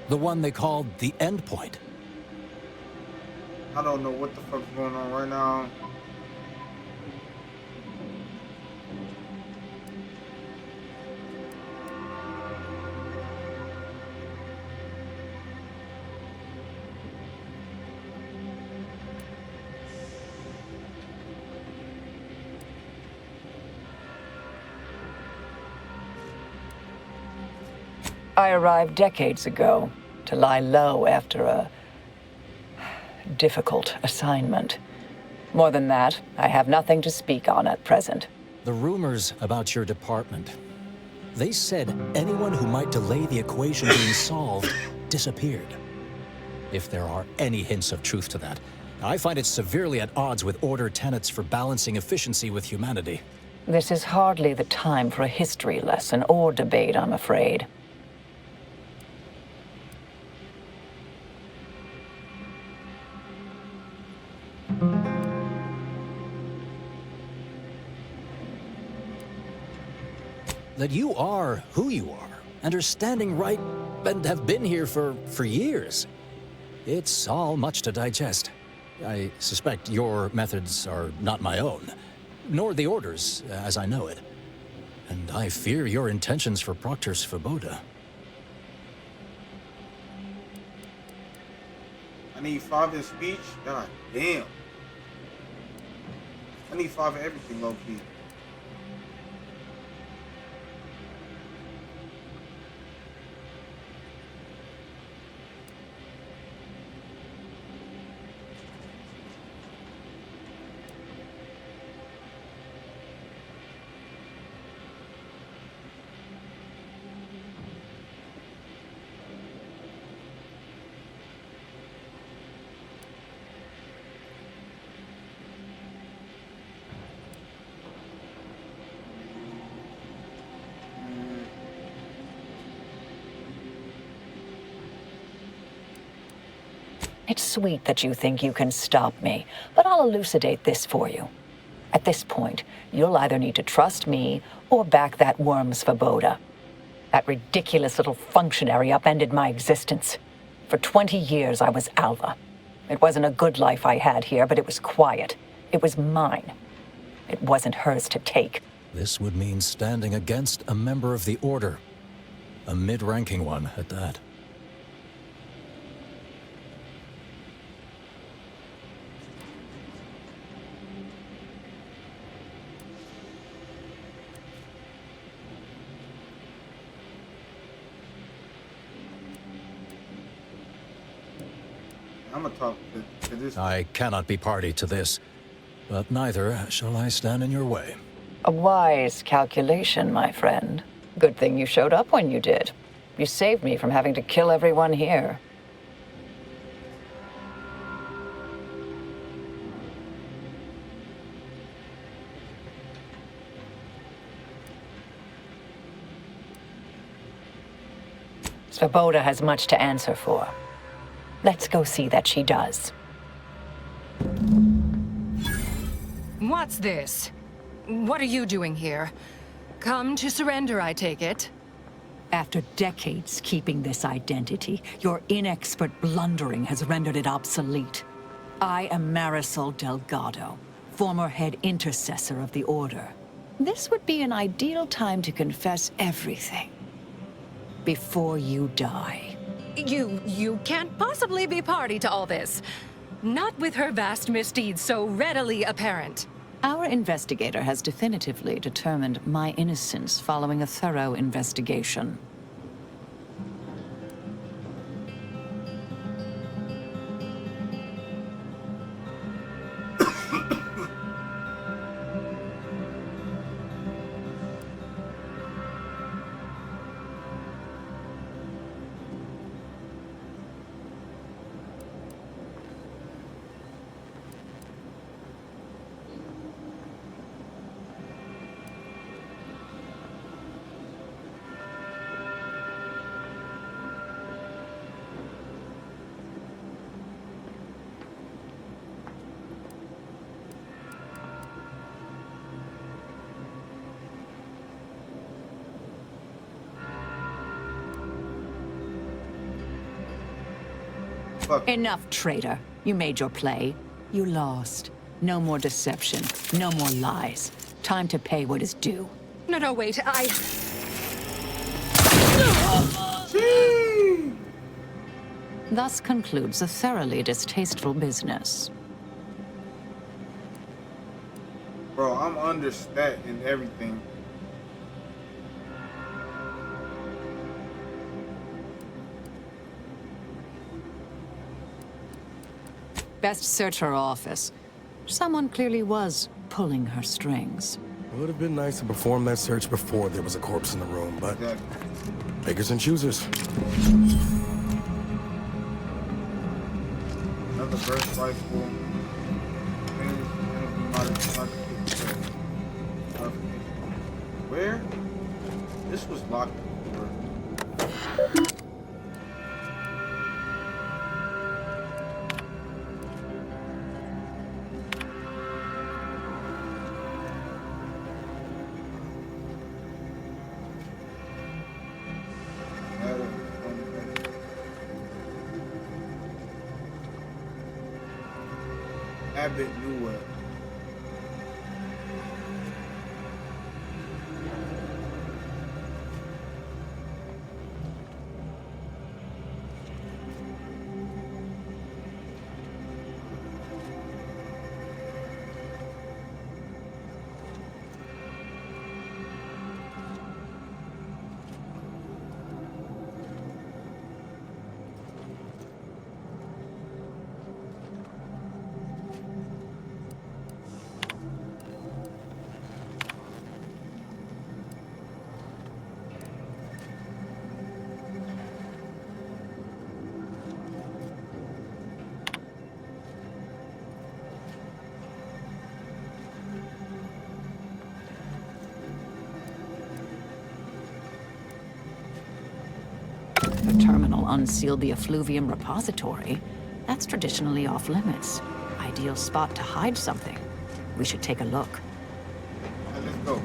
The one they called the Endpoint. I don't know what the fuck's going on right now. I arrived decades ago to lie low after a difficult assignment. More than that, I have nothing to speak on at present. The rumors about your department. They said anyone who might delay the equation being solved disappeared. If there are any hints of truth to that, I find it severely at odds with Order tenets for balancing efficiency with humanity. This is hardly the time for a history lesson or debate, I'm afraid. That you are who you are, and are standing right, and have been here for years. It's all much to digest. I suspect your methods are not my own, nor the Order's, as I know it. And I fear your intentions for Proctor's Svoboda. I need 5 in speech? God damn. I need 5 in everything, low-key. It's sweet that you think you can stop me, but I'll elucidate this for you. At this point, you'll either need to trust me or back that worm Svoboda. That ridiculous little functionary upended my existence. For 20 years, I was Alva. It wasn't a good life I had here, but it was quiet. It was mine. It wasn't hers to take. This would mean standing against a member of the Order. A mid-ranking one, at that. I'm gonna talk to this. I cannot be party to this, but neither shall I stand in your way. A wise calculation, my friend. Good thing you showed up when you did. You saved me from having to kill everyone here. Svoboda has much to answer for. Let's go see that she does. What's this? What are you doing here? Come to surrender, I take it? After decades keeping this identity, your inexpert blundering has rendered it obsolete. I am Marisol Delgado, former head intercessor of the Order. This would be an ideal time to confess everything. Before you die. You can't possibly be party to all this. Not with her vast misdeeds so readily apparent. Our investigator has definitively determined my innocence following a thorough investigation. Enough, traitor. You made your play. You lost. No more deception. No more lies. Time to pay what is due. No, wait, Thus concludes a thoroughly distasteful business. Bro, I'm understat in everything. best search her office. Someone clearly was pulling her strings. It would have been nice to perform that search before there was a corpse in the room, but beggars and choosers. Another burst rifle. Where? This was locked before. Abbott Newell. The terminal unsealed the effluvium repository. That's traditionally off limits. Ideal spot to hide something. We should take a look. Let's go.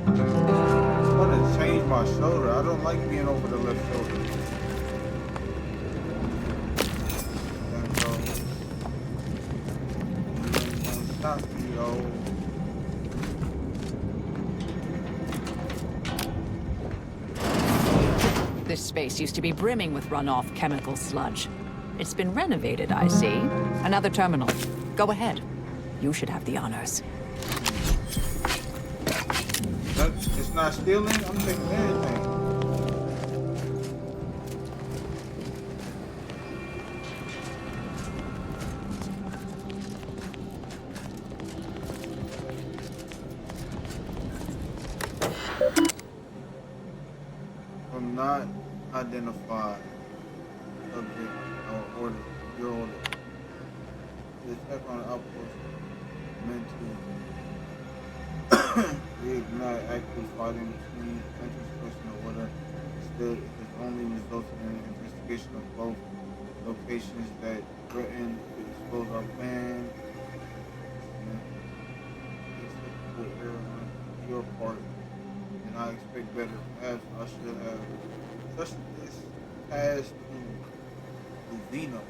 I want to change my shoulder. I don't like being over the left shoulder. Stop me, yo. This space used to be brimming with runoff chemical sludge. It's been renovated, I see. Another terminal. Go ahead. You should have the honors. It's not stealing. I'm taking everything. From not identified subject or order, your order. Let's check on the outpost meant to reignite active fighting between countries personal order. Instead, it has only resulted in an investigation of both locations that threaten to expose our plan. On your part, and I expect better. Perhaps I should have trusted this past to Vino.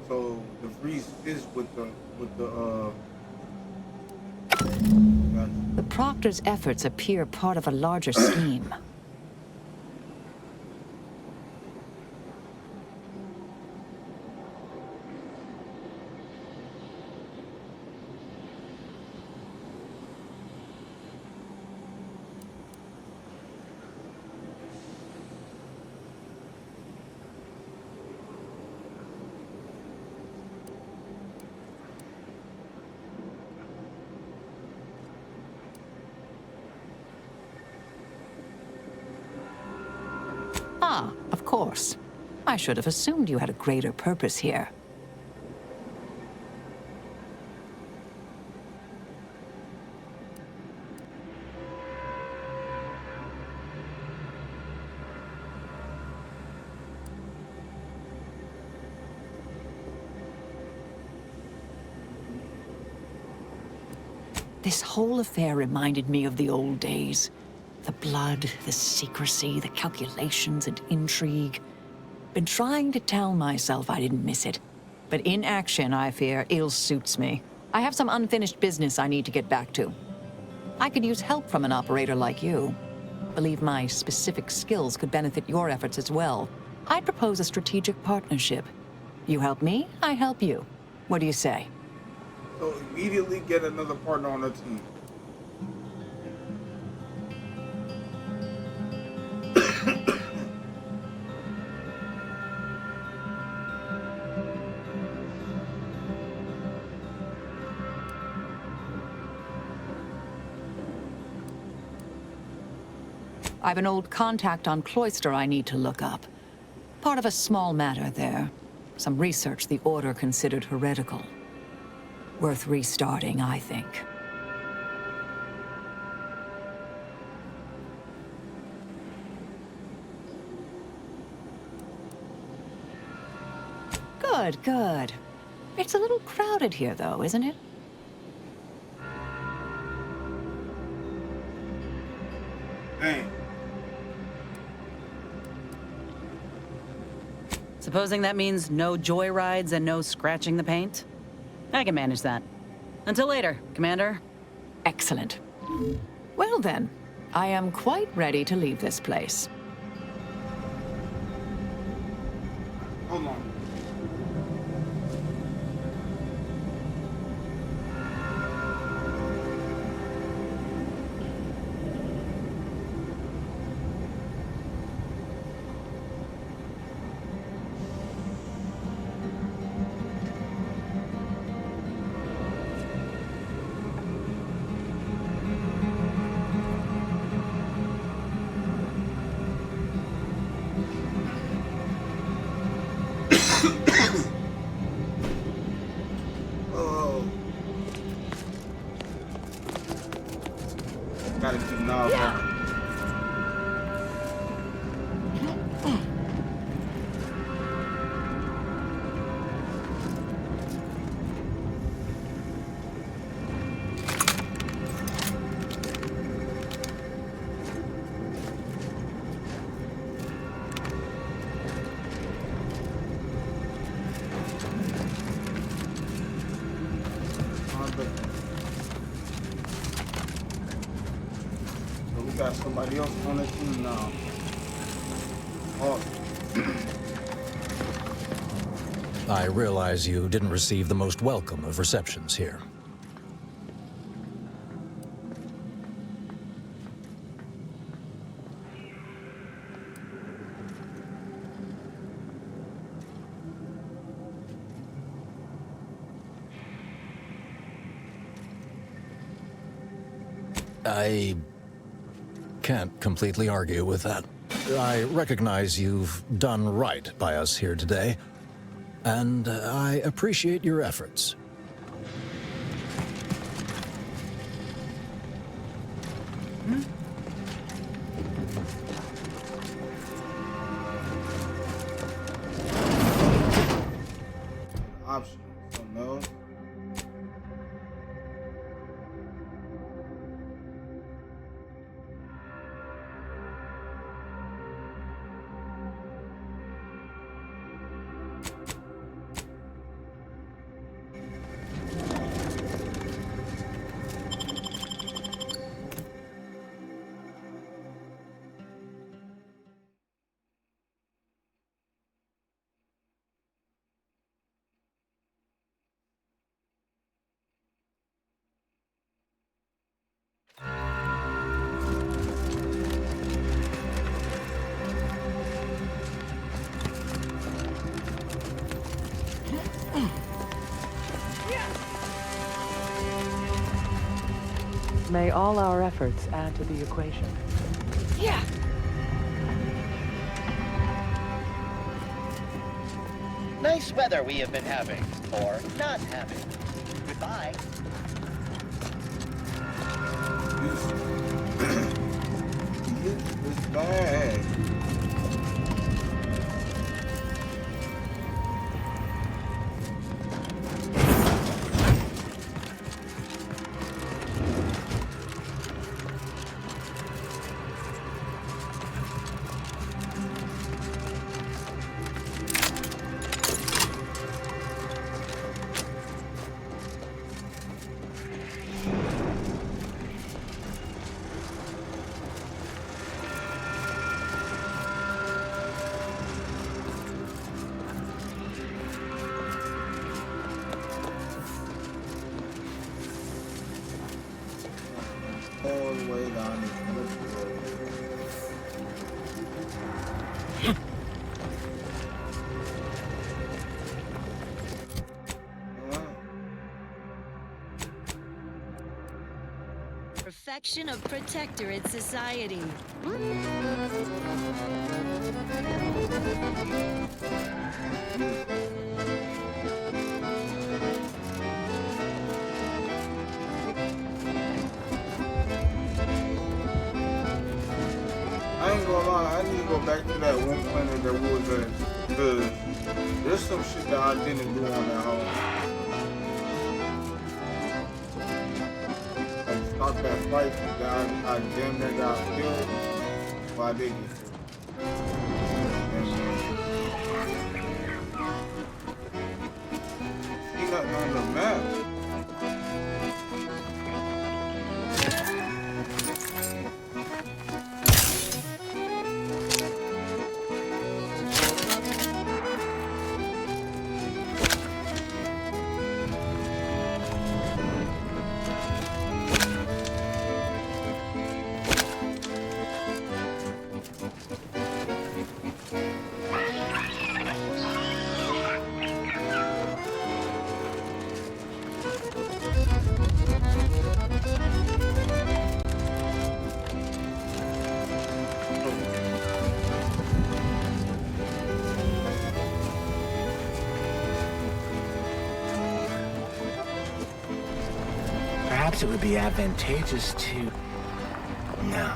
So the Vries is with the The Proctor's efforts appear part of a larger scheme. Ah, of course. I should have assumed you had a greater purpose here. This whole affair reminded me of the old days. The blood, the secrecy, the calculations and intrigue. Been trying to tell myself I didn't miss it. But in action, I fear, ill suits me. I have some unfinished business I need to get back to. I could use help from an operator like you. Believe my specific skills could benefit your efforts as well. I'd propose a strategic partnership. You help me, I help you. What do you say? So immediately get another partner on the team. I have an old contact on Cloister I need to look up. Part of a small matter there. Some research the Order considered heretical. Worth restarting, I think. Good, good. It's a little crowded here, though, isn't it? Dang. Supposing that means no joyrides and no scratching the paint? I can manage that. Until later, Commander. Excellent. Well then, I am quite ready to leave this place. Hold on. Gotta keep knobs on. Got somebody else on the team now. Oh. I realize you didn't receive the most welcome of receptions here. I can't completely argue with that. I recognize you've done right by us here today, and I appreciate your efforts. Option. So no. May all our efforts add to the equation. Yeah. Nice weather we have been having, or not having. Goodbye. It's bad. All the way down this road. Perfection of Protectorate Society. I ain't gonna lie, I need to go back to that one planet that we was at, because there's some shit that I didn't do on that home. Like stop that fight that I damn near got killed, but I did get killed. See nothing on the map. Perhaps it would be advantageous to... No.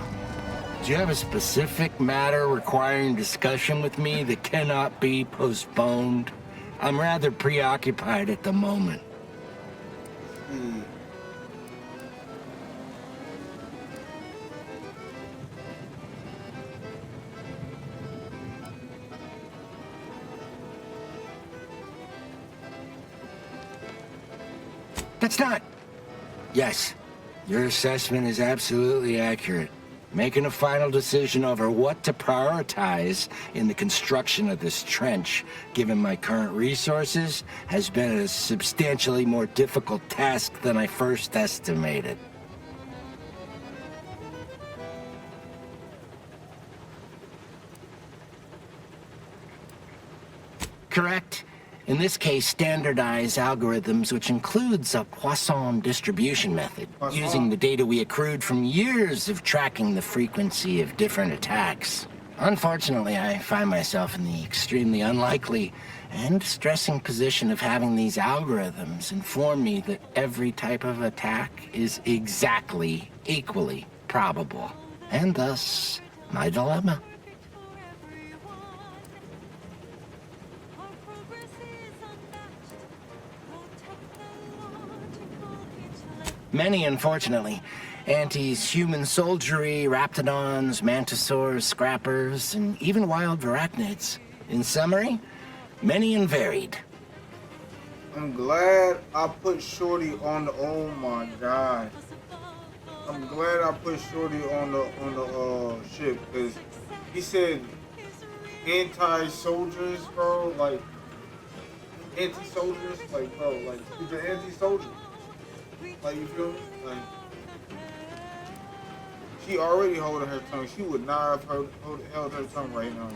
Do you have a specific matter requiring discussion with me that cannot be postponed? I'm rather preoccupied at the moment. That's not... Yes, your assessment is absolutely accurate. Making a final decision over what to prioritize in the construction of this trench, given my current resources, has been a substantially more difficult task than I first estimated. Correct. In this case, standardized algorithms, which includes a Poisson distribution method, using the data we accrued from years of tracking the frequency of different attacks. Unfortunately, I find myself in the extremely unlikely and distressing position of having these algorithms inform me that every type of attack is exactly, equally probable, and thus, my dilemma. Many, unfortunately. Anti's human soldiery, raptidons, mantisaurs, scrappers, and even wild varachnids. In summary, many and varied. I'm glad I put Shorty on the... Oh my god. I'm glad I put Shorty on the ship, because he said anti-soldiers, bro. Like, anti-soldiers? Like, bro, like, he's an anti-soldier. Like, you feel me? Like, she already holding her tongue. She would not have held her tongue right now.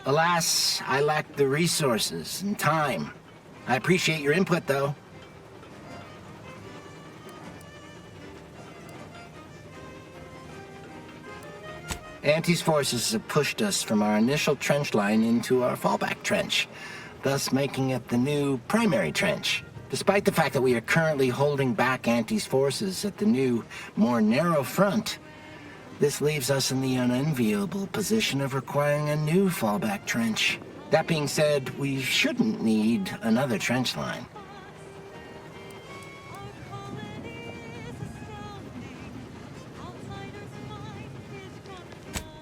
Alas, I lack the resources and time. I appreciate your input, though. Anti's forces have pushed us from our initial trench line into our fallback trench, thus making it the new primary trench. Despite the fact that we are currently holding back Anti's forces at the new, more narrow front, this leaves us in the unenviable position of requiring a new fallback trench. That being said, we shouldn't need another trench line.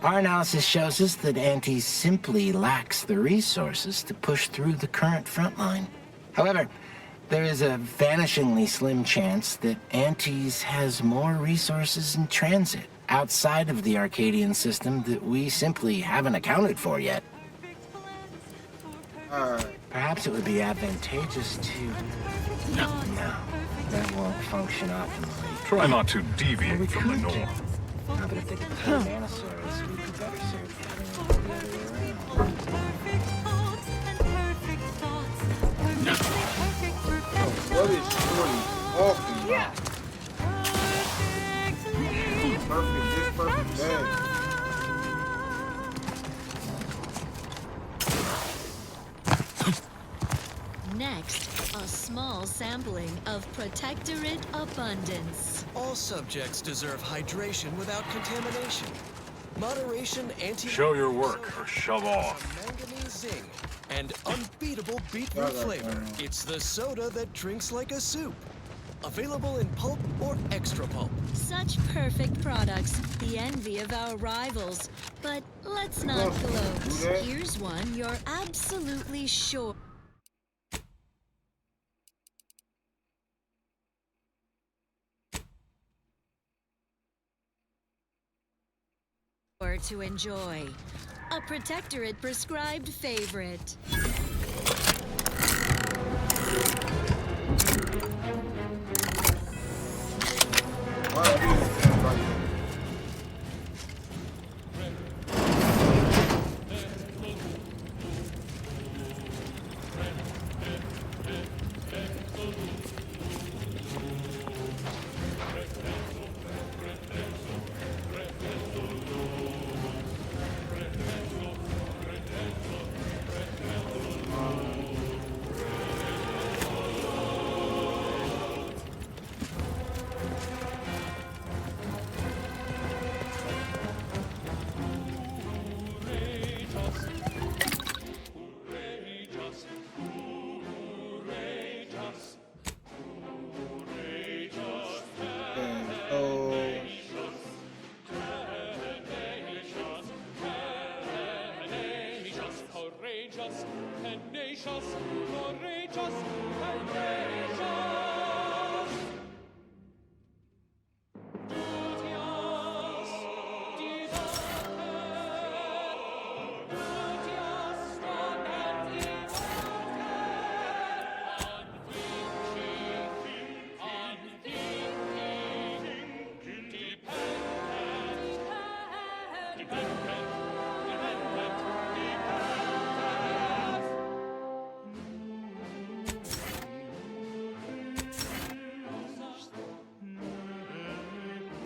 Our analysis shows us that Antes simply lacks the resources to push through the current front line. However, there is a vanishingly slim chance that Antes has more resources in transit outside of the Arcadian system that we simply haven't accounted for yet. Perhaps it would be advantageous to... No, that won't function optimally. Try not to deviate from the norm. But if they could play Manosaurus, we'd be better served having it the other way around. What is Shorty talking about? Perfect, this perfect day. Next, a small sampling of Protectorate Abundance. All subjects deserve hydration without contamination. Moderation, Show your work or shove off. manganese zinc, and unbeatable beetroot flavor. It's the soda that drinks like a soup. Available in pulp or extra pulp. Such perfect products, the envy of our rivals. But let's not gloat. Here's one you're absolutely sure to enjoy. A Protectorate prescribed favorite.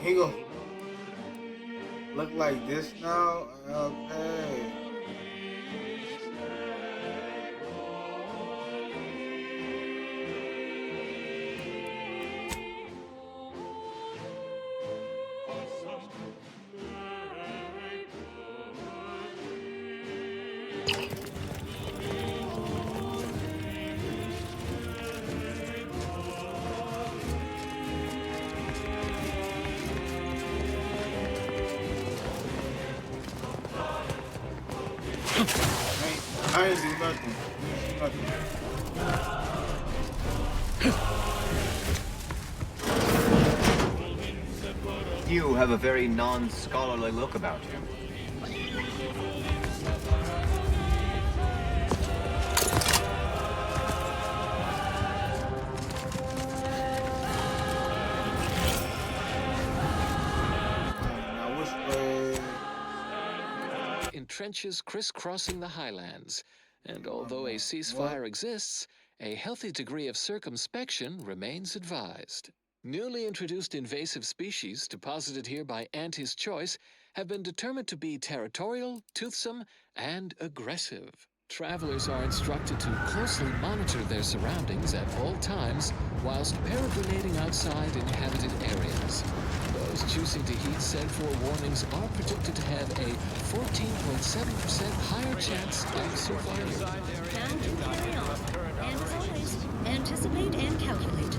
He go look like this now? Okay. I ain't do nothing. You have a very non-scholarly look about you. In trenches crisscrossing the highlands, and although a ceasefire exists, a healthy degree of circumspection remains advised. Newly introduced invasive species deposited here by Antes' choice have been determined to be territorial, toothsome, and aggressive. Travelers are instructed to closely monitor their surroundings at all times whilst peregrinating outside inhabited areas. Those choosing to heed said forewarnings are predicted to have a 14.7% higher chance of survival. Bound and carry on. And as always, anticipate and calculate.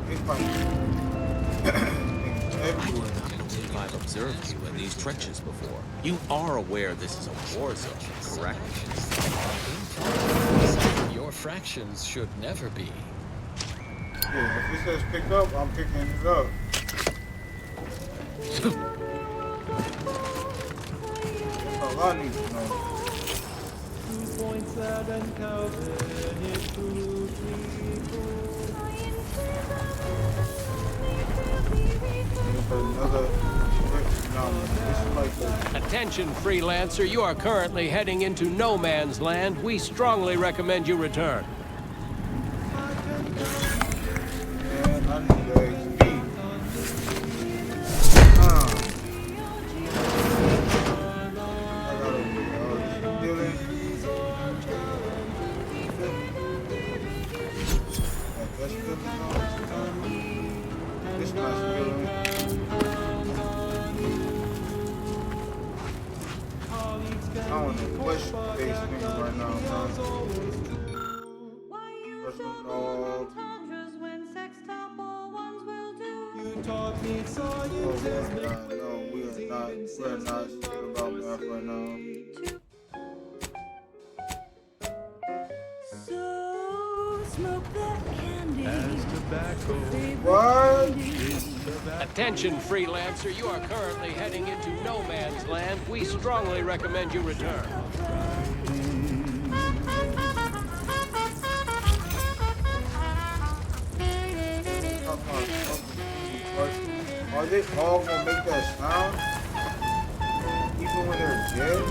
I 5 up observed you in these trenches before. You are aware this is a war zone, correct? Your fractions should never be. Yeah, if it says pick up, I'm picking it up. That's all I need to know. 2.7 Kelvin is 234. Attention, freelancer. You are currently heading into no man's land. We strongly recommend you return. Man, I need XP. I don't know what space nigga right now, man. Personal dog. Oh my God, no, we're not shit about math right now. What? Attention, freelancer. You are currently heading into no man's land. We strongly recommend you return. Are they all gonna make that sound? Even when they're dead?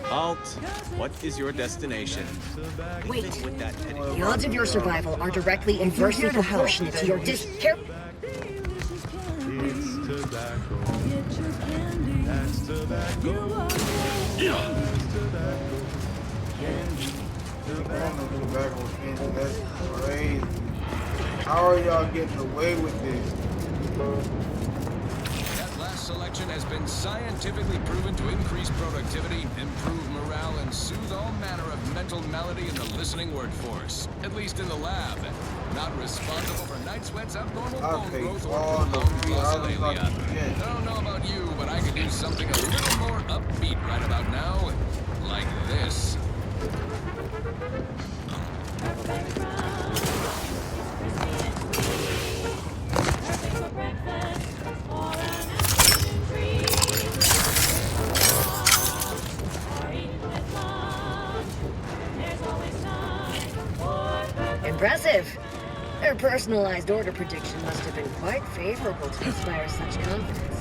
Halt. What is your destination? Wait. With that The odds of your survival are directly inversely proportionate to your That's crazy. How are y'all getting away with this? That last selection has been scientifically proven to increase productivity, improve morale, and soothe all manner of mental malady in the listening workforce. At least in the lab. Not responsible for night sweats, abnormal bone growth, or prolonged glossolalia. I don't know about you, but I could use something a little more upbeat right about now. Like this. Impressive. Her personalized order prediction must have been quite favorable to inspire such confidence.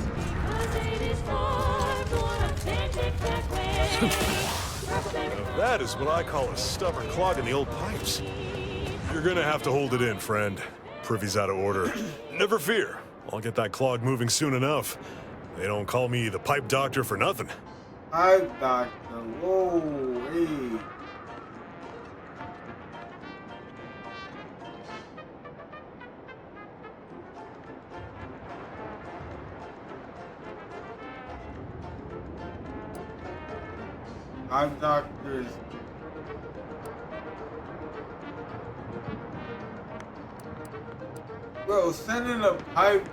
Now that is what I call a stubborn clog in the old pipes. You're gonna have to hold it in, friend. Privy's out of order. Never fear. I'll get that clog moving soon enough. They don't call me the pipe doctor for nothing. Pipe doctor. Whoa, hey. Pipe doctors. Bro, sending a pipe.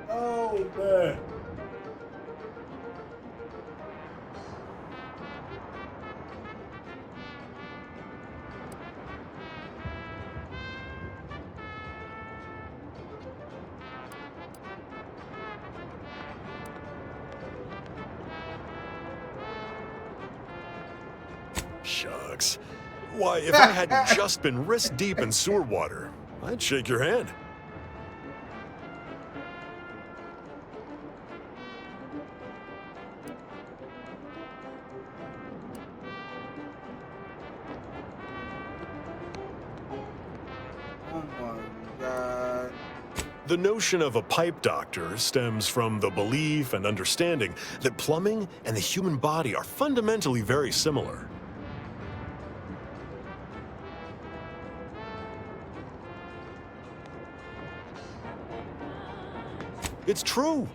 Oh man. Shucks. Why, if I hadn't just been wrist deep in sewer water, I'd shake your hand. Oh my God. The notion of a pipe doctor stems from the belief and understanding that plumbing and the human body are fundamentally very similar. It's true.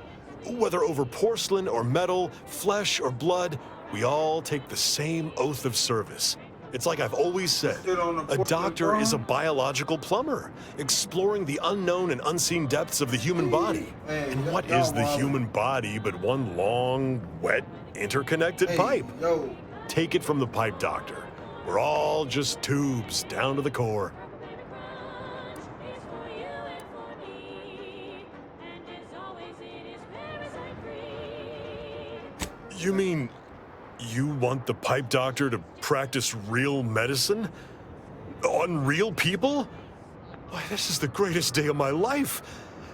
Whether over porcelain or metal, flesh or blood, we all take the same oath of service. It's like I've always said, a doctor is a biological plumber, exploring the unknown and unseen depths of the human body. And what is the human body but one long, wet, interconnected pipe? Take it from the pipe doctor. We're all just tubes down to the core. You mean you want the pipe doctor to practice real medicine? On real people? Why, this is the greatest day of my life.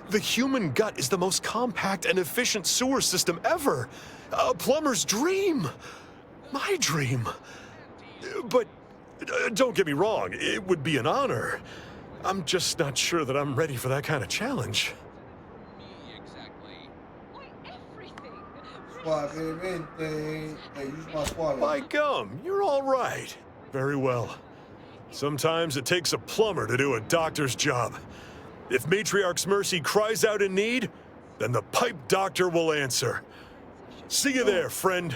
The human gut is the most compact and efficient sewer system ever. A plumber's dream. My dream. But don't get me wrong, it would be an honor. I'm just not sure that I'm ready for that kind of challenge. By gum, you're all right. Very well. Sometimes it takes a plumber to do a doctor's job. If Matriarch's Mercy cries out in need, then the pipe doctor will answer. See you there, friend.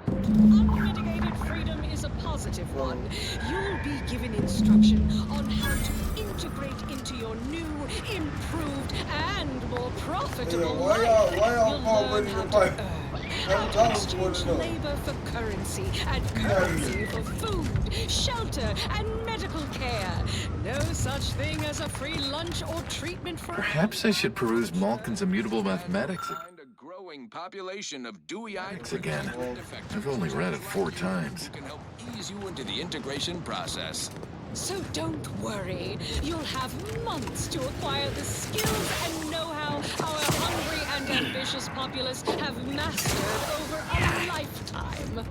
Unmitigated freedom is a positive one. You'll be given instruction on how to integrate into your new, improved, and more profitable life. You'll learn how to exchange labor for currency, and currency for food, shelter, and medical care. No such thing as a free lunch or treatment for... Perhaps I should peruse Malkin's Immutable Mathematics Population of Dewey-eyed again. I've only read it 4 times. Can help ease you into the integration process. So don't worry. You'll have months to acquire the skills and know-how our hungry and ambitious populace have mastered over a lifetime.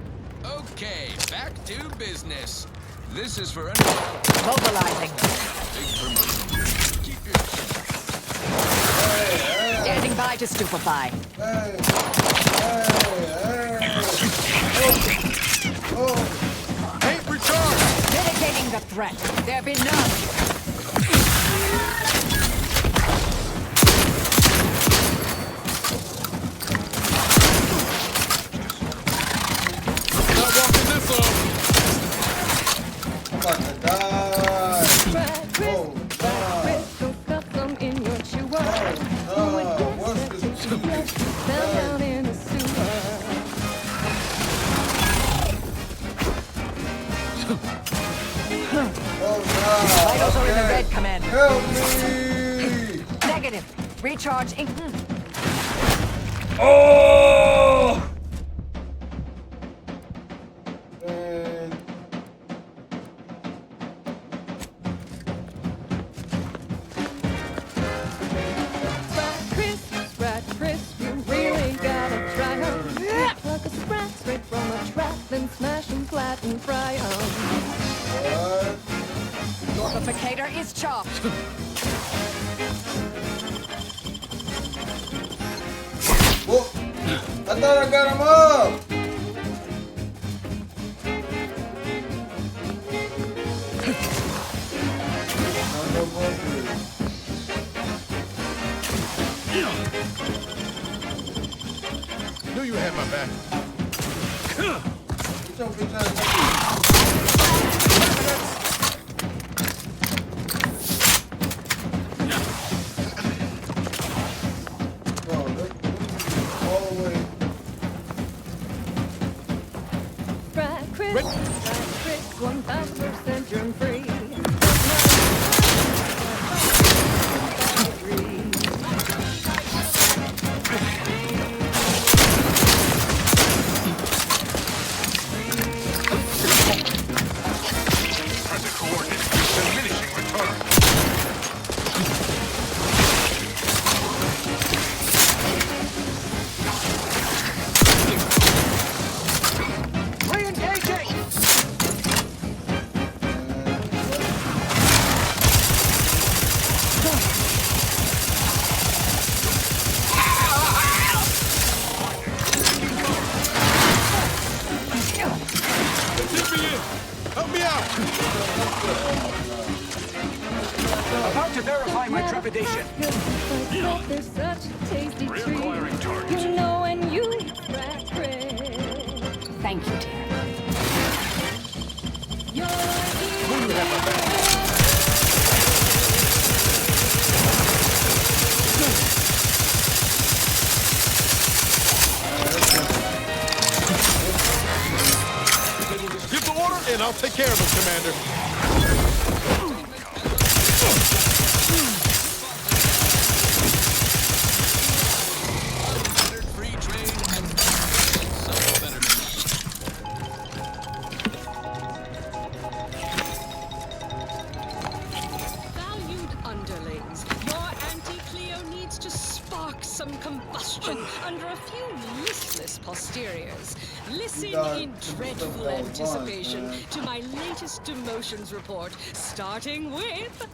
Okay, back to business. This is for anyone. Mobilizing. Keep your... Standing by to stupefy. Hey, recharge! Mitigating the threat. There be none. Not walking this off. Vitals are in the red, Commander. Help me! Negative. Recharge. Oh! Chris, you really gotta try 'em. Pluck a sprat straight from a trap, then smash 'em flat and fry 'em. Mortificator is chopped. Whoa. I thought I got him up. Knew you had my back. Frat Chris, 1000% germ-free. Help me out! About to verify my trepidation. There's such a tasty treat. You know in. I'll take care of him, Commander. Free trade and self-betterment. Valued underlings, your anti-Cleo needs to spark some combustion under a few listless posteriors. Listen in dreadful anticipation to my latest demotions report, starting with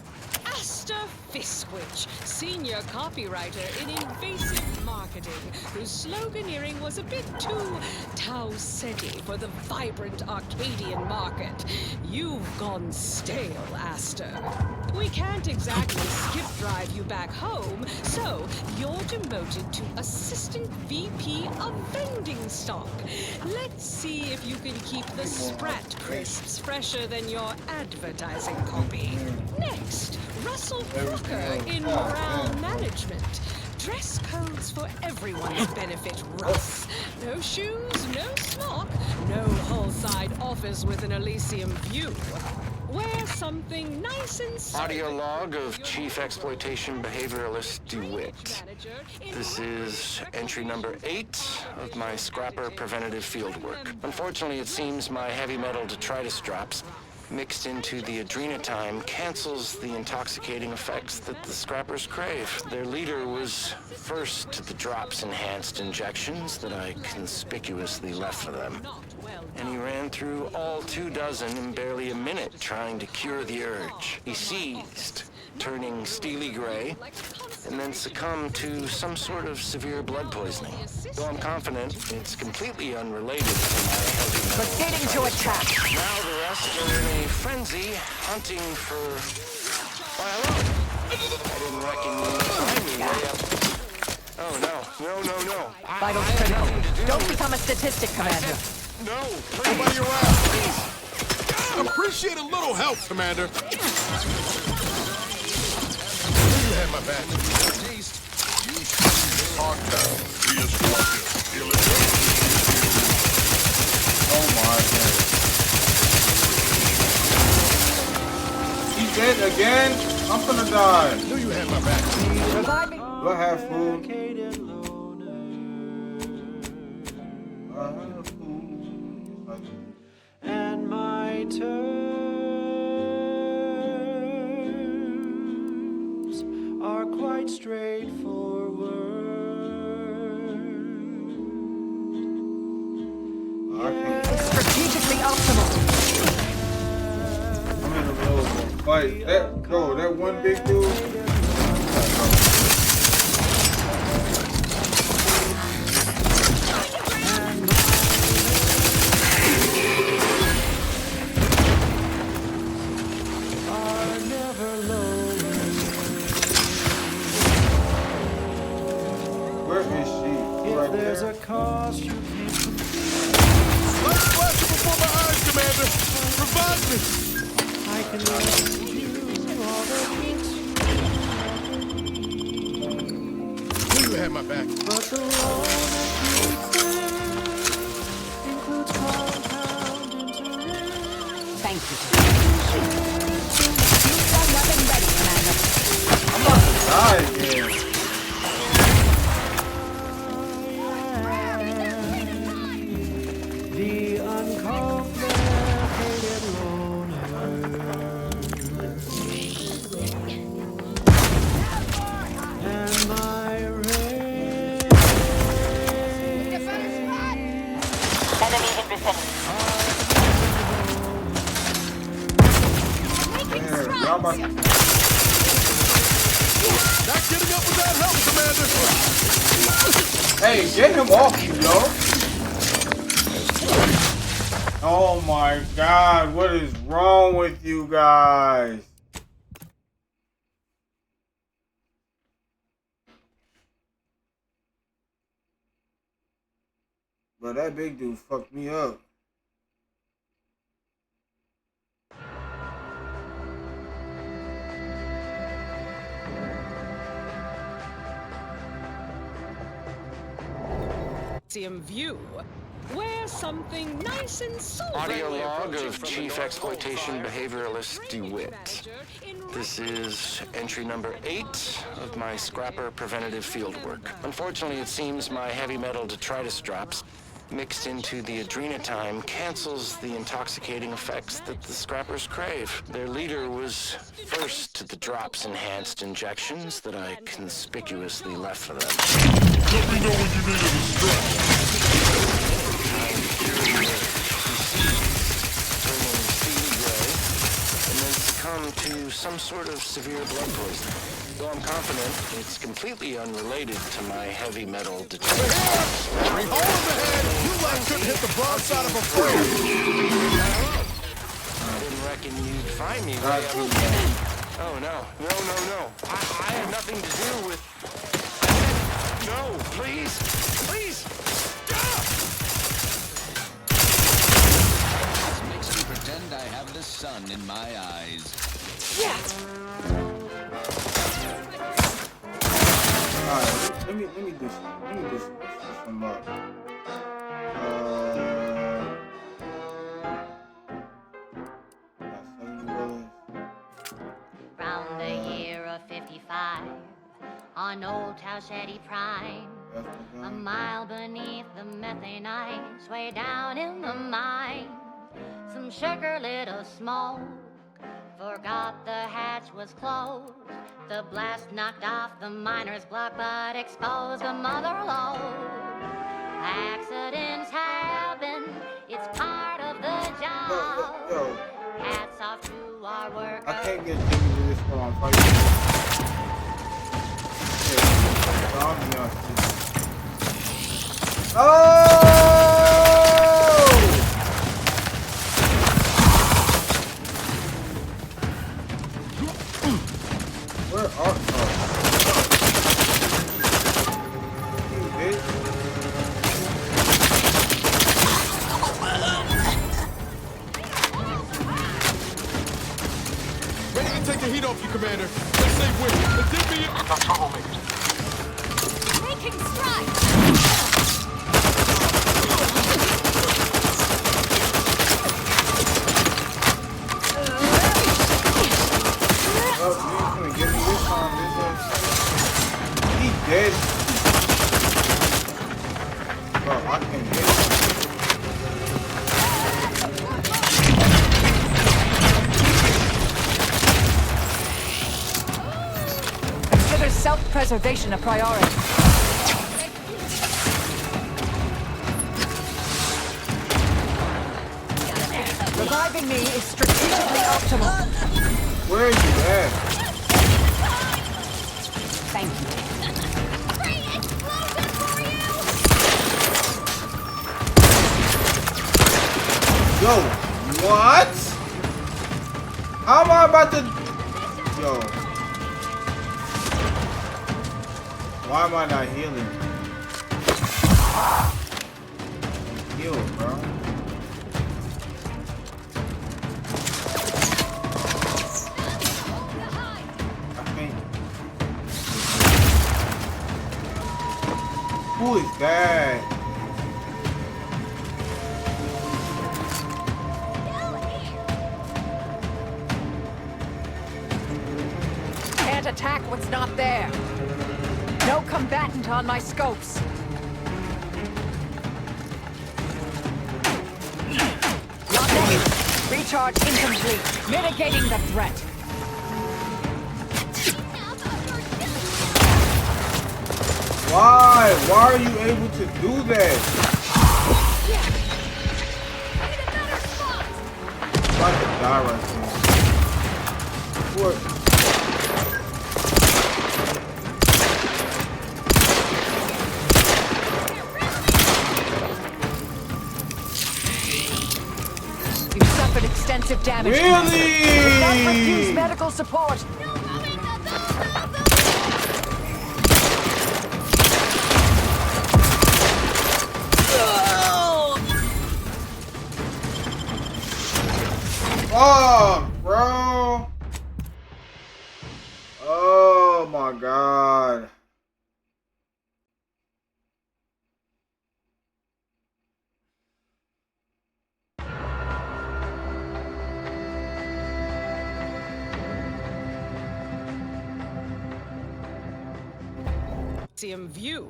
Asta Fiskwich, senior copywriter in invasive marketing, whose sloganeering was a bit too Tau-Ceti for the vibrant Arcadian market. You've gone stale, Asta. We can't exactly skip drive you back home, so you're demoted to Assistant VP of Vending Stock. Let's see if you can keep the Sprat crisps fresher than your advertising copy. Next, Russell Crocker in Morale Management. Dress codes for everyone's benefit, Russ. No shoes, no smock, no whole-side office with an Elysium view. Wear something nice and Audio log of Chief Exploitation Behavioralist DeWitt. This is entry number 8 of my Scrapper preventative fieldwork. Unfortunately, it seems my heavy metal detritus drops mixed into the adrenotime cancels the intoxicating effects that the Scrappers crave. Their leader was first to the drops-enhanced injections that I conspicuously left for them. And he ran through all 24 in barely a minute trying to cure the urge. He seized, turning steely gray, and then succumbed to some sort of severe blood poisoning. Though I'm confident it's completely unrelated to my heavy metal. Proceeding to attack. Now the rest are in a frenzy, hunting for... Why, hello. I didn't reckon you'd find me way up... Oh, no. No. Vitals critical. Don't become a statistic, Commander. No, everybody around, please. Appreciate a little help, Commander. You had my back. Hardtail, oh my God. He's dead again? I'm gonna die. Knew you had my back. Revive me. Do I have food? And my terms are quite straightforward. Strategically optimal. I'm in the middle of a fight. That one big dude. There's a cost you can't compete. Let's flash it before my eyes, Commander. Revive me. I can lend you all the Knew you had my back. but the loan that you includes compound interest. Thank you. You've got nothing ready, Commander. I'm about to die again. The uncomplicated loner. And my Enemy in vicinity. Not getting up without help, Commander. Hey, get him off you, yo. Oh my God, what is wrong with you guys? Bro, that big dude fucked me up. View. Wear something nice and sober. Audio log of Chief Exploitation Behavioralist DeWitt. This is entry number 8 of my scrapper preventative fieldwork. Unfortunately, it seems my heavy metal detritus drops mixed into the adrenotime cancels the intoxicating effects that the scrappers crave. Their leader was first to the drops-enhanced injections that I conspicuously left for them. Let me know when you need a And then succumb to some sort of severe blood poisoning. Though I'm confident it's completely unrelated to my heavy metal detritus. Hold him ahead! You like couldn't hit the broadside of a friend! I didn't reckon you'd find me way up again. Oh, no. No. I had nothing to do with... No, please! Please! Stop! This makes me pretend I have the sun in my eyes. Yes! Alright, let me do some. Let me do some up. Round the year of 55, on Old Towshetty Prime, a mile beneath the methane ice, way down in the mine, some sugar lit a smoke, forgot the hatch was closed. The blast knocked off the miner's block, but exposed a mother lode. Accidents happen, it's part of the job. Yo. Hats off to our workers. I can't get Jimmy to this while I'm fighting. Oh! Where are Ready to take the heat off you, Commander. Let's save Whitney. And dip me in. The troublemakers. Making strides! Oh, you ain't gonna get me this time, bitch. He dead. Bro, I can't get him. Consider self-preservation a priority. Reviving me is strategically optimal. Where are you at? Thank you. Yo, what? How am I about to... Yo. Why am I not healing? Heal, bro. Who is that? Can't attack what's not there. No combatant on my scopes. Not next. Recharge incomplete. Mitigating the threat. Why? Why are you able to do that? I'm about to die right now. What? You suffered extensive damage. Really? You must refuse medical support. Oh, bro. Oh my God. Elysium view.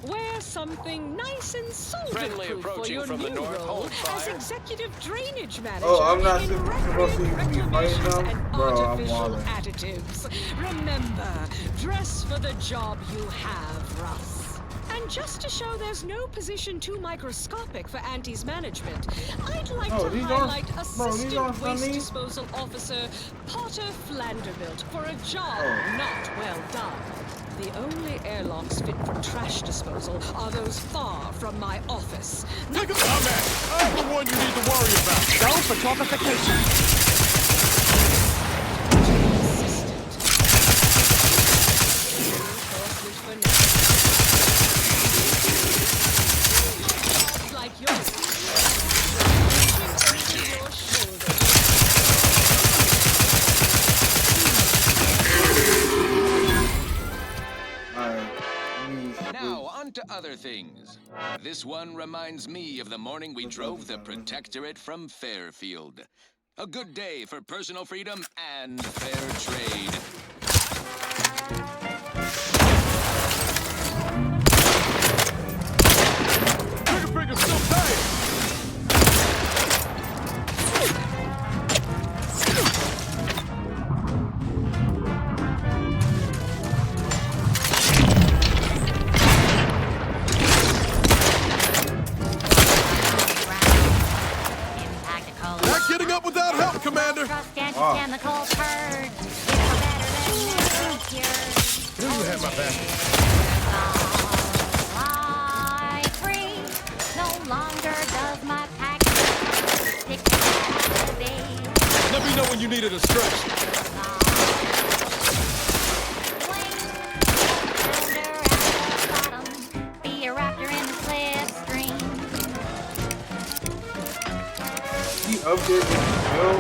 Wear something nice and Friendly soldier-proof for approaching your from the new north. role Hold as fire. executive drainage manager. Oh, I'm not in supposed to be fighting reclamations them? and Bro, I'm artificial wilding. additives. Remember, dress for the job you have, Russ. And just to show there's no position too microscopic for Auntie's management, I'd like Oh, to these aren't- highlight bro, these Assistant aren't Waste funny. Disposal Officer Potter Flanderbilt for a job Oh. not well done. The only airlocks fit for trash disposal are those far from my office. Look at my man. I'm the one you need to worry about. Go for torpification. Like yours. Now, on to other things. This one reminds me of the morning we drove the Protectorate from Fairfield. A good day for personal freedom and fair trade. Trigger finger's still tight. Not getting up without help, Commander. Chemical purge. It's better than cure. You have my back. Fly free. No longer does my package stick to the base. Let me know when you needed a stretch. Be a raptor in the slipstream. He up there with the bill.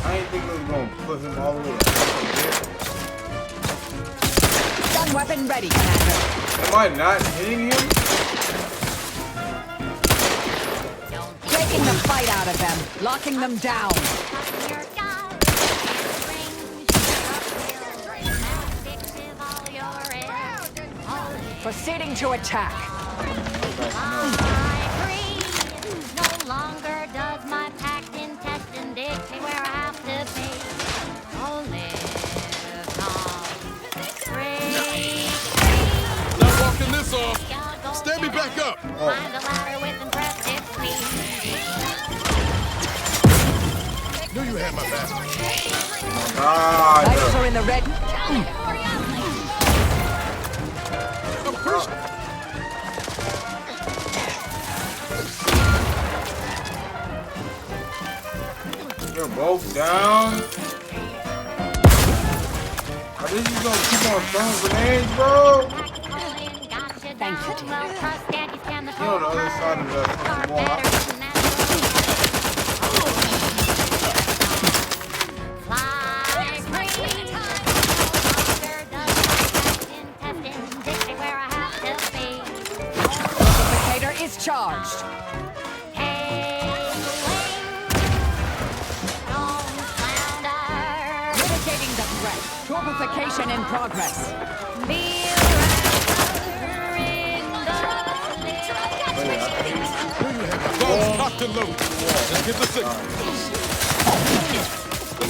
I ain't think it was gonna put him all the way up there. Stun weapon ready, Commander. Am I not hitting him? Taking the fight out of them, locking them down. Proceeding to attack. No longer does my packed intestine dictate where I have to be. Only Not walking this off. Stand me back up. Find a ladder with impressive speed. Knew you had my back. Vitals are in the red. You're both down. Are they just gonna keep on throwing grenades, bro? Thank you, dear. You're on the other side of the fucking wall. Torpificator is charged. Mitigating the threat. Torpification in progress. Guns cocked and loaded. Let's get the signal.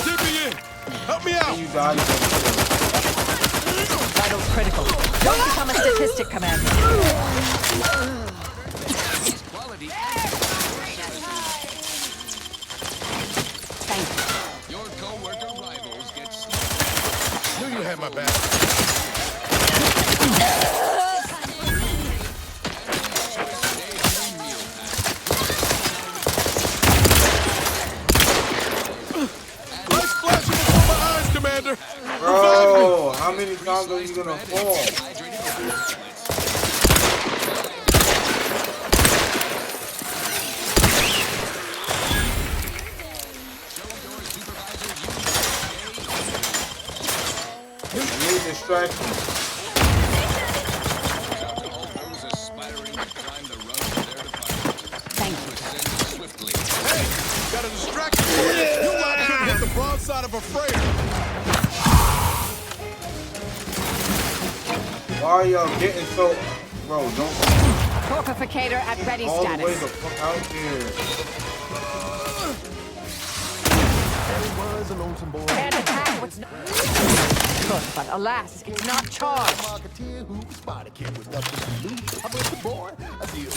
Get me in. Help me out. Vitals critical. Don't become a statistic, Commander. Thank you. Your co-worker rivals get Knew you had my back. Lights flashing before my eyes, Commander. Bro, how many times are you gonna fall? Need distraction. Thank you. Hey, got a distraction. You lot couldn't hit the broadside of a a freighter. Why are y'all getting so... Bro, don't... Torpificator at ready all status. the way the fuck out there. There was a lonesome boy. Can't attack what's not... But alas, it's not charged. Marketeer who spotted kid with nothing to lose. I bet the boy a deal.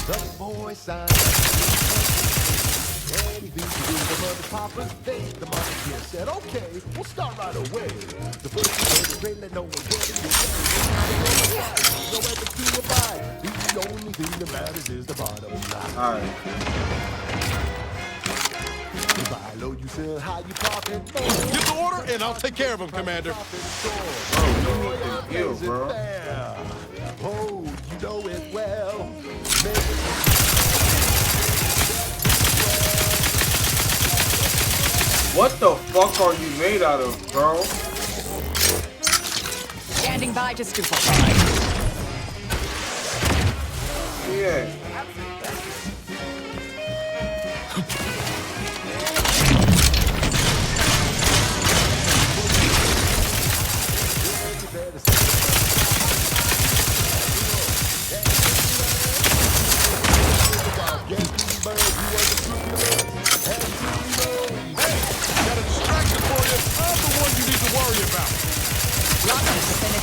The boy signed anything to do with the mother papa's day. The marketeer said, okay, we'll start right away. The first thing is great, let no one get in your way. No ethics to abide. The only thing that matters is the bottom line. Alright. You buy low, you sell high, you profit. Give the order and I'll take care of him, Commander. Bro, you need to bro. Oh, you know it well. What the fuck are you made out of, bro? Standing by to stupefy. Yeah.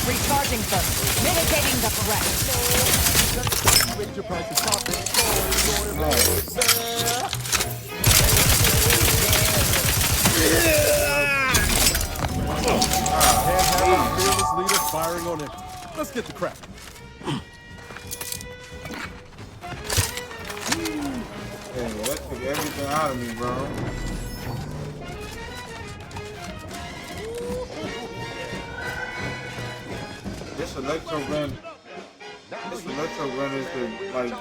Recharging first, mitigating the threat. Fearless leader firing on him. Let's get the crap. Hey, that took everything out of me, bro. This electro gun is the, like,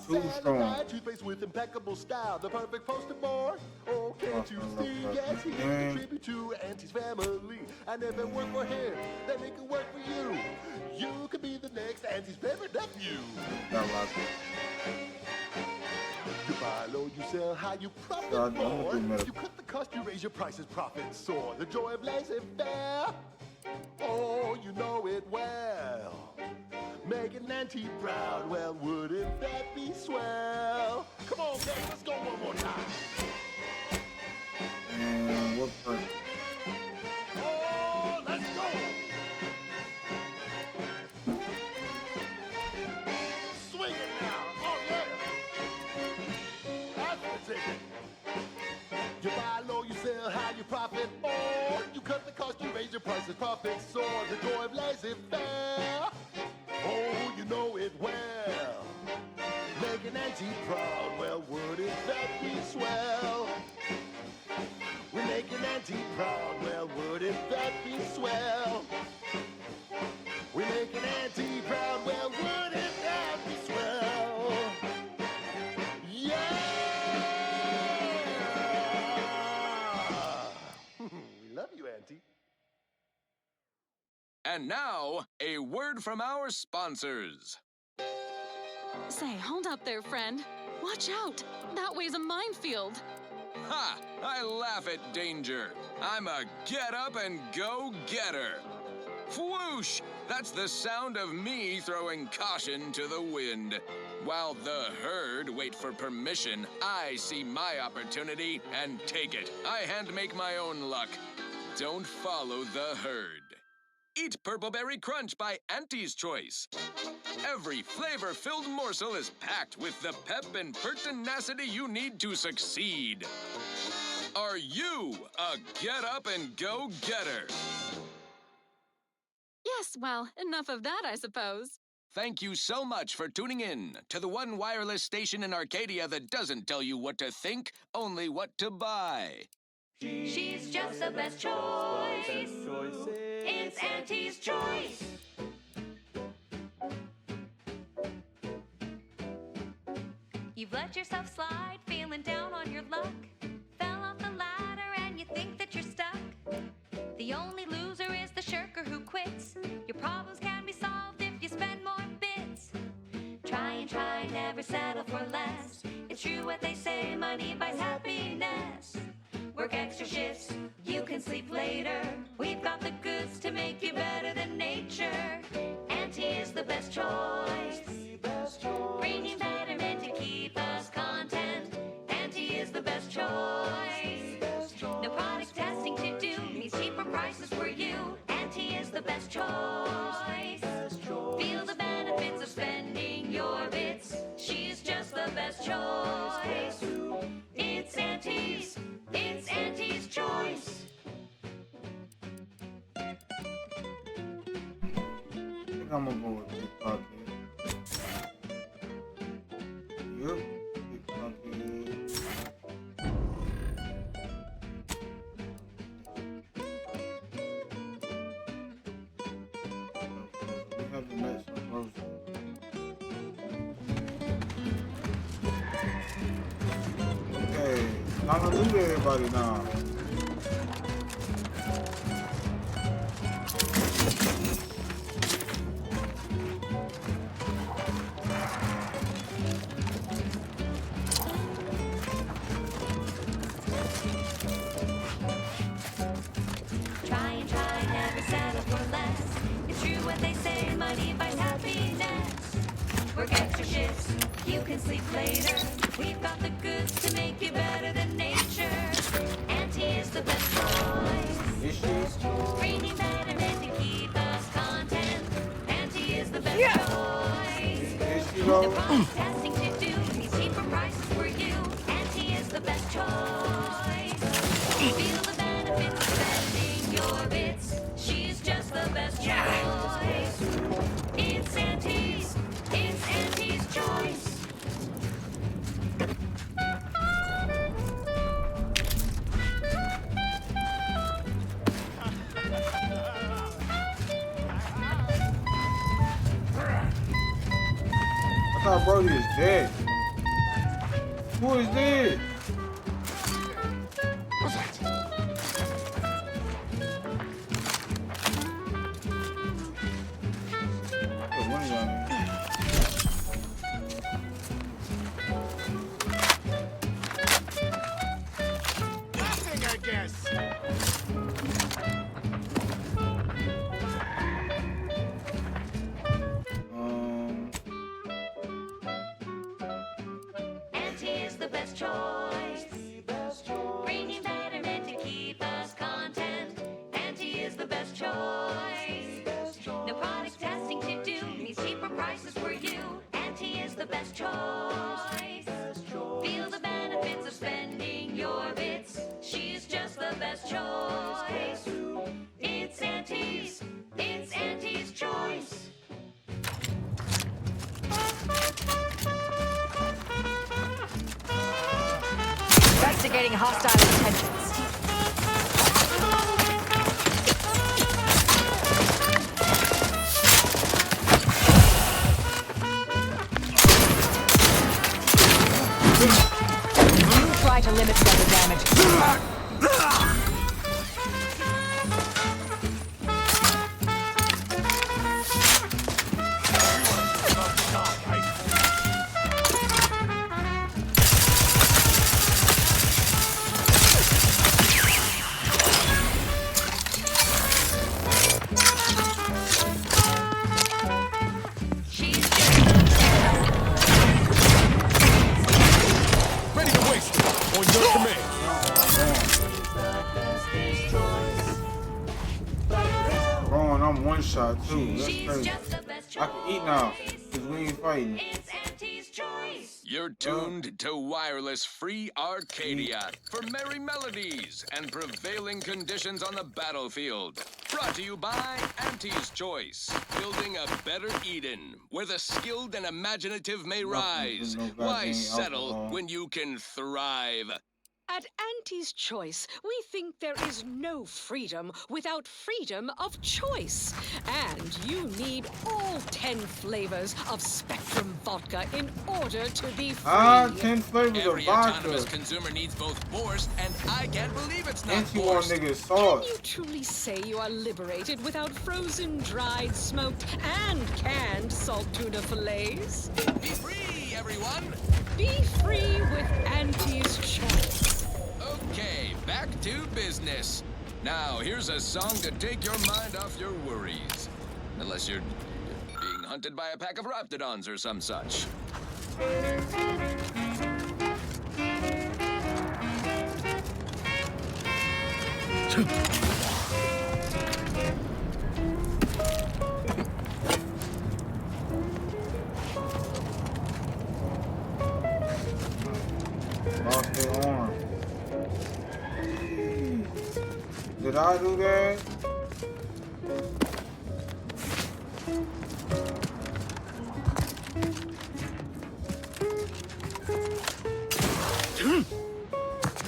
too strong. Toothpaste with impeccable style, the perfect poster boy. Oh, can't you see? Yes, he can contribute to Auntie's family. And if it worked for him, then it can work for you. You could be the next Auntie's favorite nephew. You buy low, you sell high, you profit more. You cut the cost, you raise your prices, profits soar. The joy of laissez-faire. Oh, you know it well. Making Auntie proud, well, wouldn't that be swell? Come on, gang, let's go one more time. And what part? Oh, let's go. Swing it now. Oh, yeah. That's the ticket. You buy low, you sell high, you profit more. You cut the cost, you raise your prices, profit soar. The joy of laissez-faire. Oh, you know it well. Making Auntie proud, well, wouldn't that be swell? We're making Auntie proud, well, wouldn't that be swell? We're making Auntie proud, well, wouldn't that be swell? Yeah! We love you, Auntie. And now, a word from our sponsors. Say, hold up there, friend. Watch out. That way's a minefield. Ha! I laugh at danger. I'm a get-up-and-go-getter. Whoosh! That's the sound of me throwing caution to the wind. While the herd wait for permission, I see my opportunity and take it. I hand-make my own luck. Don't follow the herd. Eat Purple Berry Crunch by Auntie's Choice. Every flavor-filled morsel is packed with the pep and pertinacity you need to succeed. Are you a get-up-and-go-getter? Yes, well, enough of that, I suppose. Thank you so much for tuning in to the one wireless station in Arcadia that doesn't tell you what to think, only what to buy. She's just the best choice. It's Auntie's Choice. You've let yourself slide, feeling down on your luck. Fell off the ladder and you think that you're stuck. The only loser is the shirker who quits. Your problems can be solved if you spend more try, never settle for less. It's true what they say, money buys happiness. Work extra shifts, you can sleep later. We've got the goods to make you better than nature. Auntie is the best choice. Bringing betterment to keep us content. Auntie is the best choice. No product testing to do, means cheaper prices for you. Auntie is the best choice. Feel the benefits of spending your bits. She's just the best choice. It's Auntie's choice. I think I'm gonna go with Big Pocket. Yep, Big Pocket. We have to match some groceries. Okay, time to loot everybody now. Try, never settle for less. It's true what they say, money buys happiness. Work extra shifts, you can sleep later. We've got the goods to make you better than nature. Auntie is the best choice. Bringing betterment to keep us content. Auntie is the best choice. No product testing to do, means cheaper prices for you. Auntie is the best choice. Feel the benefits of spending your bits. She's just the best choice. It's Auntie's choice. I thought Brody is dead. Who is dead? Nothing, I guess. Auntie is the best choice. Bringing betterment to keep us content. Auntie is the best choice. No product testing to do, means cheaper prices for you. Auntie is the best choice. Feel the benefits of spending your bits. She's just the best choice. It's Auntie's choice. Investigating hostile intentions. Try to limit weather damage. Ready to waste it. On your command. Bro, and I'm one shot too. That's crazy. I can eat now, because we ain't fighting. You're tuned to Wireless Free Arcadia for merry melodies and prevailing conditions on the battlefield. Brought to you by Auntie's Choice, building a better Eden, where the skilled and imaginative may rise. Why settle when you can thrive? At Auntie's Choice, we think there is no freedom without freedom of choice. And you need all 10 flavors of Spectrum vodka in order to be free. 10 flavors Every of autonomous vodka. consumer needs both forced, and I can't believe it's not And you want forced. niggas sauce. Can you truly say you are liberated without frozen, dried, smoked, and canned salt tuna fillets? Be free, everyone! Be free with Auntie's Choice. Okay, back to business. Now, here's a song to take your mind off your worries. Unless you're being hunted by a pack of raptidons or some such. Lost their arm. Did I do that?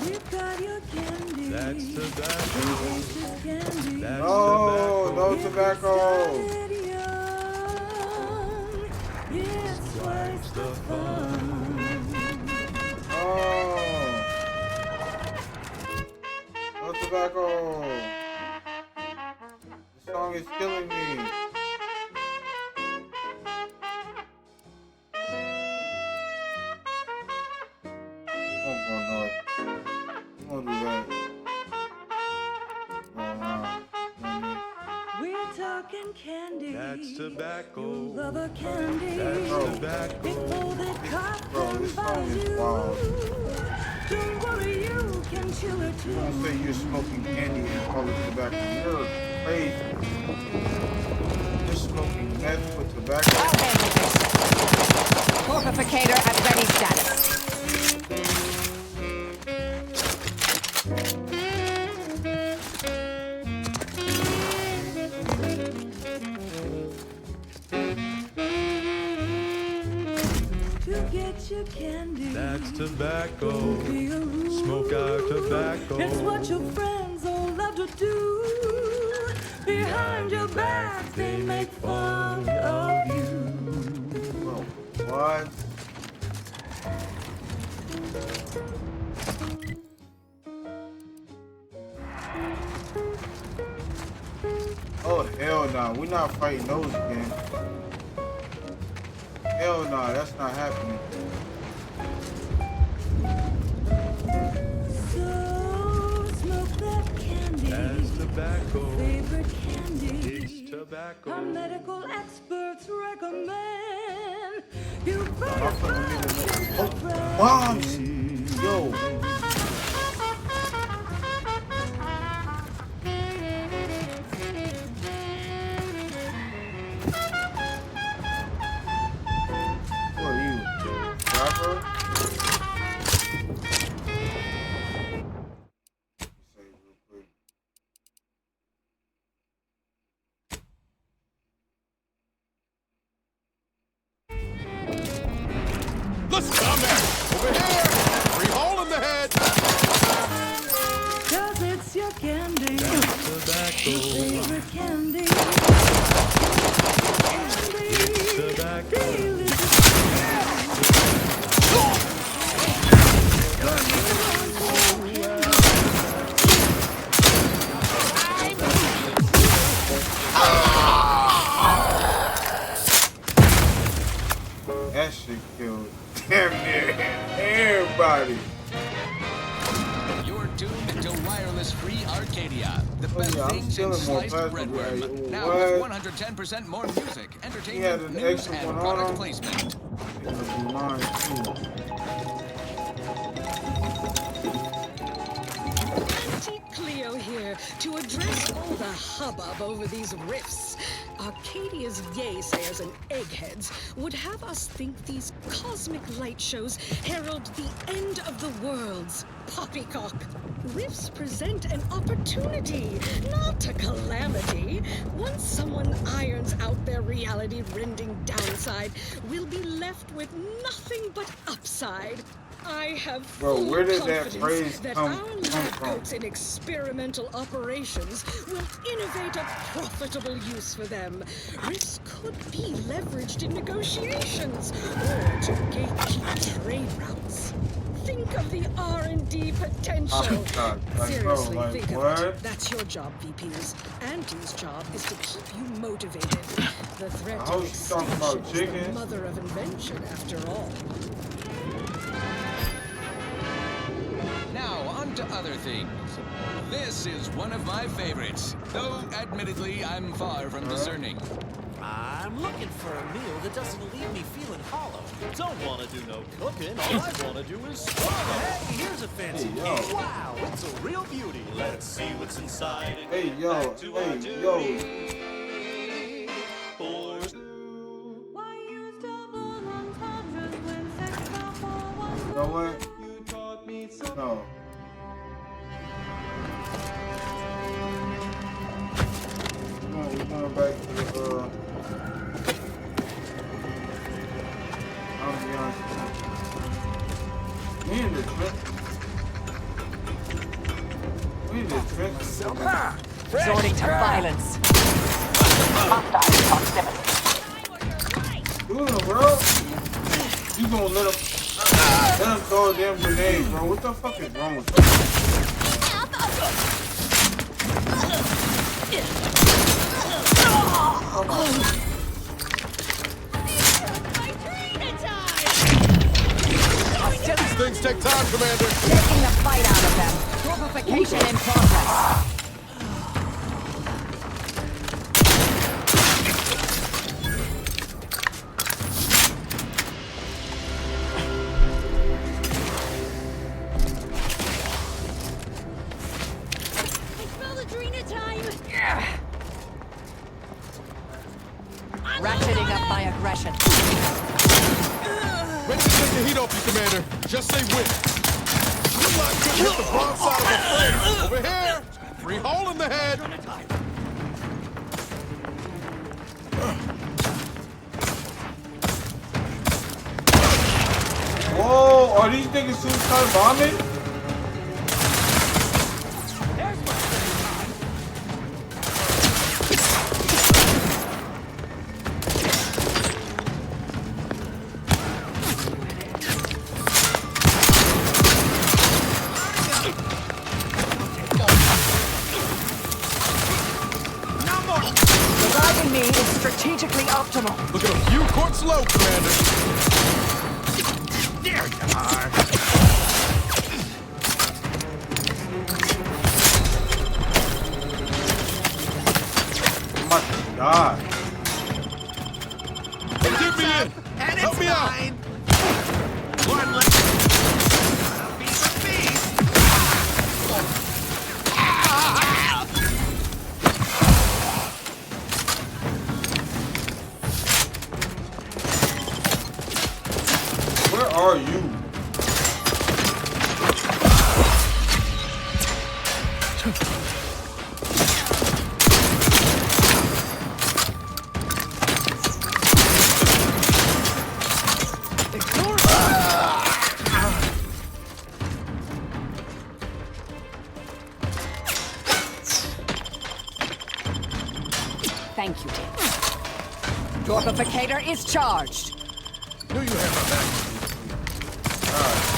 We've got your candy. That's tobacco. Candy. That's No, no tobacco. Yeah, it's twice the fun. Oh. No tobacco. The song is killing me. Don't go north. You won't do that. Go around. We're talking candy. That's tobacco. You love a candy. That's tobacco. Before they cut Bro, them this by song is you. wild. Don't worry, you can chew it too. You don't say you're smoking candy and call it tobacco. You're crazy. You're smoking meth with tobacco. I'll handle this. Fortificator at ready status. To get your candy. That's tobacco. Don't be a rude. Smoke out tobacco. It's what your friends all love to do. Behind your back, they make fun of you. Bro, what? Oh, hell no. We're not fighting those again. Hell no, that's not happening. So smoke that candy. That's tobacco. Favorite candy. It's tobacco. Our medical experts recommend you I'm better finna find get a a friend. bombs! Yo. Who are you? Rapper? Save real quick. Listen, down there! Over here! Free hole in the head! 'Cause it's your candy. Tobacco. Favorite candy. Tobacco. That shit killed damn near everybody. You're tuned to Wireless Free Arcadia, the best yeah, I'm things in stealing more sliced plastic, breadworm. right? Now What? with 110% more music, He had entertainment, an news, extra and one product on. placement. Mine too. Auntie Cleo here to address all the hubbub over these riffs. Arcadia's yaysayers and eggheads would have us think these cosmic light shows herald the end of the worlds. poppycock. Rifts present an opportunity, not a calamity. Once someone irons out their reality-rending downside, we'll be left with nothing but upside. I have full where did that confidence phrase that come our lab from? coats in experimental operations will innovate a profitable use for them. Risks could be leveraged in negotiations or to gatekeep trade routes. Think of the R&D potential. Seriously, think of it. That's your job, VPs. Auntie's job is to keep you motivated. The threat of extinction is the mother of invention, after all. Now, on to other things. This is one of my favorites, though admittedly I'm far from discerning. I'm looking for a meal that doesn't leave me feeling hollow. Don't want to do no cooking. All I want to do is swallow. Hey, here's a fancy cake. Wow, it's a real beauty. Let's see what's inside. Hey, yo. You know what? No. We're going back to the, I'll be honest with you. We in the trench. Resorting to violence. Hostile proximity. Do it, bro. You gonna let him throw a damn grenade, bro. What the fuck is wrong with you? These things take time, Commander. Taking the fight out of them. Torpification in progress. Ratcheting up my aggression. Ready to take the heat off you, Commander. Just say when. You like to hit the broad side of the frame. Over here. Free hole in the head. Whoa, are these niggas suicide bombing? Reviving me is strategically optimal. Look at a few quarts low, Commander. There you are. Oh my God. Get me in. And help me out. One less. A piece of beast. Where are you? Thank you, Tim. Torpificator is charged. Knew you had my back.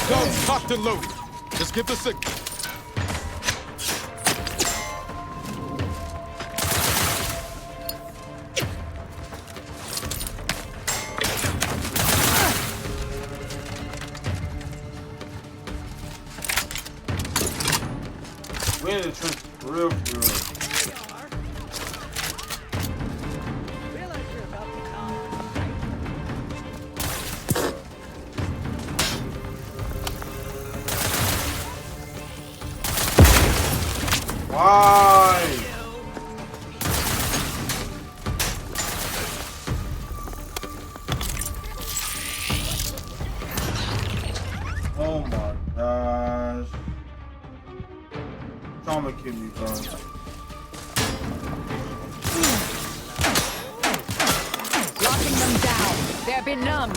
Guns cocked and loaded. Just give the signal. We in the trench for real, for real. Why? Oh my gosh. trauma kid me, bro. Locking them down. They're benumbed.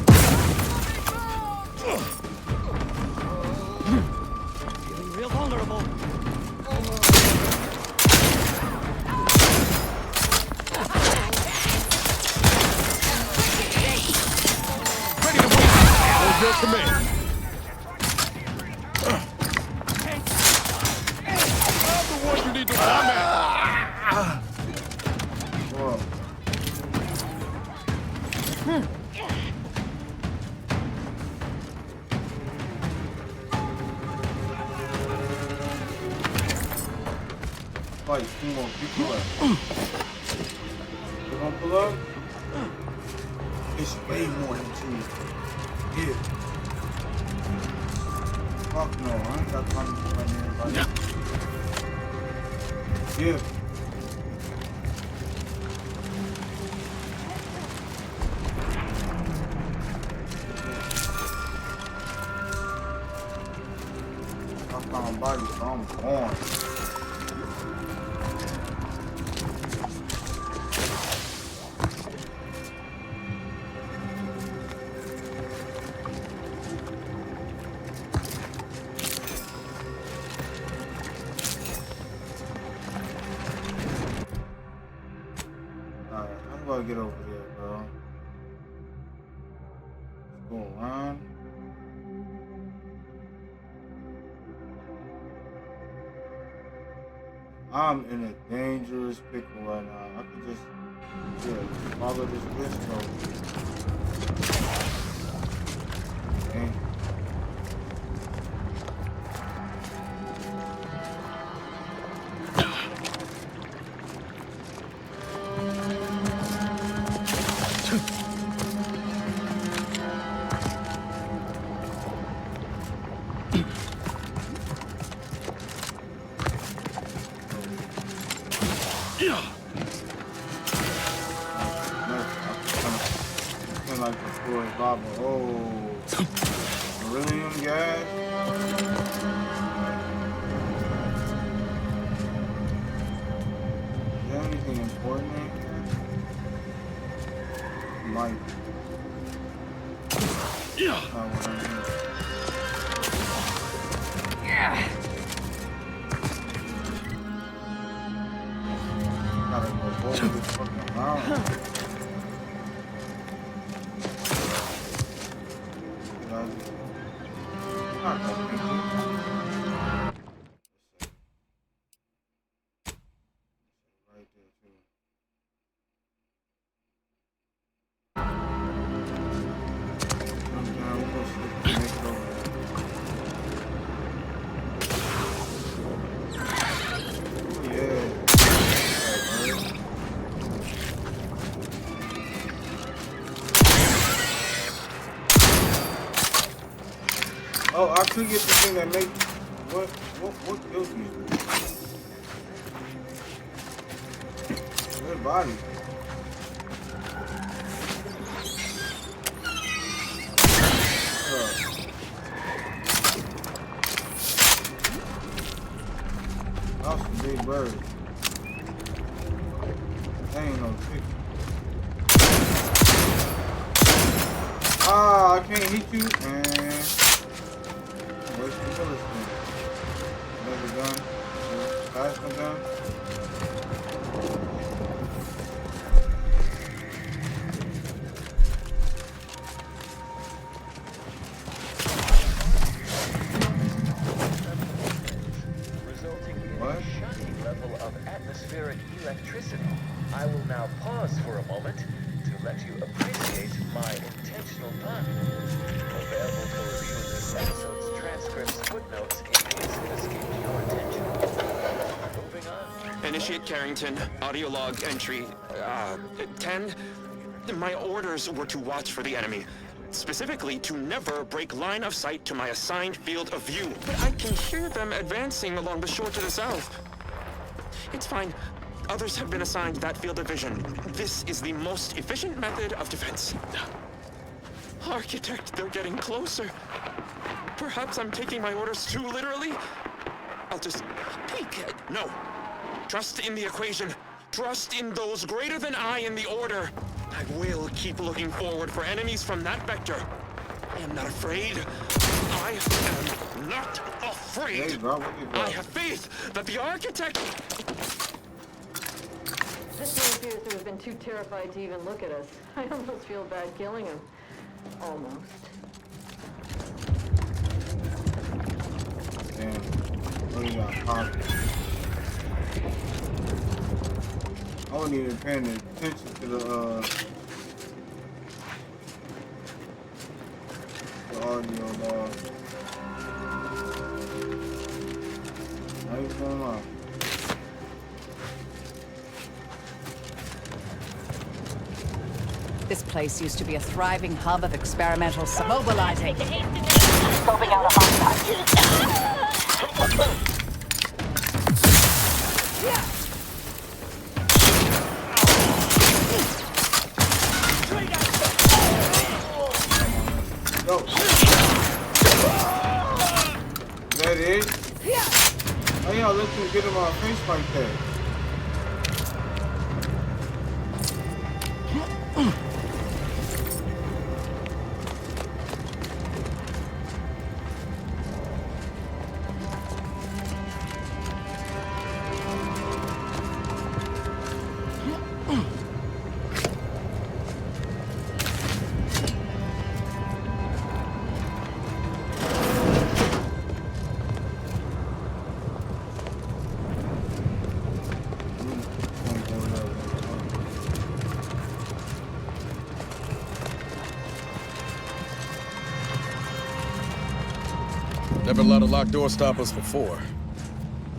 Feeling real vulnerable. Ready to win. Hold your command. I'm the one you need to comment. Whoa. Fight, come on, people up. You gonna pull up? It's way more than two. Yeah. Fuck no, I ain't got time to fight everybody. Yeah. I found body, so I'm gone. Alright, how do I get over there, bro? Let's go around. I'm in a dangerous pickle right now. I could just, follow this wrist road. Okay. Like the floor is lava. Oh, beryllium gas. Is there anything important in here? Might be. Gotta go over this fucking mountain. Oh, I could get the thing that makes what kills me? Good body. That's some big bird. That ain't no trick. Ah, I can't hit you, man. Where's the bullets from? Another gun? Plasma gun? Resulting in a shocking level of atmospheric electricity. I will now pause for a moment to let you appreciate my intentional pun. Available for review in this episode's transcripts, footnotes, in case it escaped your attention. Moving on. Initiate Carrington. Audio log entry 10. My orders were to watch for the enemy. Specifically, to never break line of sight to my assigned field of view. But I can hear them advancing along the shore to the south. It's fine. Others have been assigned that field of vision. This is the most efficient method of defense. Architect, they're getting closer. Perhaps I'm taking my orders too literally? I'll just peek. No. Trust in the equation. Trust in those greater than I in the order. I will keep looking forward for enemies from that vector. I am not afraid. I am not afraid. I have faith that the architect... This one appears to have been too terrified to even look at us. I almost feel bad killing him. Almost. Damn. Oh, you got popped. I wasn't even paying attention to the audio log. I ain't gonna lie. This place used to be a thriving hub of experimental mobilizing. Scoping out a hostile. Go. Is that it? Oh yeah, let you get him on face like that. Never let a locked door stop us before.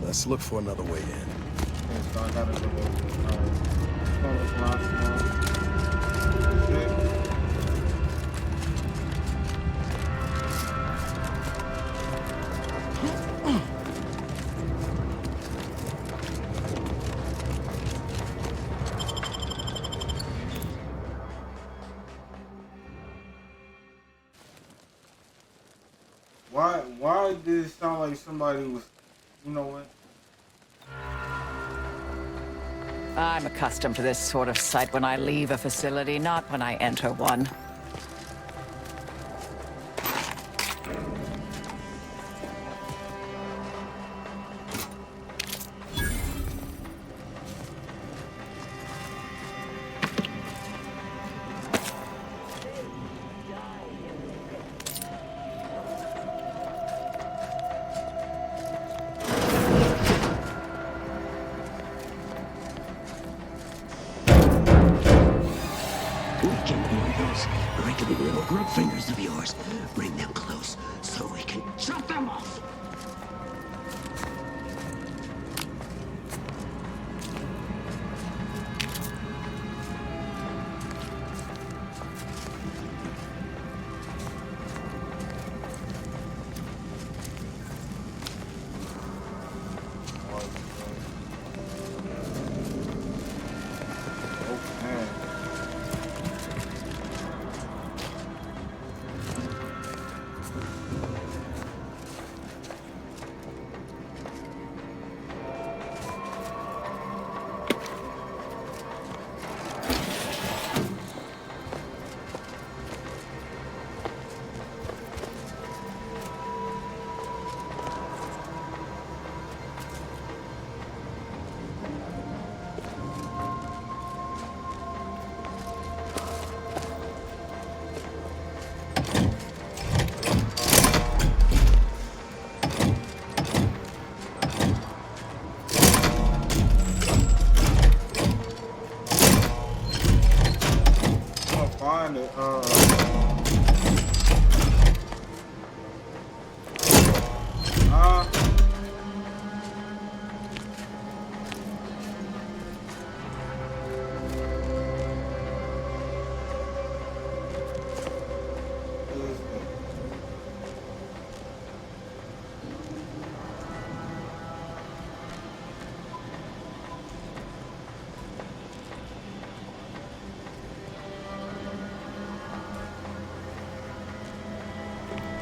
Let's look for another way in. Okay, so I gotta go Why did it sound like somebody was, you know what? I'm accustomed to this sort of sight when I leave a facility, not when I enter one. Grub fingers of yours. Bring them close so we can chop them off.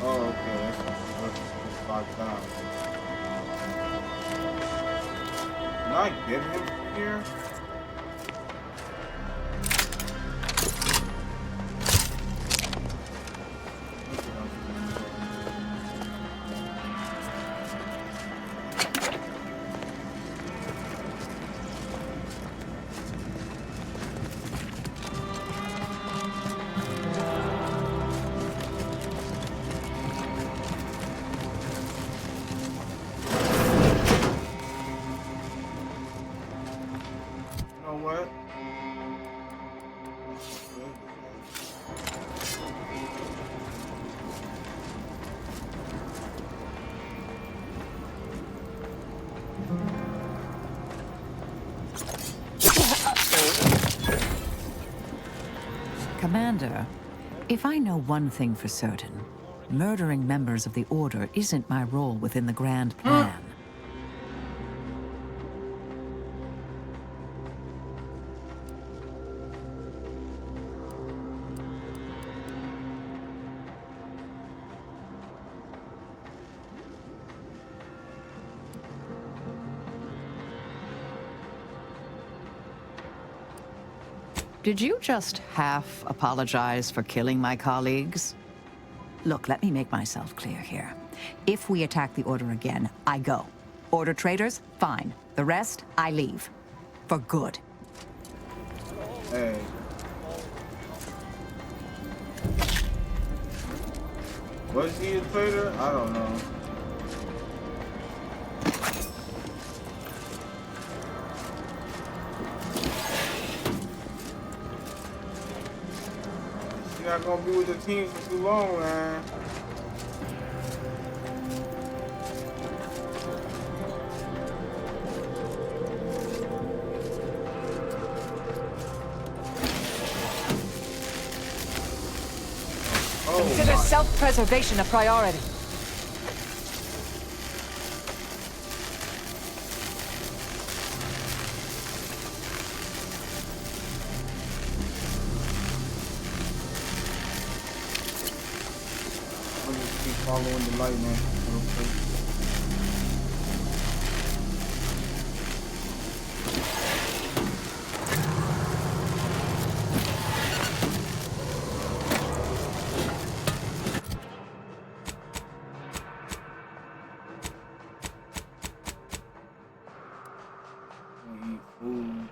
Oh, okay, that's locked down. Can I get him from here? Commander, if I know one thing for certain, murdering members of the Order isn't my role within the grand plan. Did you just half apologize for killing my colleagues? Look, let me make myself clear here. If we attack the Order again, I go. Order traitors, fine. The rest, I leave. For good. Hey. Was he a traitor? I don't know. You're not gonna be with the team for too long, man. Consider self-preservation a priority. Following the light, man. Eat food.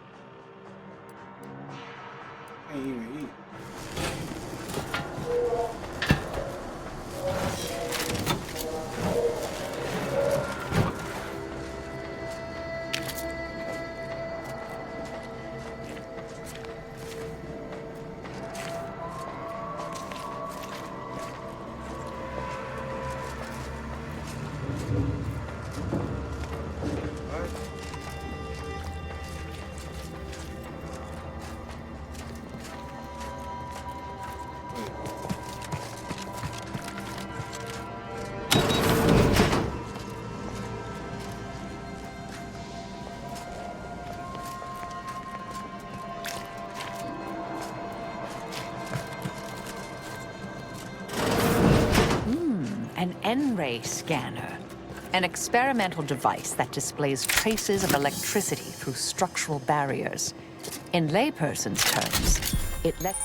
Can't even eat. An N-ray scanner. An experimental device that displays traces of electricity through structural barriers. In layperson's terms, it lets...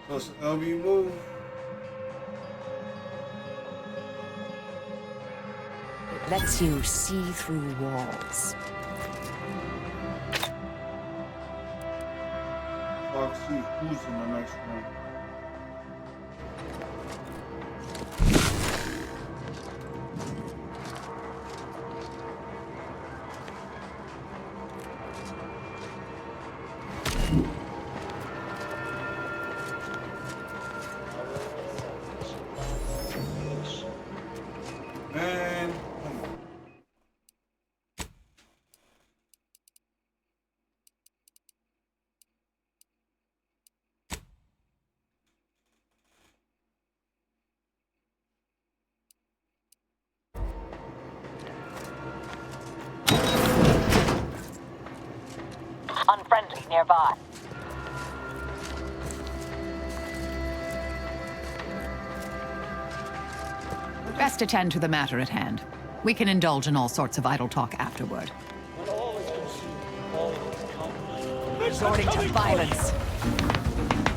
Plus LB move. It lets you see through walls. Let's see who's in the next one. Man, Unfriendly nearby. Best attend to the matter at hand. We can indulge in all sorts of idle talk afterward. Resorting to violence.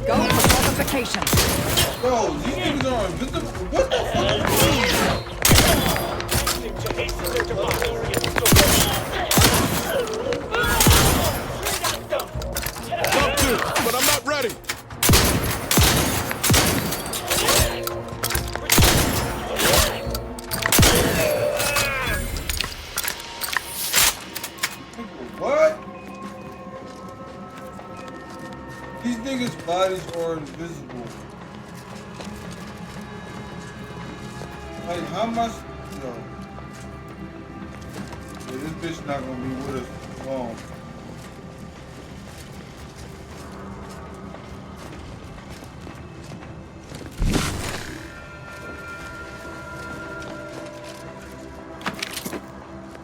Go for fortification. Bro, these niggas are invisible. What the Up to, but I'm not ready. What? These niggas' bodies are invisible. Like, how much? Yo. Yeah, this bitch not gonna be with us long.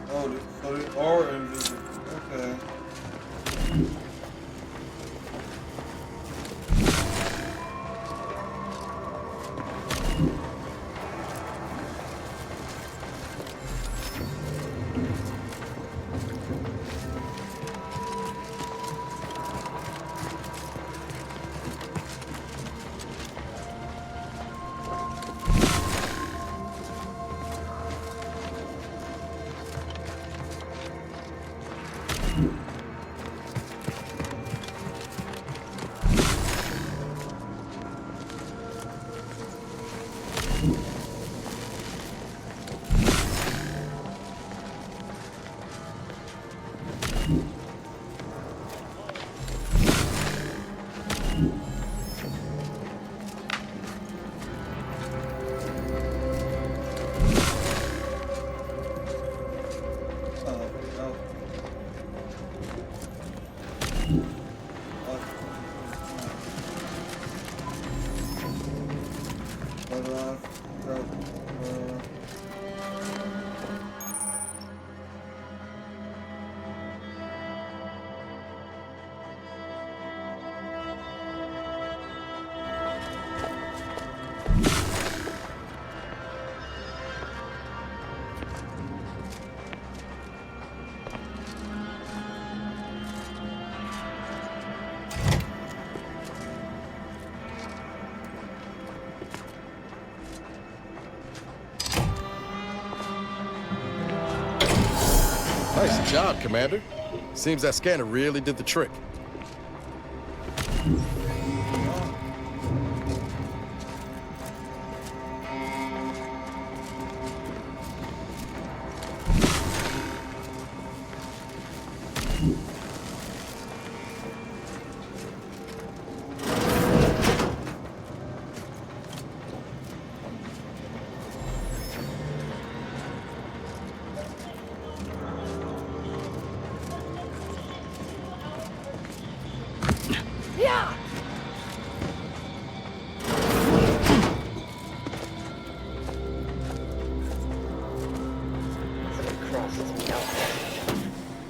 Oh, so they are invisible. Okay. Nice job, Commander. Seems that scanner really did the trick.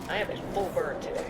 I am at full burn today.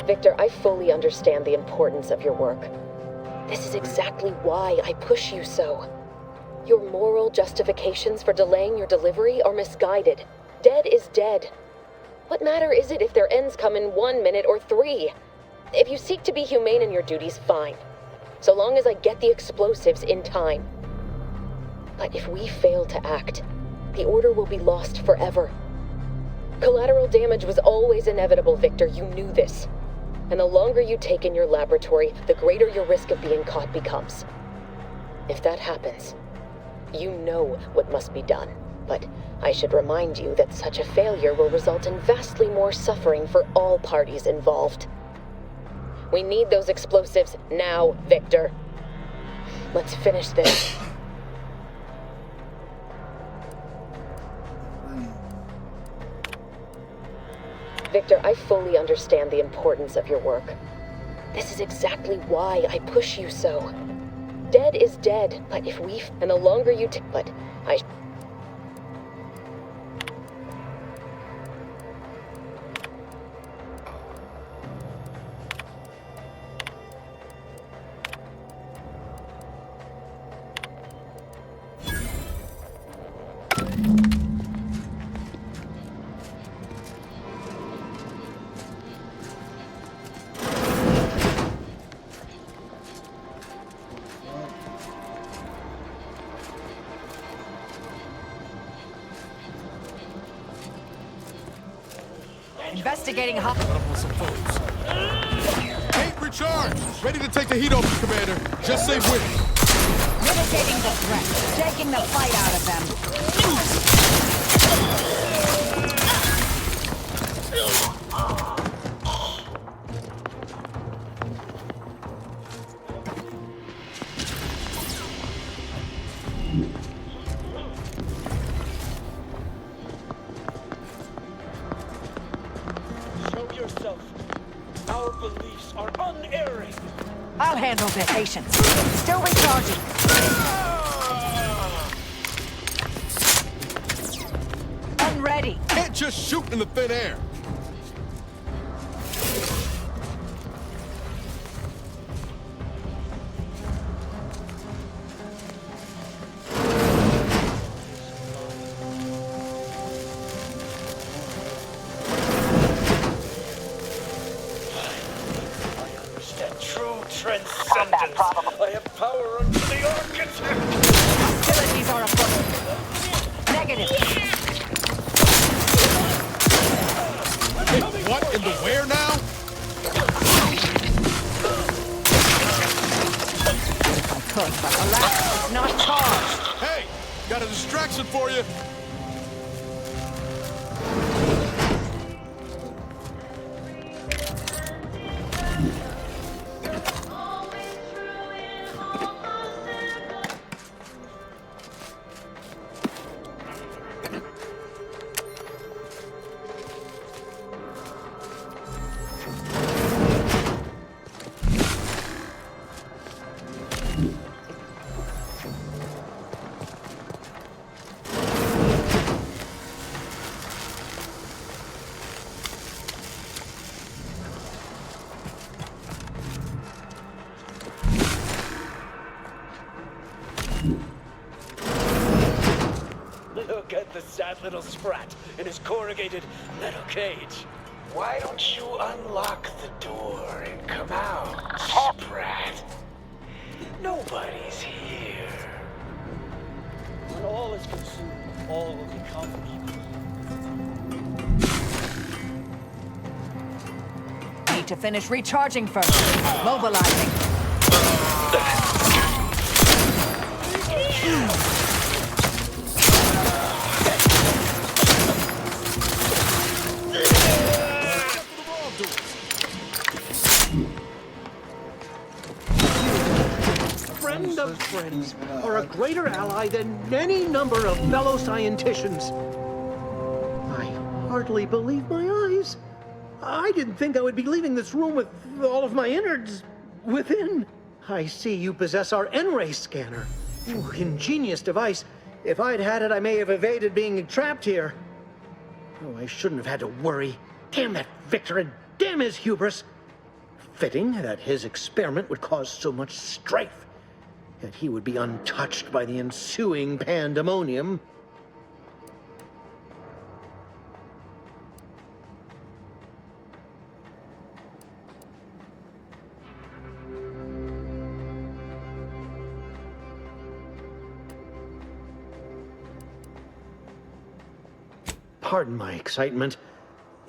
Victor, I fully understand the importance of your work. This is exactly why I push you so. Your moral justifications for delaying your delivery are misguided. Dead is dead. What matter is it if their ends come in 1 minute or 3? If you seek to be humane in your duties, fine. So long as I get the explosives in time. But if we fail to act, the order will be lost forever. Collateral damage was always inevitable, Victor. You knew this. And the longer you take in your laboratory, the greater your risk of being caught becomes. If that happens, You know what must be done. But I should remind you that such a failure will result in vastly more suffering for all parties involved. We need those explosives now, Victor. Let's finish this. Victor, I fully understand the importance of your work. This is exactly why I push you so. Dead is dead, but if we... And the longer you but I... Investigating hot. Tank recharged! Ready to take the heat off you, Commander. Just stay with me. Mitigating the threat. Taking the fight out of them. Show yourself. Our beliefs are unerring. I'll handle this. Patience. Still recharging. Unready. Can't just shoot in the thin air. Transcendence. I have power under the architect. Hostilities are afoot. Negative. Hey, what in the where now? I could, but alas, it's not charged. Hey, got a distraction for you. Look at the sad little sprat in his corrugated metal cage. Why don't you unlock the door and come out, sprat? Nobody's here. When all is consumed, all will become equal. Need to finish recharging first. Mobilizing. Friend of friends, are a greater ally than any number of fellow scienticians. I hardly believe my eyes. I didn't think I would be leaving this room with all of my innards within. I see you possess our N-ray scanner. Ooh, ingenious device. If I'd had it, I may have evaded being trapped here. Oh, I shouldn't have had to worry. Damn that Victor and damn his hubris. Fitting that his experiment would cause so much strife, that he would be untouched by the ensuing pandemonium. Pardon my excitement.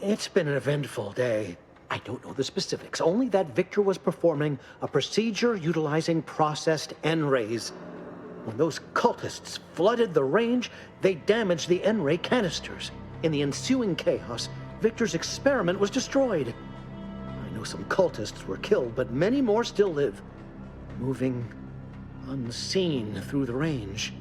It's been an eventful day. I don't know the specifics, only that Victor was performing a procedure utilizing processed N-rays. When those cultists flooded the range, they damaged the N-ray canisters. In the ensuing chaos, Victor's experiment was destroyed. I know some cultists were killed, but many more still live, moving unseen through the range.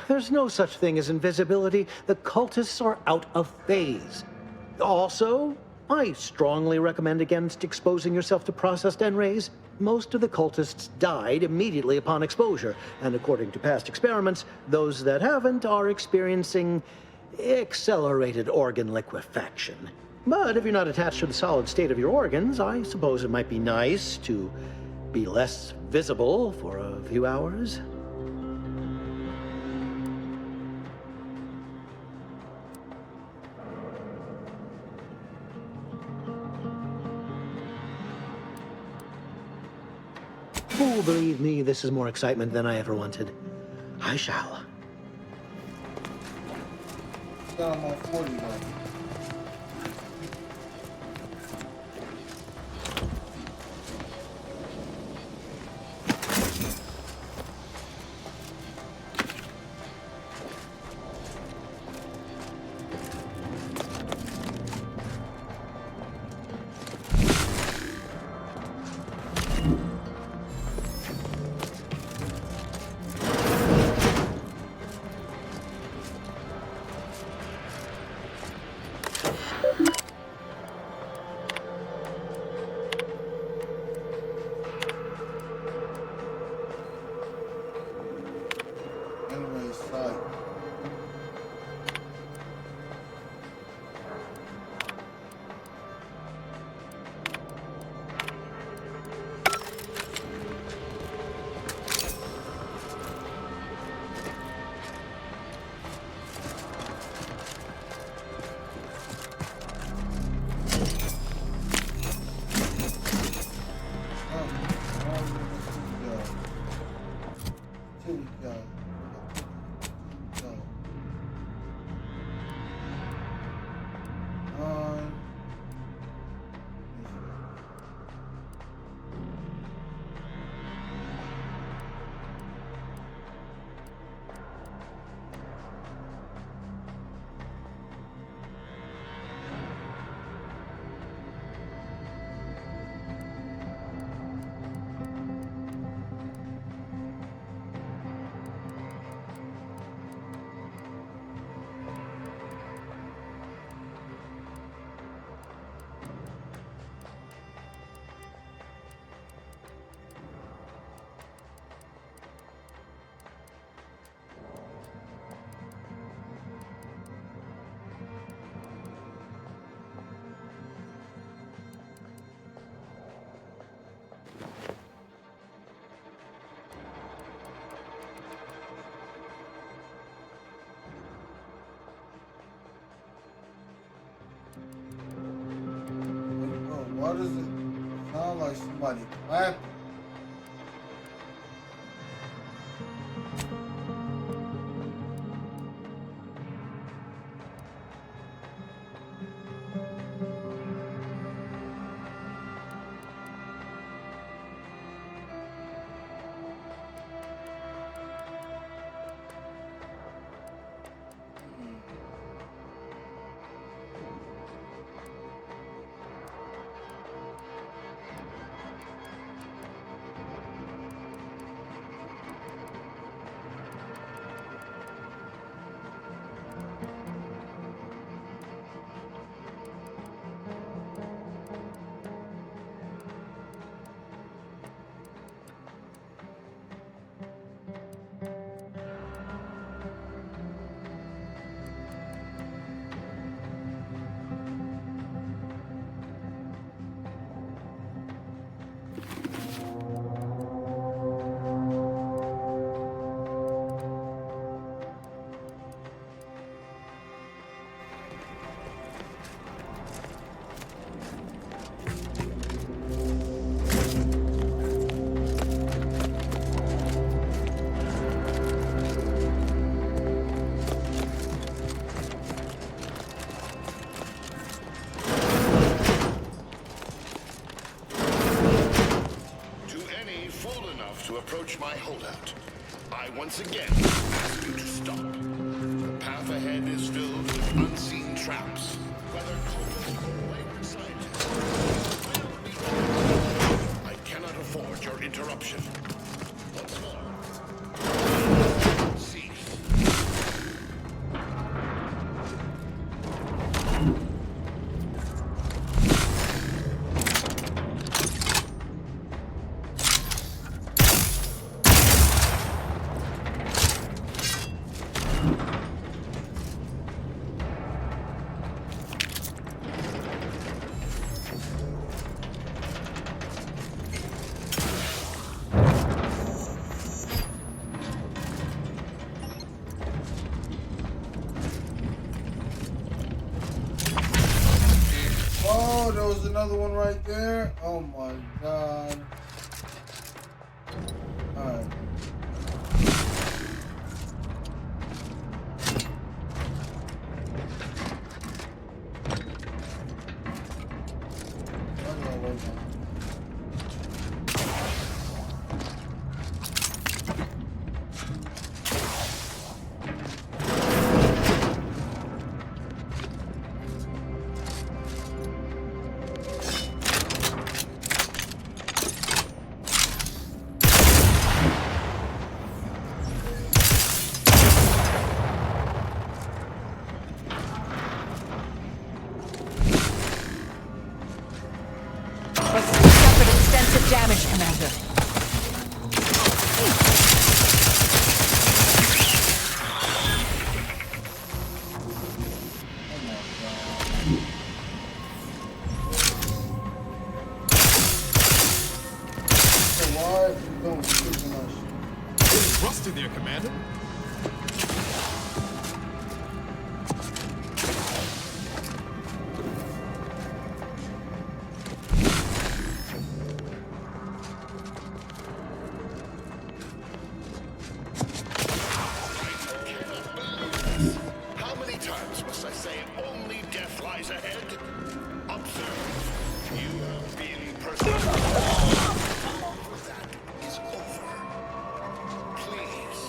There's no such thing as invisibility. The cultists are out of phase. Also, I strongly recommend against exposing yourself to processed N-rays. Most of the cultists died immediately upon exposure, and according to past experiments, those that haven't are experiencing accelerated organ liquefaction. But if you're not attached to the solid state of your organs, I suppose it might be nice to be less visible for a few hours. Oh, believe me, this is more excitement than I ever wanted. I shall. I'm on 40 though. Why does it sound like somebody clapping? I once again ask you to stop. The path ahead is filled with unseen traps. Whether cultists or wayward scientists, I cannot afford your interruption. Once more, cease. Oh, there was another one right there. Oh my god. Alright. Suffered extensive damage, Commander. It's rusty there, Commander. How many times must I say only death lies ahead? Observe. You have been personally. That is over. Please.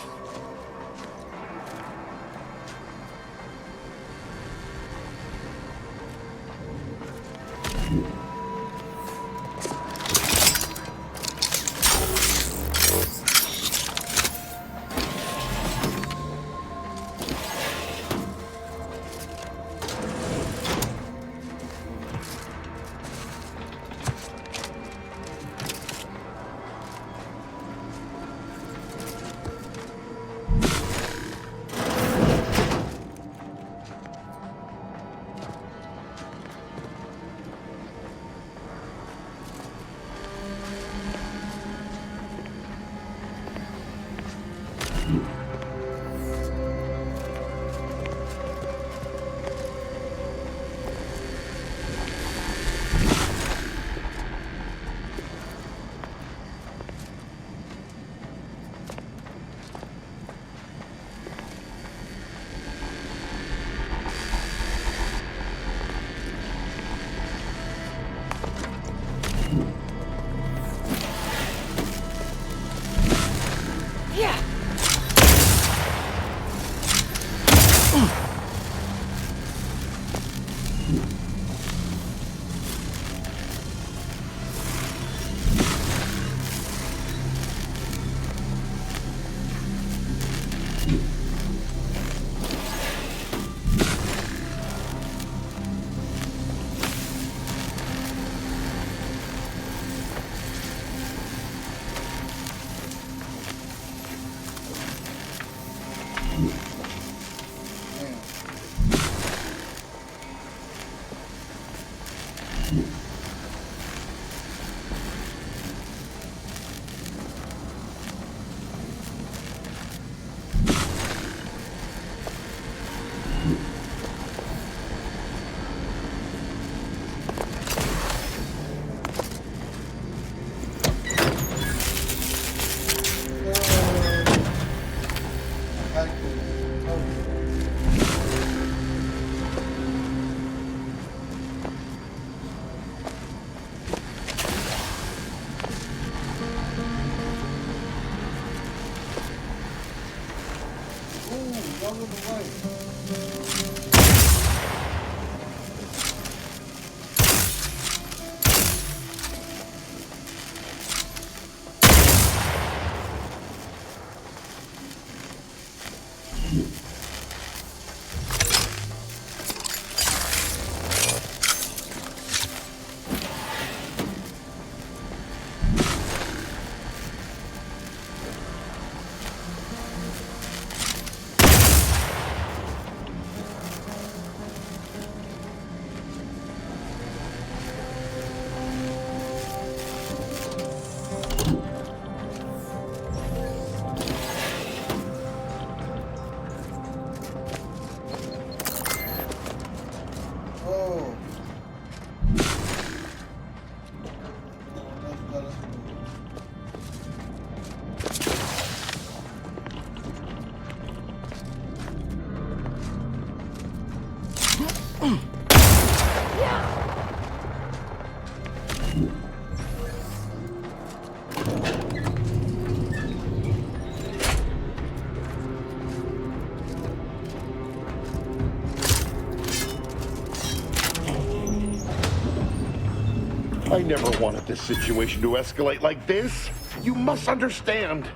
I never wanted this situation to escalate like this. You must understand.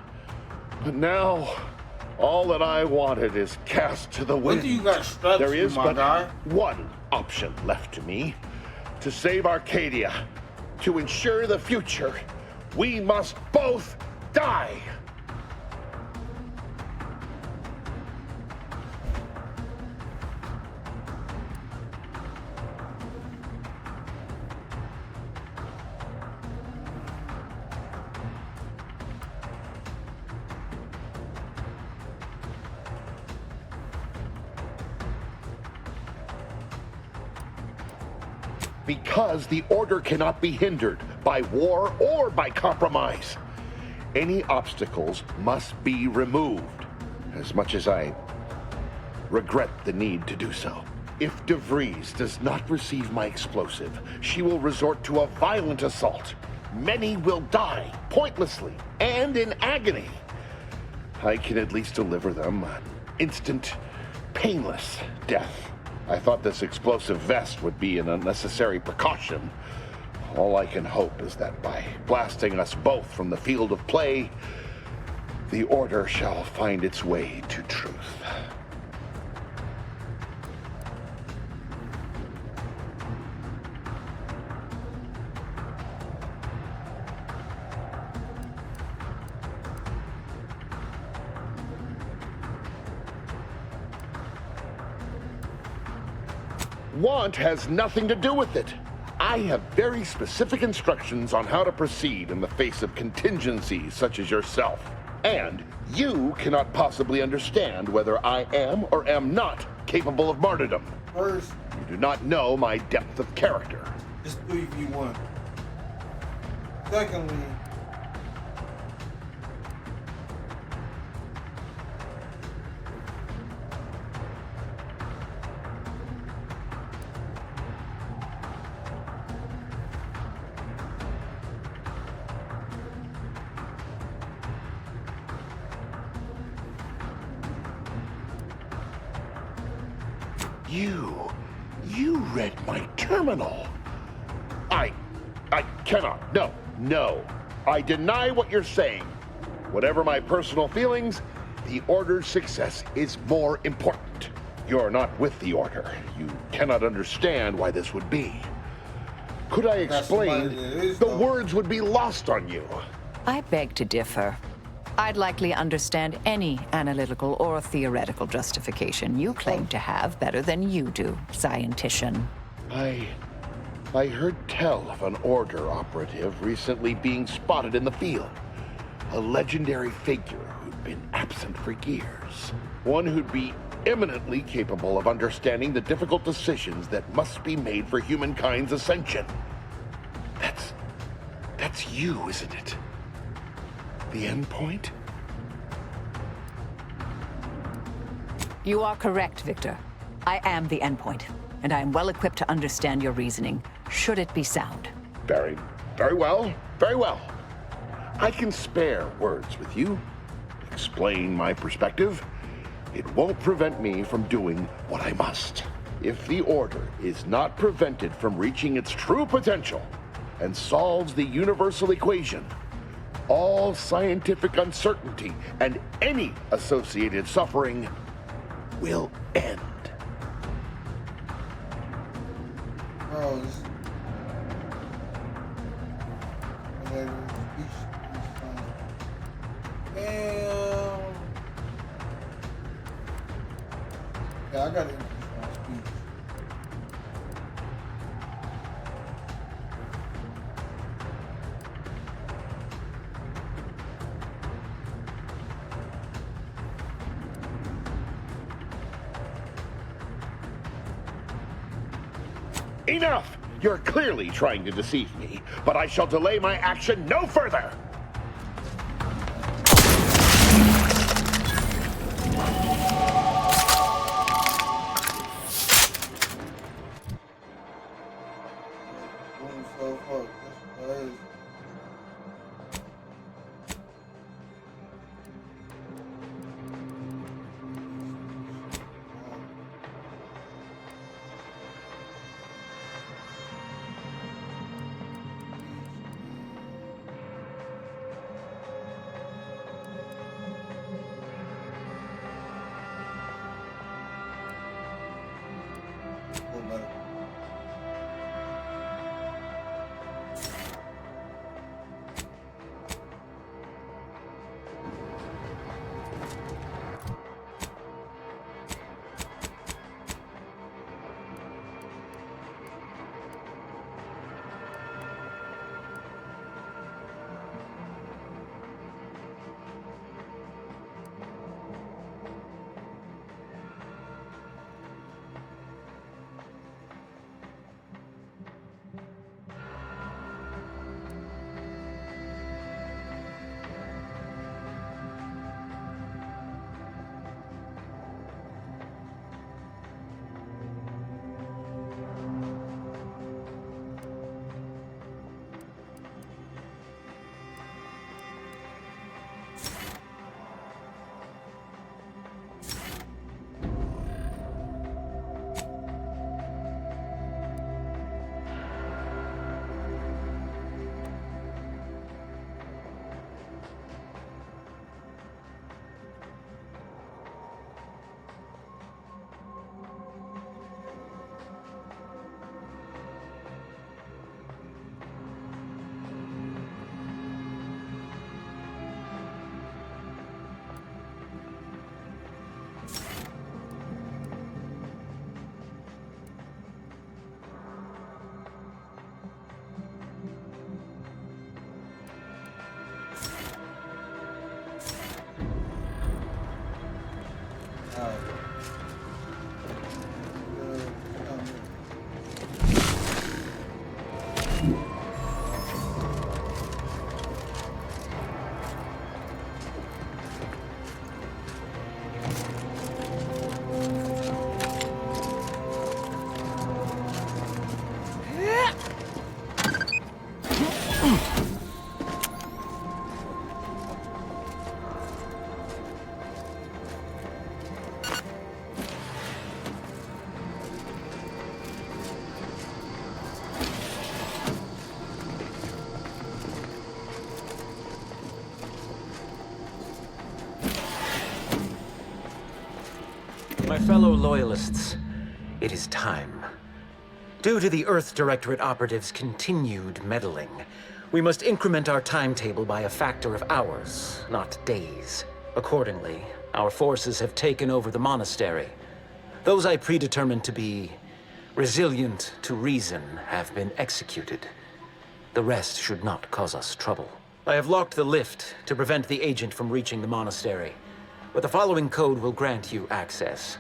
But now, all that I wanted is cast to the wind. What do you got strapped There is to, my but guy? one option left to me. To save Arcadia, to ensure the future, we must both die. Because the order cannot be hindered by war or by compromise. Any obstacles must be removed, as much as I regret the need to do so. If DeVries does not receive my explosive, she will resort to a violent assault. Many will die pointlessly and in agony. I can at least deliver them an instant, painless death. I thought this explosive vest would be an unnecessary precaution. All I can hope is that by blasting us both from the field of play, the order shall find its way to truth. Want has nothing to do with it. I have very specific instructions on how to proceed in the face of contingencies such as yourself. And you cannot possibly understand whether I am or am not capable of martyrdom. First, you do not know my depth of character. it's 3v1. Secondly, You read my terminal. I cannot. No. I deny what you're saying. Whatever my personal feelings, the Order's success is more important. You're not with the Order. You cannot understand why this would be. Could I explain? The words would be lost on you. I beg to differ. I'd likely understand any analytical or theoretical justification you claim to have better than you do, scientician. I heard tell of an Order operative recently being spotted in the field. A legendary figure who'd been absent for years. One who'd be eminently capable of understanding the difficult decisions that must be made for humankind's ascension. That's you, isn't it? The end point? You are correct, Victor. I am the endpoint, and I am well equipped to understand your reasoning, should it be sound. Very well. I can spare words with you, explain my perspective, it won't prevent me from doing what I must. If the Order is not prevented from reaching its true potential and solves the universal equation, all scientific uncertainty and any associated suffering will end. Bro, damn. Yeah, I gotta increase my speech. Enough! You're clearly trying to deceive me, but I shall delay my action no further! My fellow Loyalists, it is time. Due to the Earth Directorate operatives' continued meddling, we must increment our timetable by a factor of hours, not days. Accordingly, our forces have taken over the monastery. Those I predetermined to be resilient to reason have been executed. The rest should not cause us trouble. I have locked the lift to prevent the agent from reaching the monastery, but the following code will grant you access.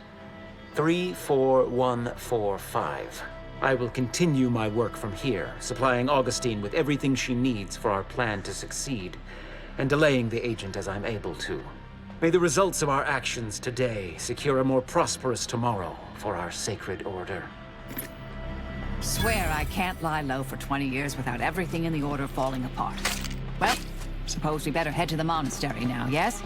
34145. I will continue my work from here, supplying Augustine with everything she needs for our plan to succeed, and delaying the agent as I'm able to. May the results of our actions today secure a more prosperous tomorrow for our sacred order. Swear I can't lie low for 20 years without everything in the Order falling apart. Well, suppose we better head to the monastery now, yes?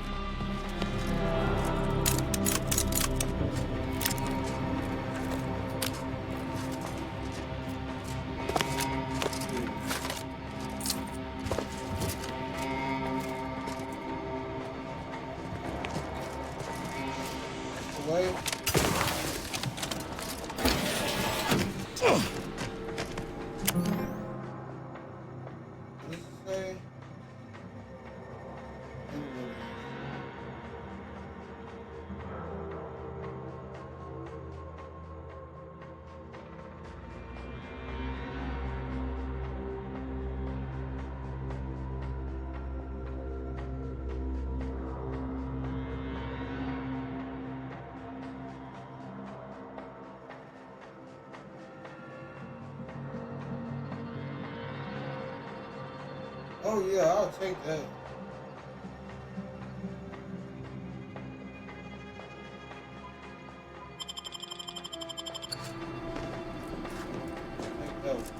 say? Oh yeah, I'll take that.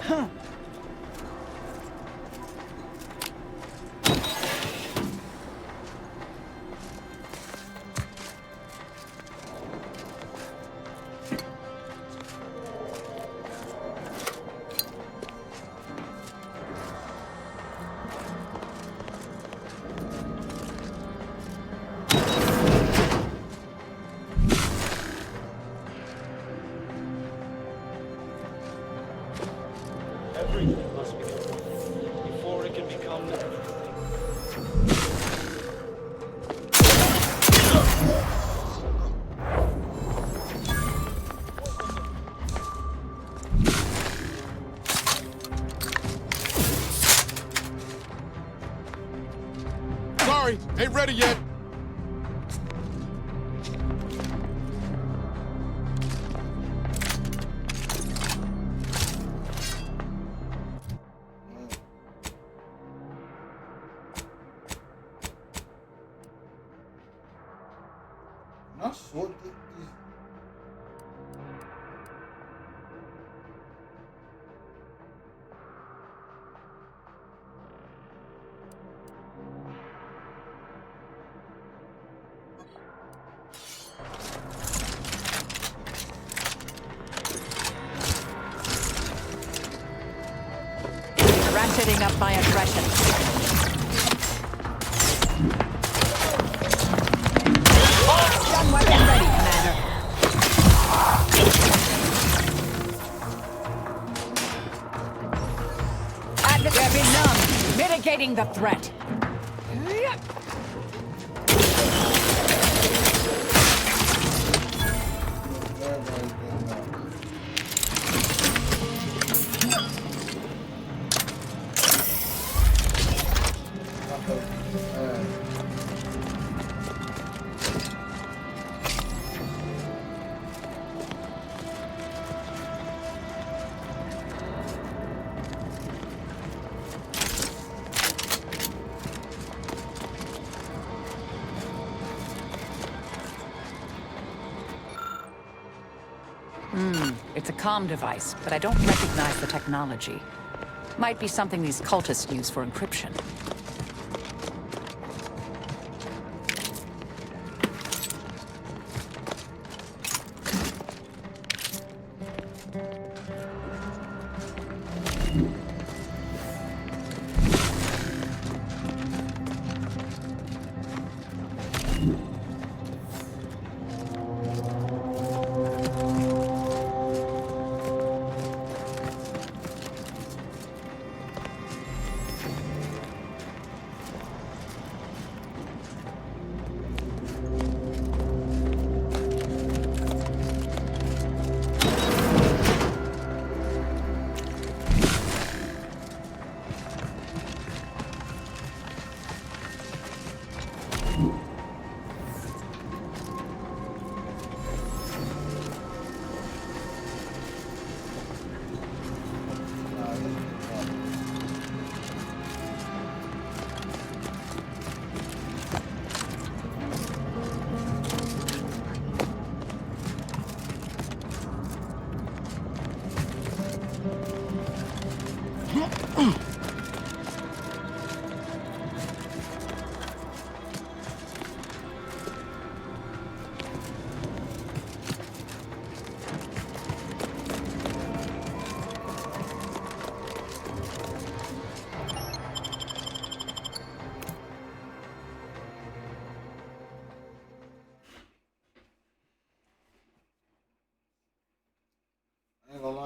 Huh. Everything must be one before it can become everything. Sorry, ain't ready yet. Not sure these. Ratcheting up my aggression. Gun weapon ready, Commander. Atmosphere benumbed. Mitigating the threat. It's a comm device, but I don't recognize the technology. Might be something these cultists use for encryption.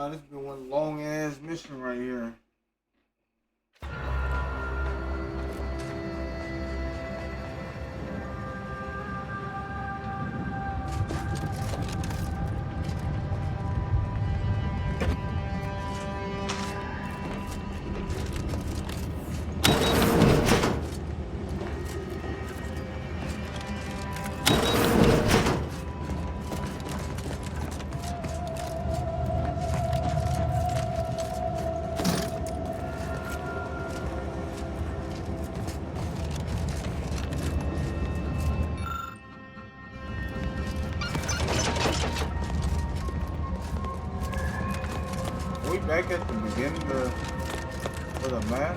God, this has been one long ass mission right here. Back at the beginning of the map.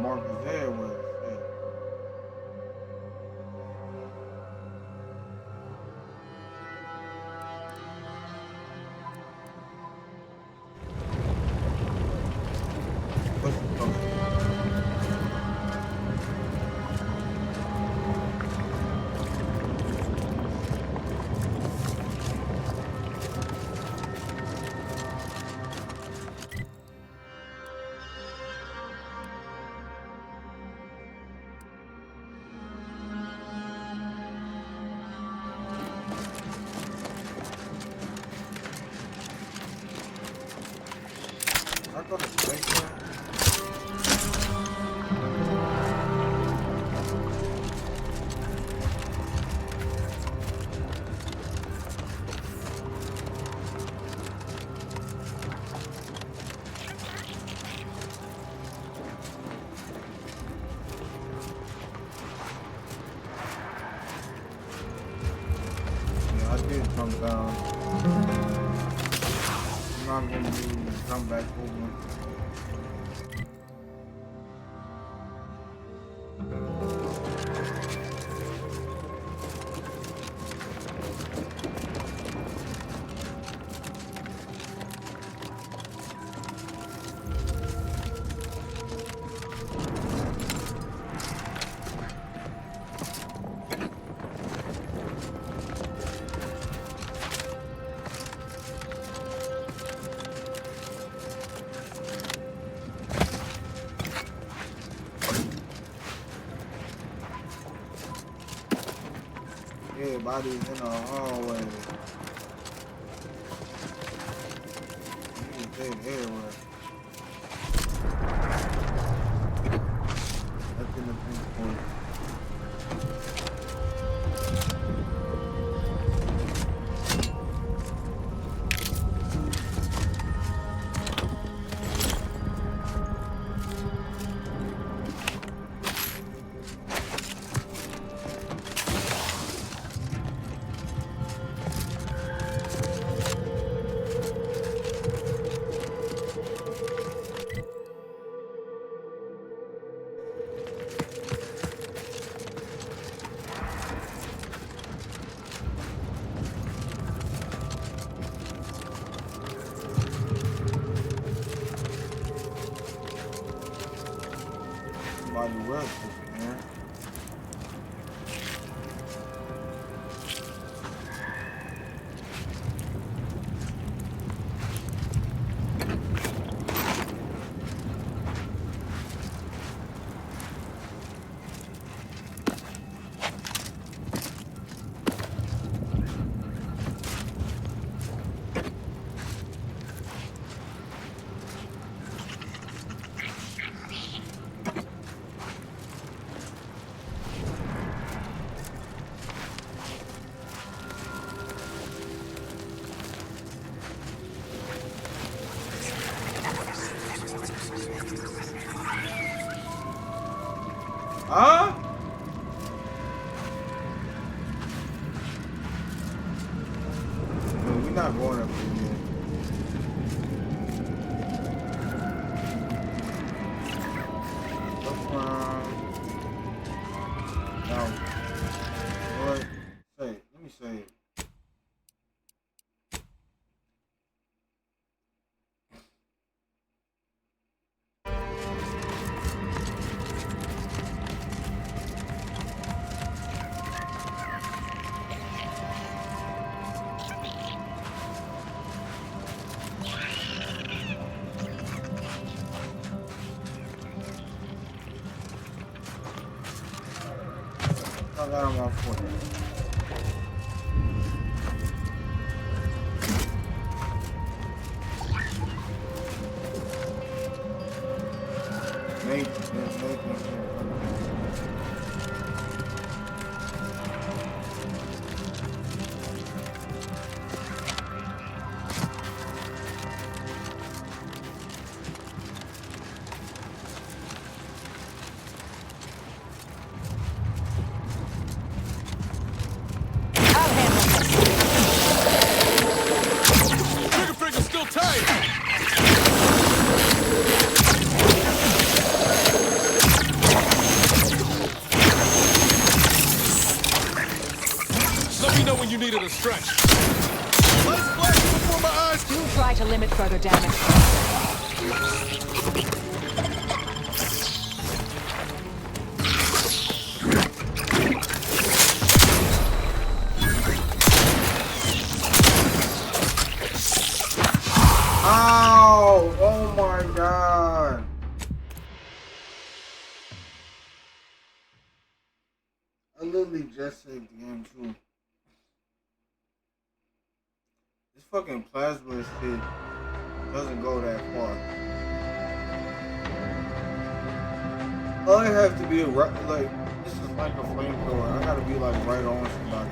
Marcus there was. Jump down. I'm gonna come back over. Everybody's in the hallway. They're everywhere. That's in the pink point. Somebody was in here. Huh? No, we're not going up there yet. Now, what? Say, let me say it. I got on my foot. Trigger finger's still tight! Let me know when you needed a stretch. Lights flashing before my eyes! Do try to limit further damage. Ow! Oh my god! I literally just saved the game too. This fucking plasma shit doesn't go that far. I have to be like, this is like a flamethrower. I gotta be like right on somebody.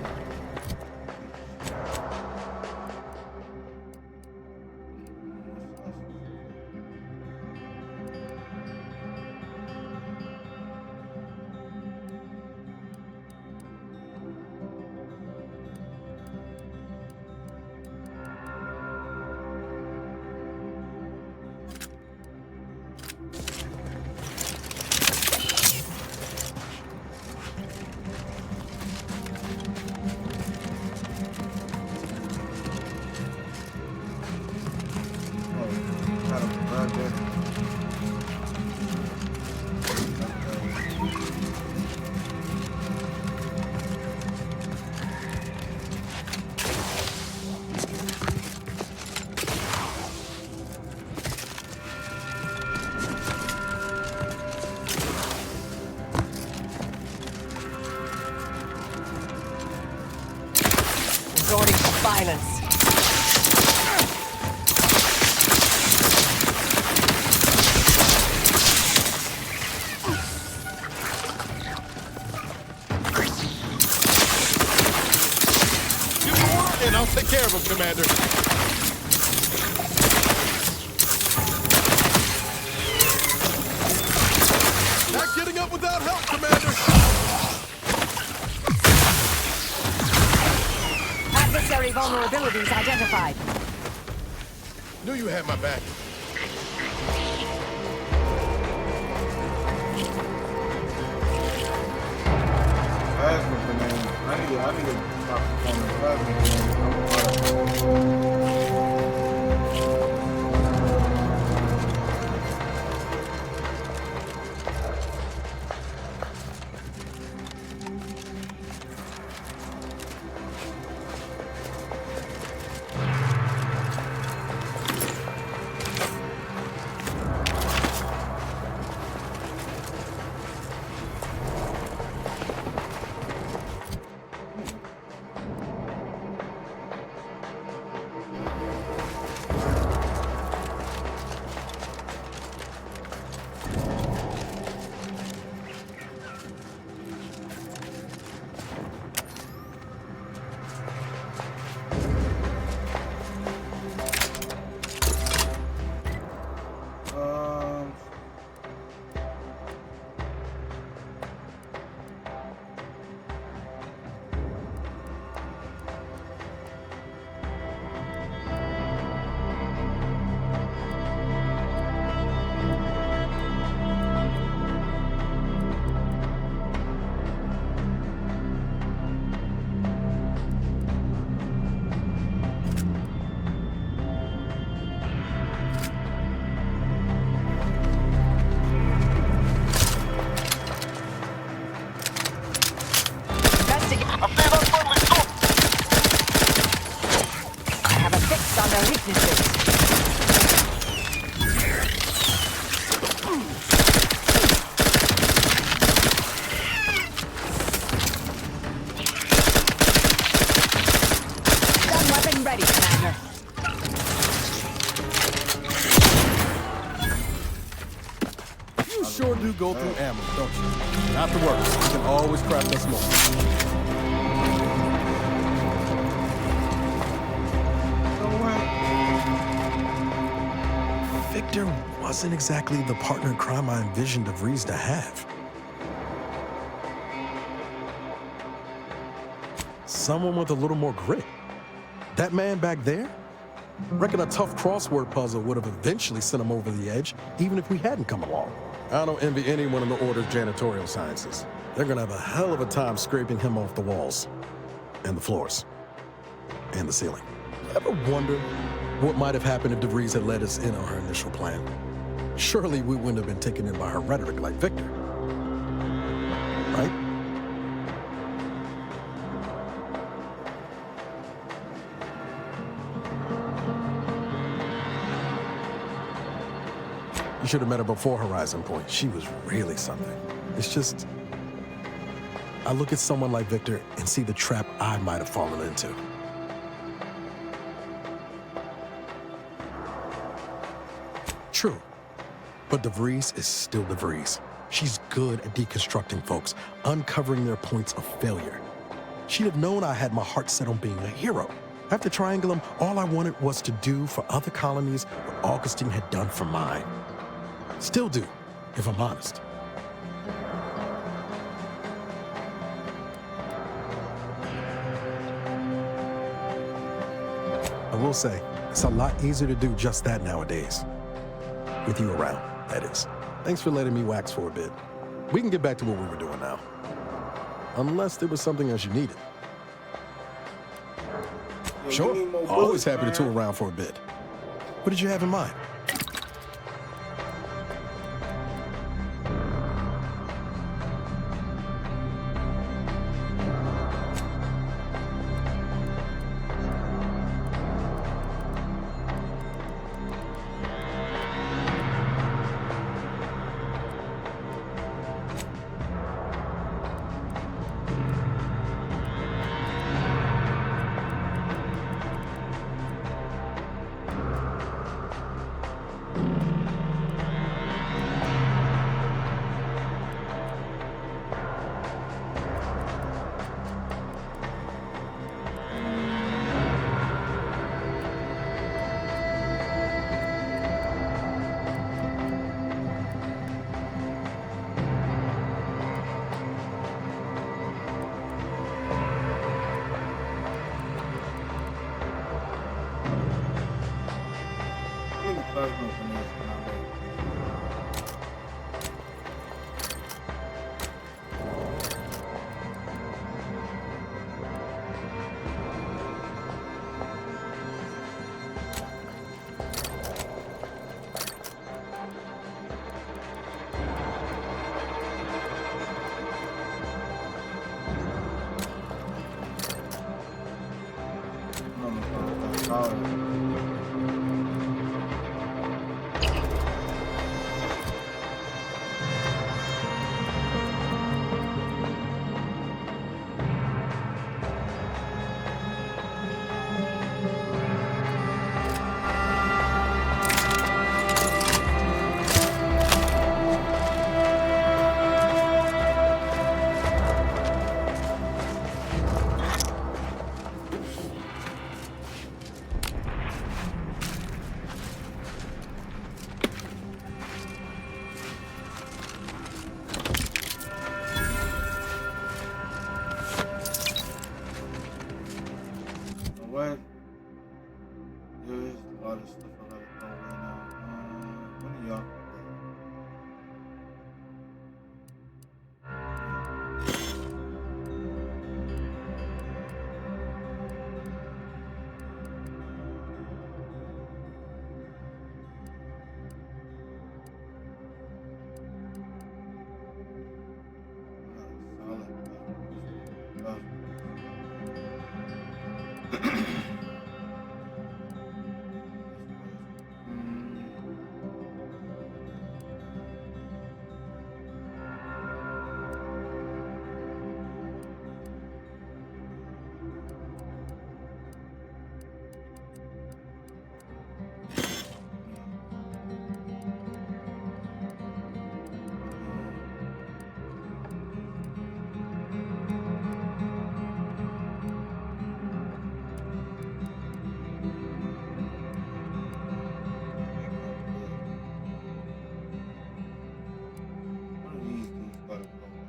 Resorting to violence. Give me order and I'll take care of him, Commander. Not getting up without help, Commander. Adversary vulnerabilities identified. Knew you had my back. Plasma grenade. I need to stop performing plasma grenade. go through ammo, don't you? Not the worst. You can always craft us more. Victor wasn't exactly the partner in crime I envisioned DeVries to have. Someone with a little more grit. That man back there? Reckon a tough crossword puzzle would have eventually sent him over the edge, even if we hadn't come along. I don't envy anyone in the Order's janitorial sciences. They're gonna have a hell of a time scraping him off the walls, and the floors, and the ceiling. Ever wonder what might have happened if DeVries had let us in on her initial plan? Surely we wouldn't have been taken in by her rhetoric like Victor. Right? You should have met her before Horizon Point. She was really something. It's just, I look at someone like Victor and see the trap I might have fallen into. True, but DeVries is still DeVries. She's good at deconstructing folks, uncovering their points of failure. She'd have known I had my heart set on being a hero. After Triangulum, all I wanted was to do for other colonies what Augustine had done for mine. Still do, if I'm honest. I will say, it's a lot easier to do just that nowadays. With you around, that is. Thanks for letting me wax for a bit. We can get back to what we were doing now. Unless there was something else you needed. Sure, always happy to tool around for a bit. What did you have in mind?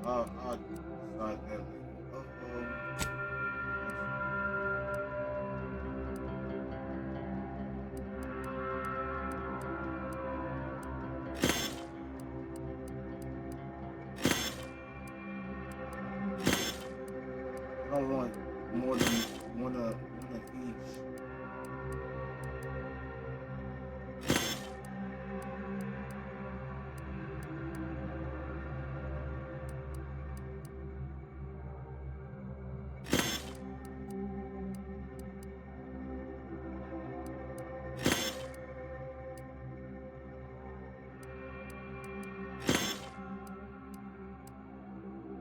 I'll decide that later. I don't want more than one of each.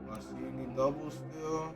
Do I see any doubles still?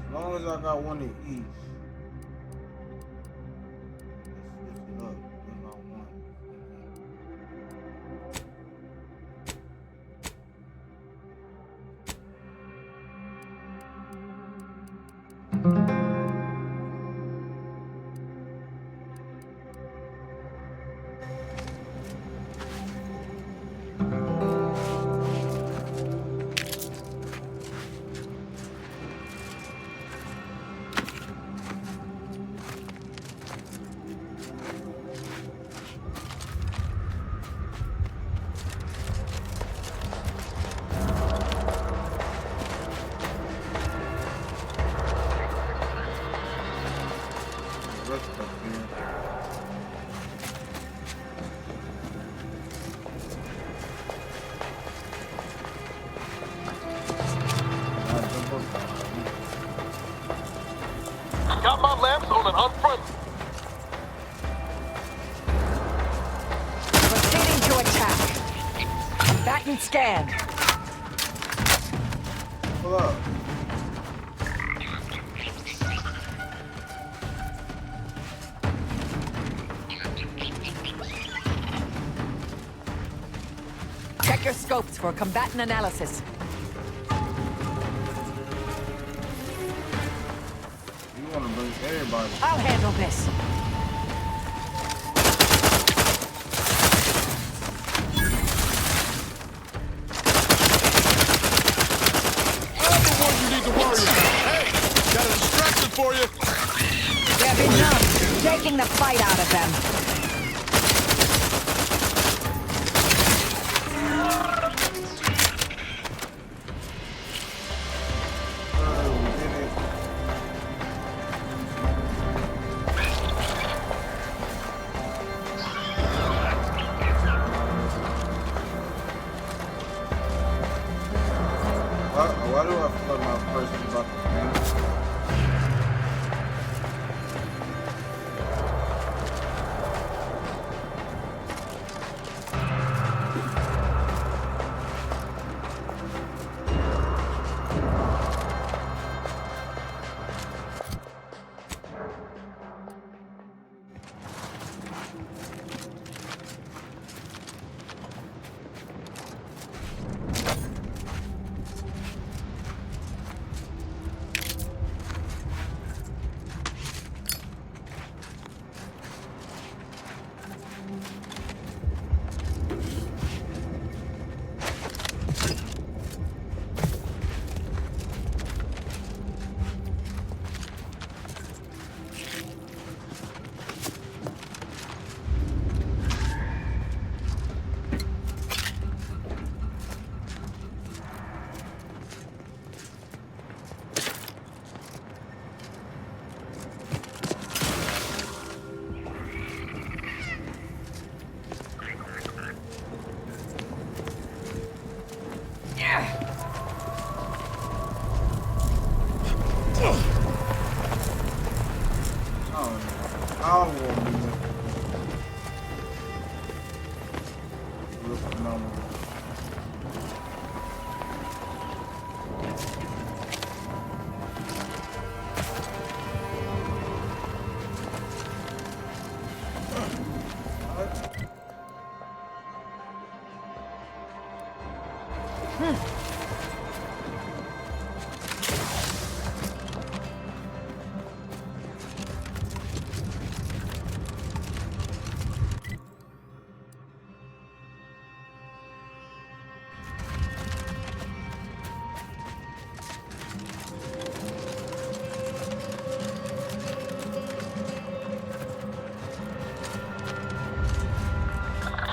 As long as I got one of each. Let's switch it up. That's what I want. Got my lamps on an unfriendly. Proceeding to attack. Combatant scan. Pull up. Check your scopes for combatant analysis. You want to bring everybody. I'll handle this. I'm the one you need to worry about. Hey, got a distraction for you. They've enough. Taking the fight out of them. Why do I feel like my person about to faint? lava won't be nothing. Real phenomenal.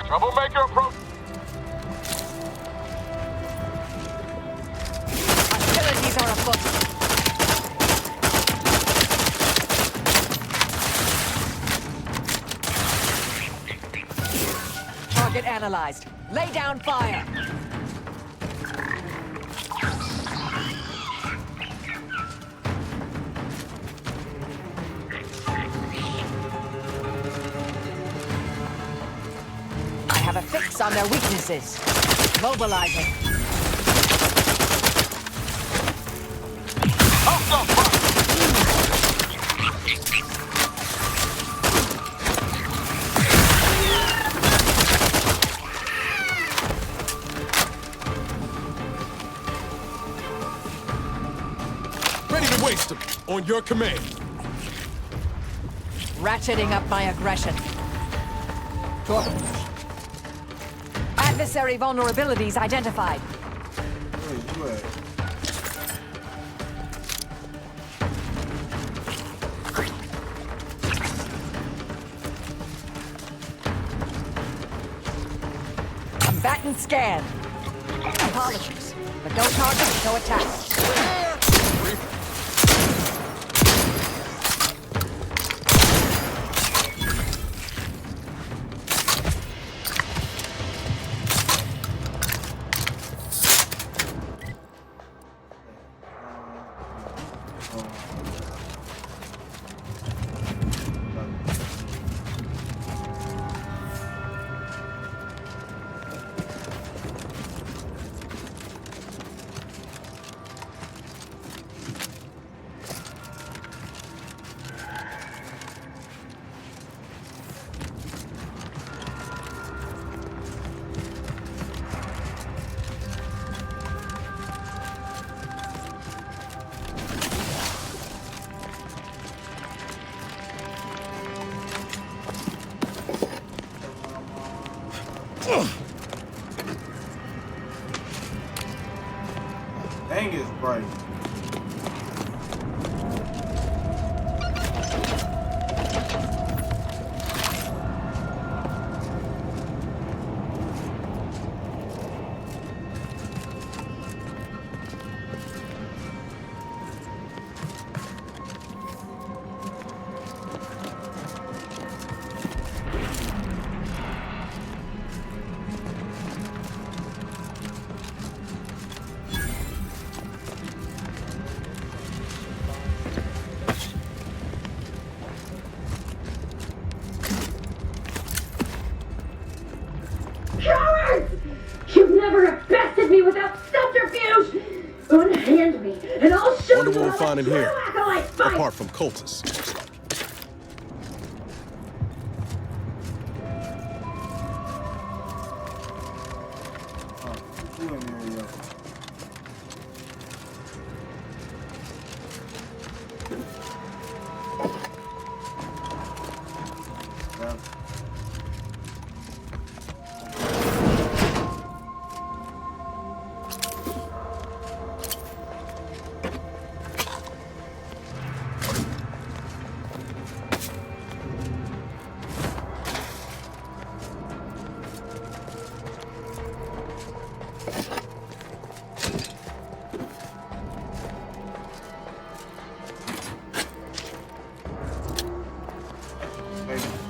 Troublemaker approach. Hostilities are afoot. Target analyzed. Lay down fire. I have a fix on their weaknesses. Mobilizing. Ready to waste them. On your command. Ratcheting up my aggression. Adversary vulnerabilities identified. Where you at? Combatant scan. Apologies, but no target, no attack. Dang, it's bright. Cowards! You've never bested me without subterfuge! Unhand me, and I'll show Wonder you what we'll how find the in here. true acolyte fights! Apart from cultists. You in here, yo. Yeah.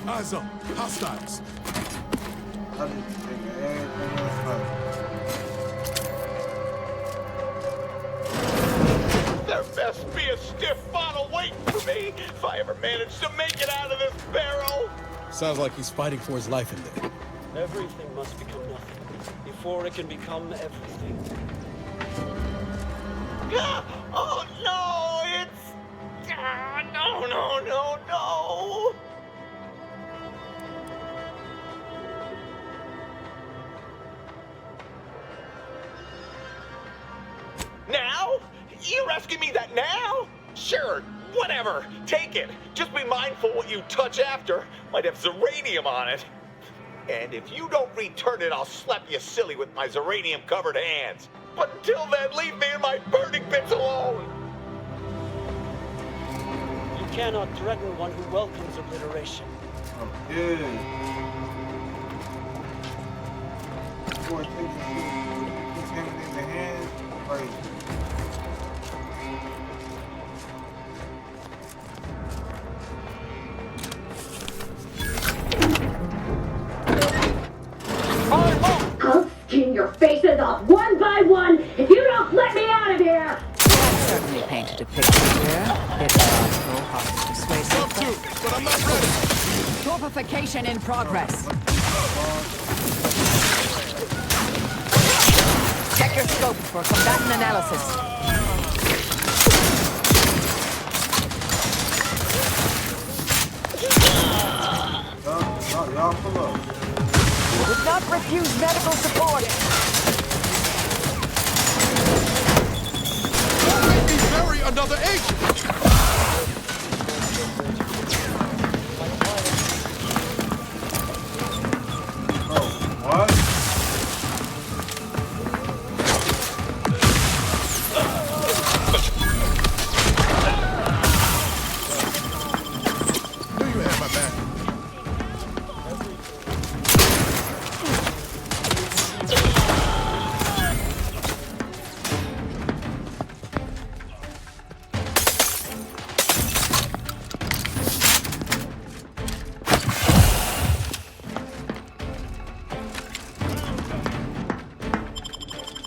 Eyes up. Hostiles. I just think everything else like. There best be a stiff bottle waiting for me. me if I ever manage to make it out of this barrel. Sounds like he's fighting for his life in there. Everything must become nothing before it can become everything. Oh no, it's... no, no, no, no. Now? You're asking me that now? Sure, whatever. Take it. Just be mindful what you touch after. Might have Zeranium on it. And if you don't return it, I'll slap you silly with my Zeranium-covered hands. But until then, leave me and my burning bits alone! You cannot threaten one who welcomes obliteration. Okay. Before I take him in the hand, right. I'll skin your faces off one by one if you don't let me out of here! I certainly painted a picture here. It's so hard to persuasive. But I'm not ready. Torpification in progress. Check your scope for combatant analysis. Y'all pull up. Would not refuse medical support. Let me bury another agent! Oh, what? Knew you had my back.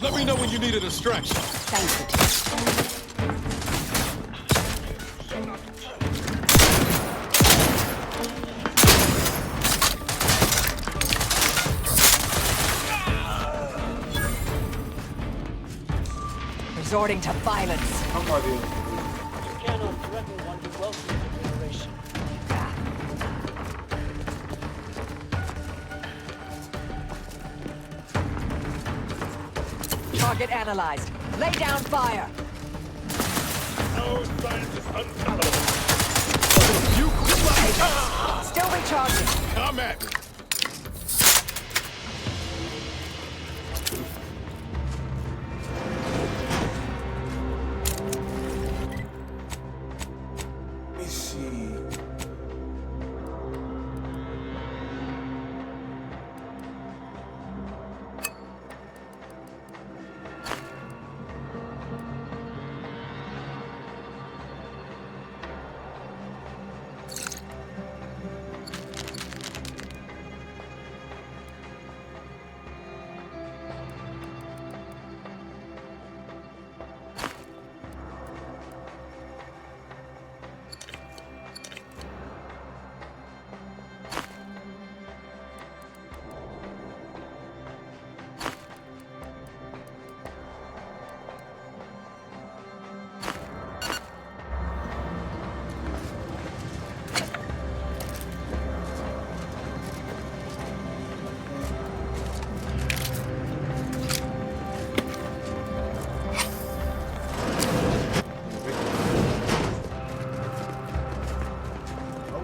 Let me know when you need a distraction. Thank you. Resorting to violence. How about you? You cannot threaten one who welcomes obliteration. Target analyzed. Lay down fire. No science is unfallible. You Still recharging. come at me. Let me see.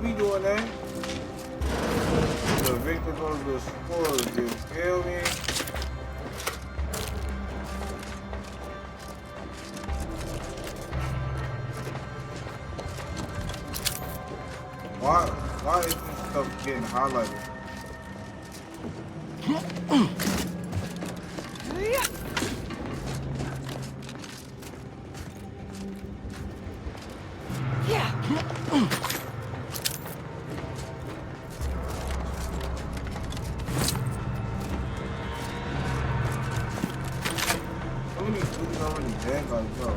We doing that? The victor goes to the spoilers, you feel me? Why is this stuff getting highlighted? So many dudes already dead, like, yo.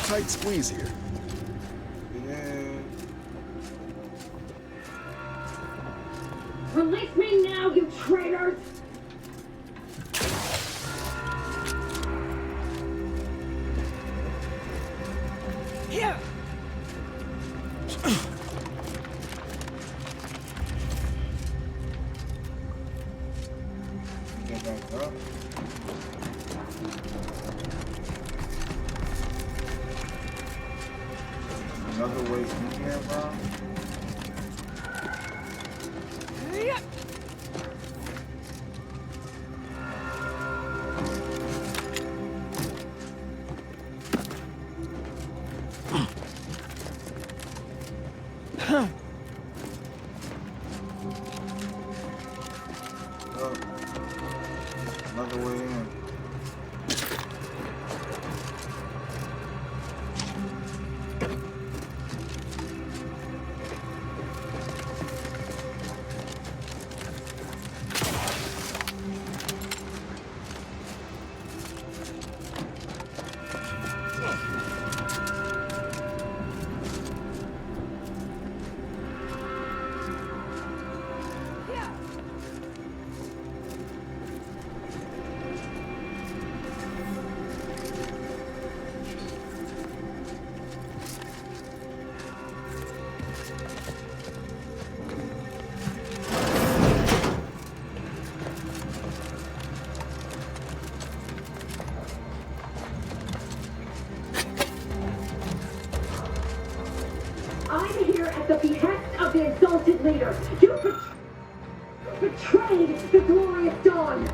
a tight squeeze here. Release me now, you traitors! Here! Get back up. Another way in here, bro. Another way in. I'm here at the behest of the exalted leader. You betrayed the glorious dawn.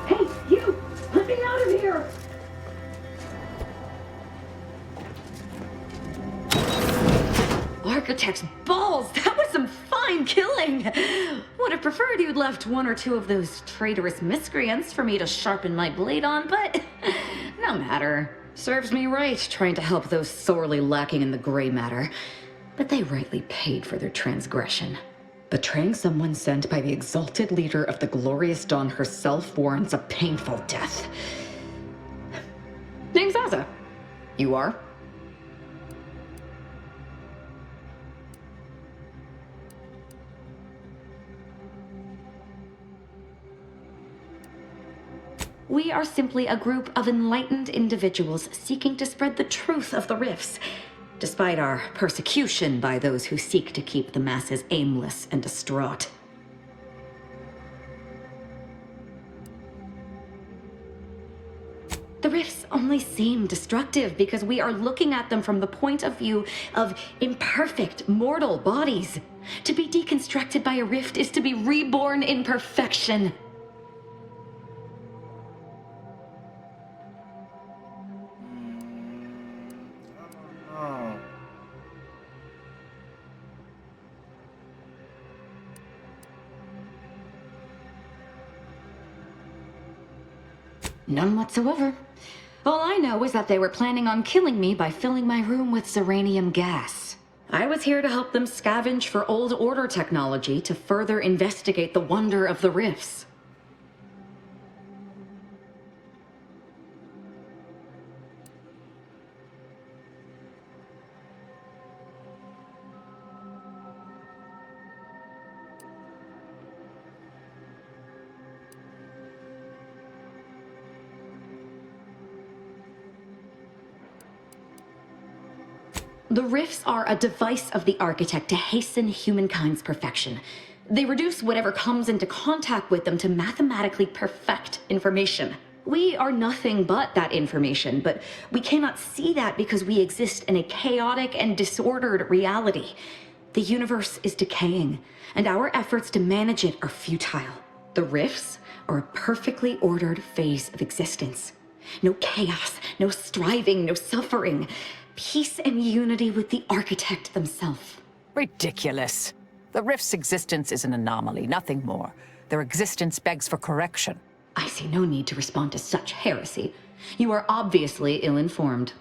Hey, you! Let me out of here! Architect's balls! That was some fine killing! Would have preferred you'd left one or two of those traitorous miscreants for me to sharpen my blade on, but no matter. Serves me right trying to help those sorely lacking in the gray matter. But they rightly paid for their transgression. Betraying someone sent by the exalted leader of the Glorious Dawn herself warrants a painful death. Name's Aza. You are? We are simply a group of enlightened individuals seeking to spread the truth of the rifts, despite our persecution by those who seek to keep the masses aimless and distraught. The rifts only seem destructive because we are looking at them from the point of view of imperfect mortal bodies. To be deconstructed by a rift is to be reborn in perfection. None whatsoever. All I know is that they were planning on killing me by filling my room with Zeranium gas. I was here to help them scavenge for old order technology to further investigate the wonder of the rifts. The rifts are a device of the architect to hasten humankind's perfection. They reduce whatever comes into contact with them to mathematically perfect information. We are nothing but that information, but we cannot see that because we exist in a chaotic and disordered reality. The universe is decaying, and our efforts to manage it are futile. The rifts are a perfectly ordered phase of existence. No chaos, no striving, no suffering. Peace and unity with the architect themselves. Ridiculous. The Rift's existence is an anomaly, nothing more. Their existence begs for correction. I see no need to respond to such heresy. You are obviously ill-informed.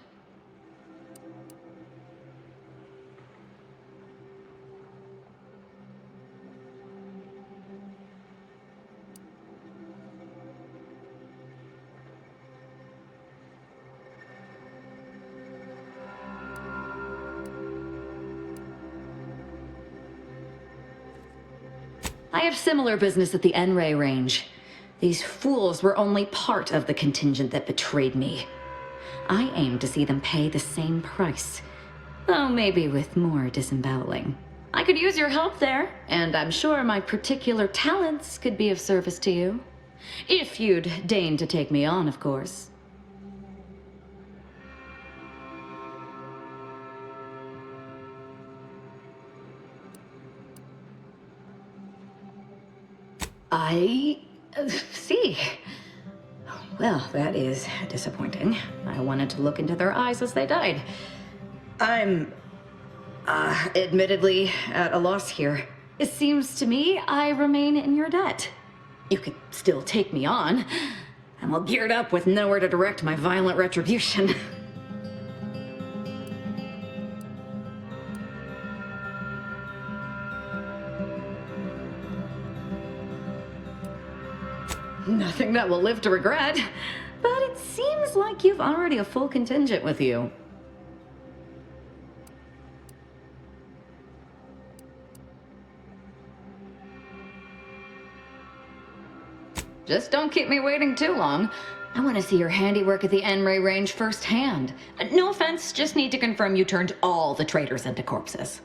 I have similar business at the N-Ray range. These fools were only part of the contingent that betrayed me. I aim to see them pay the same price, though maybe with more disemboweling. I could use your help there, and I'm sure my particular talents could be of service to you. If you'd deign to take me on, of course. I see. Well, that is disappointing. I wanted to look into their eyes as they died. I'm, admittedly at a loss here. It seems to me I remain in your debt. You could still take me on. I'm all geared up with nowhere to direct my violent retribution. Nothing that will live to regret. But it seems like you've already a full contingent with you. Just don't keep me waiting too long. I want to see your handiwork at the N-Ray range firsthand. No offense, just need to confirm you turned all the traitors into corpses.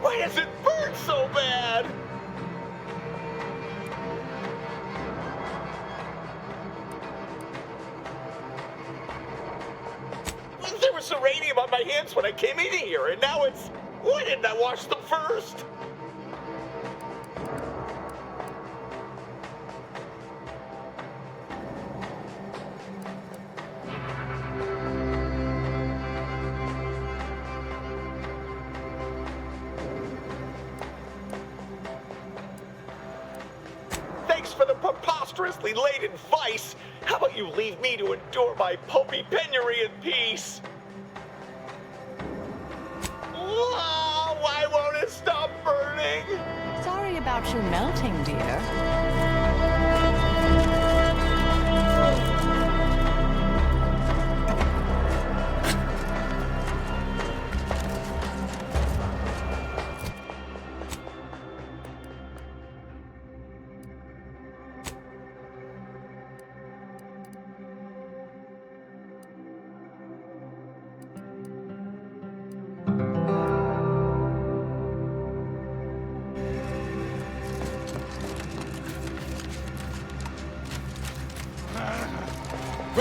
Why does it burn so bad? There was uranium on my hands when I came in here, and now it's... Why didn't I wash them first? Thanks for the preposterously laden vice. How about you leave me to endure my pulpy penury in peace? Oh, why won't it stop burning? Sorry about you melting, dear.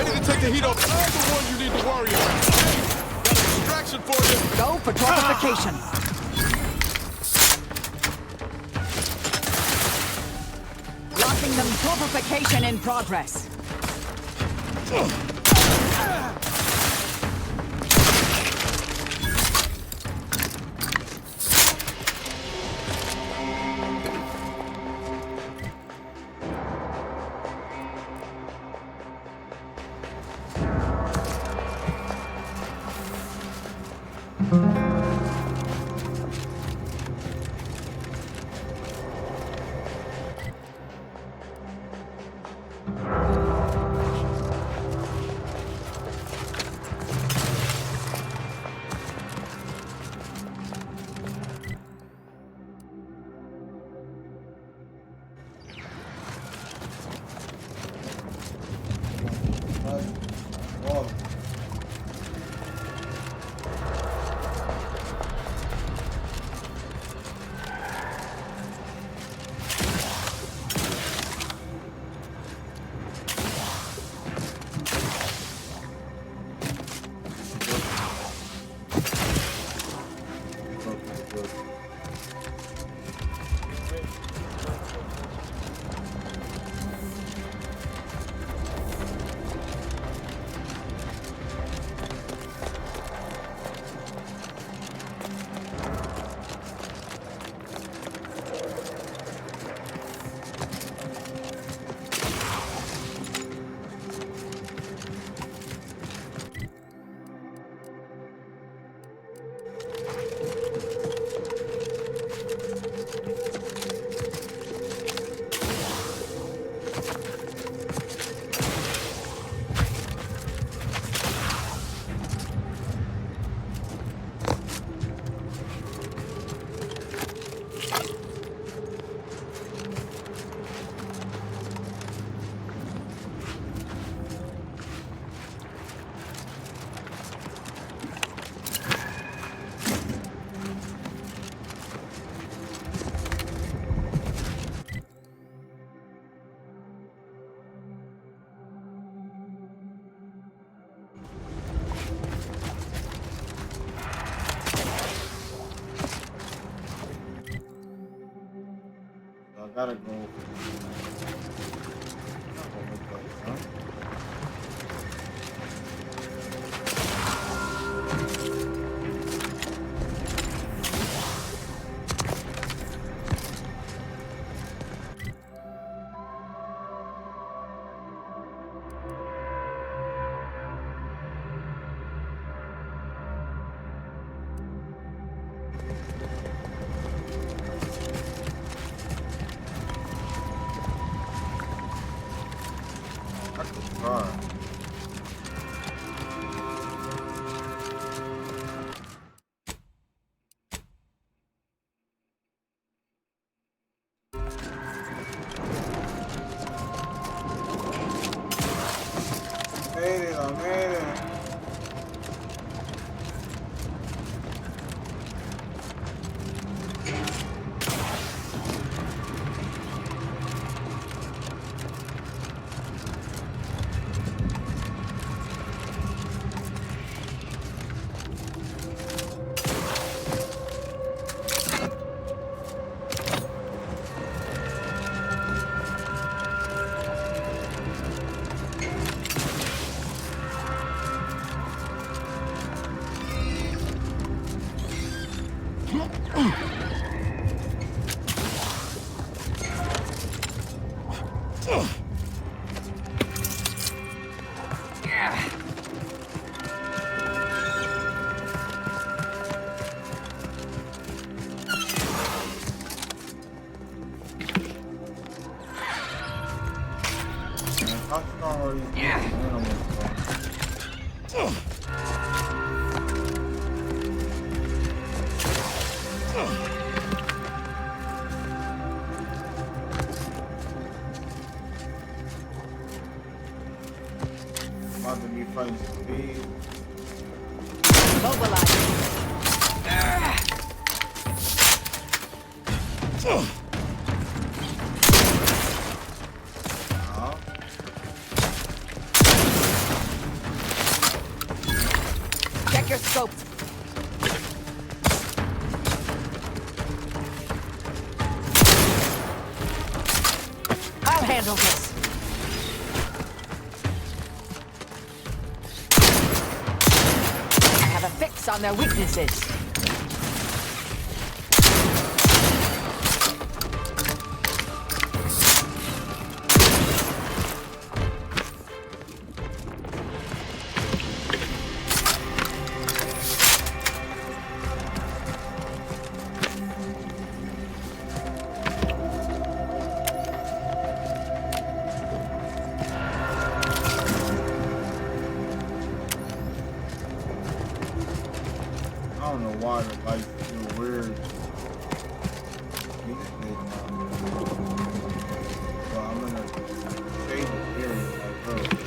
ready to take the heat off. I'm the one you need to worry about. Got a distraction for you. Go for torpification. Blocking them. Torpification in progress. Gotta go. handle this. I have a fix on their weaknesses. I don't know why the lights feel weird. So I'm gonna shade the area like her.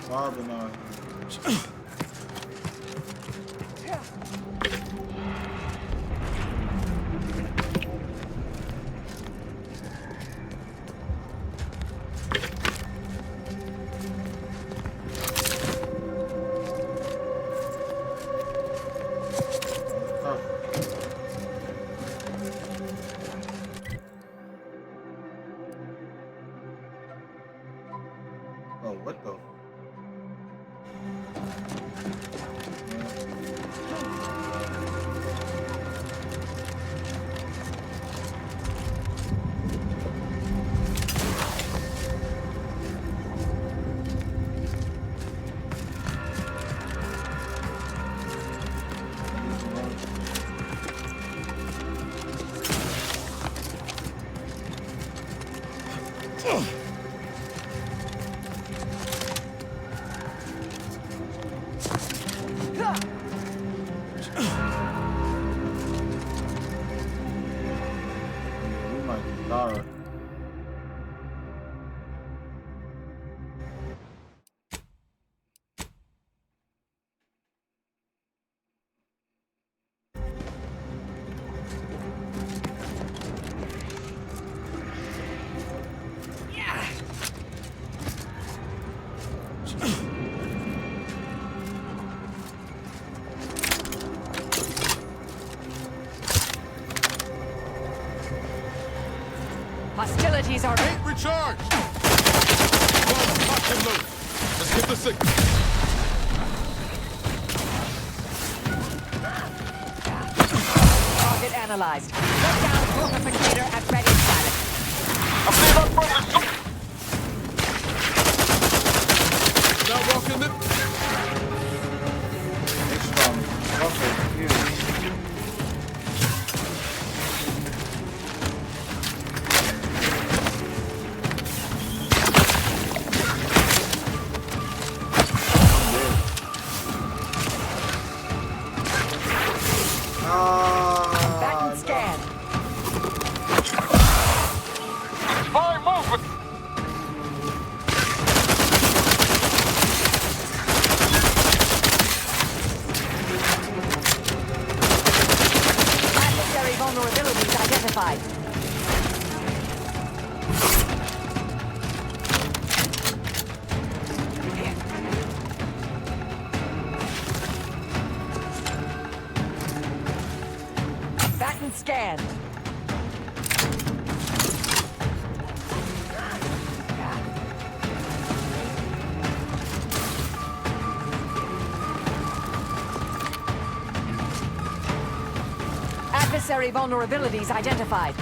Marvin on here. Oh, what the? We might be Lara. Hostilities are... Ain't recharged! Well, lock and load. Let's get the signal. Target analyzed. Shut down fortificator at ready status. Now walking the... Back and scan. Fine movement! Adversary vulnerabilities identified. Batten scanned. Adversary vulnerabilities identified.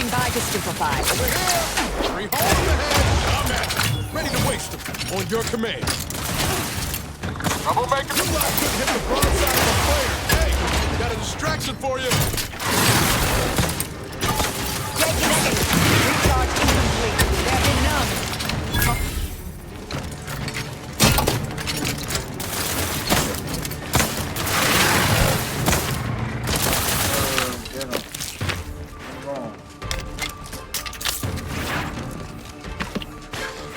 Standing by to stupefy. Over here! 3 holes ahead! I'm at it. Ready to waste them. On your command. Troublemaker! You lot couldn't hit the broadside of a player. Hey, got a distraction for you. Taking it. Recharge incomplete. They're benumbed.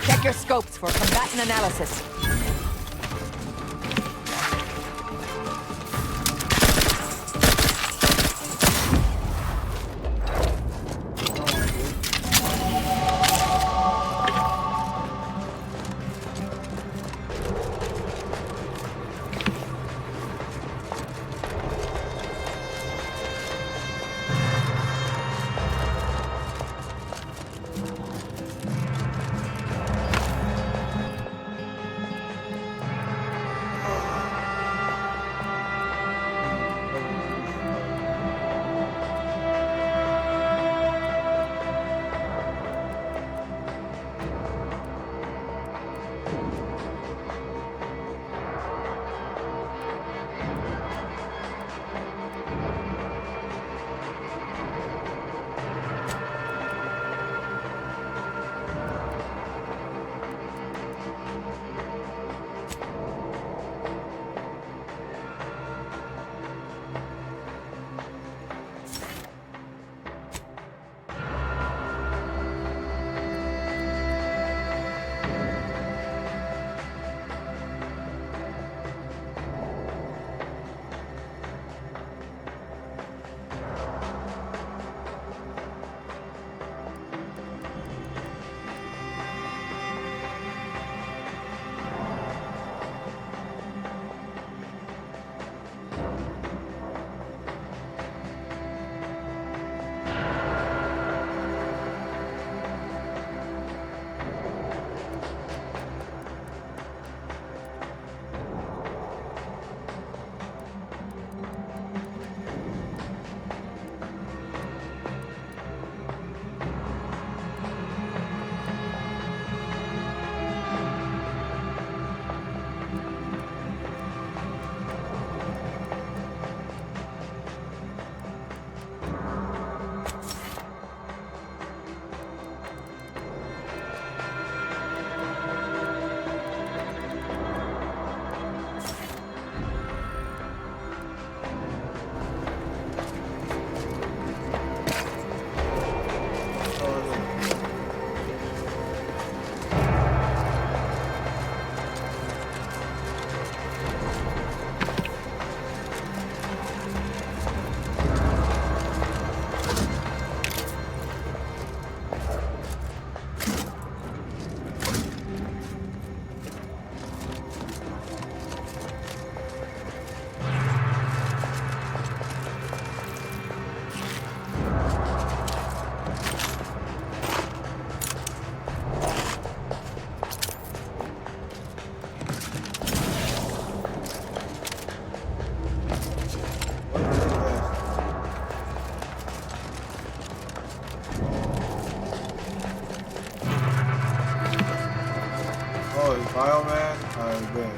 Check your scopes for combatant analysis. Bioman? Alright, good.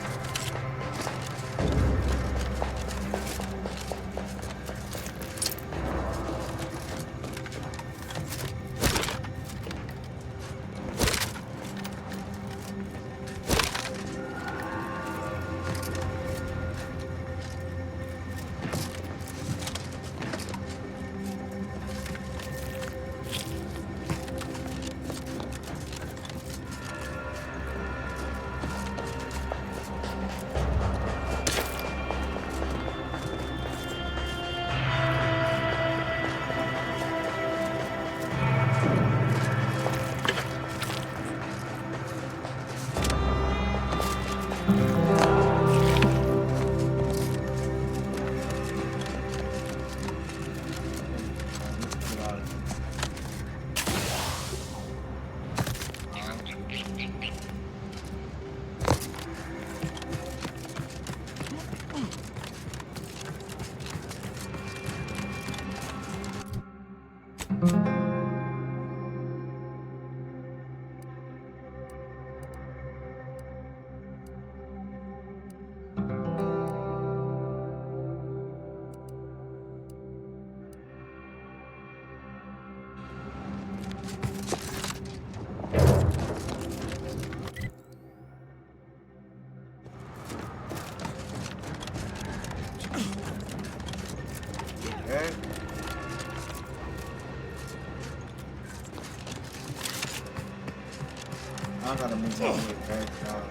I gotta make my way back down.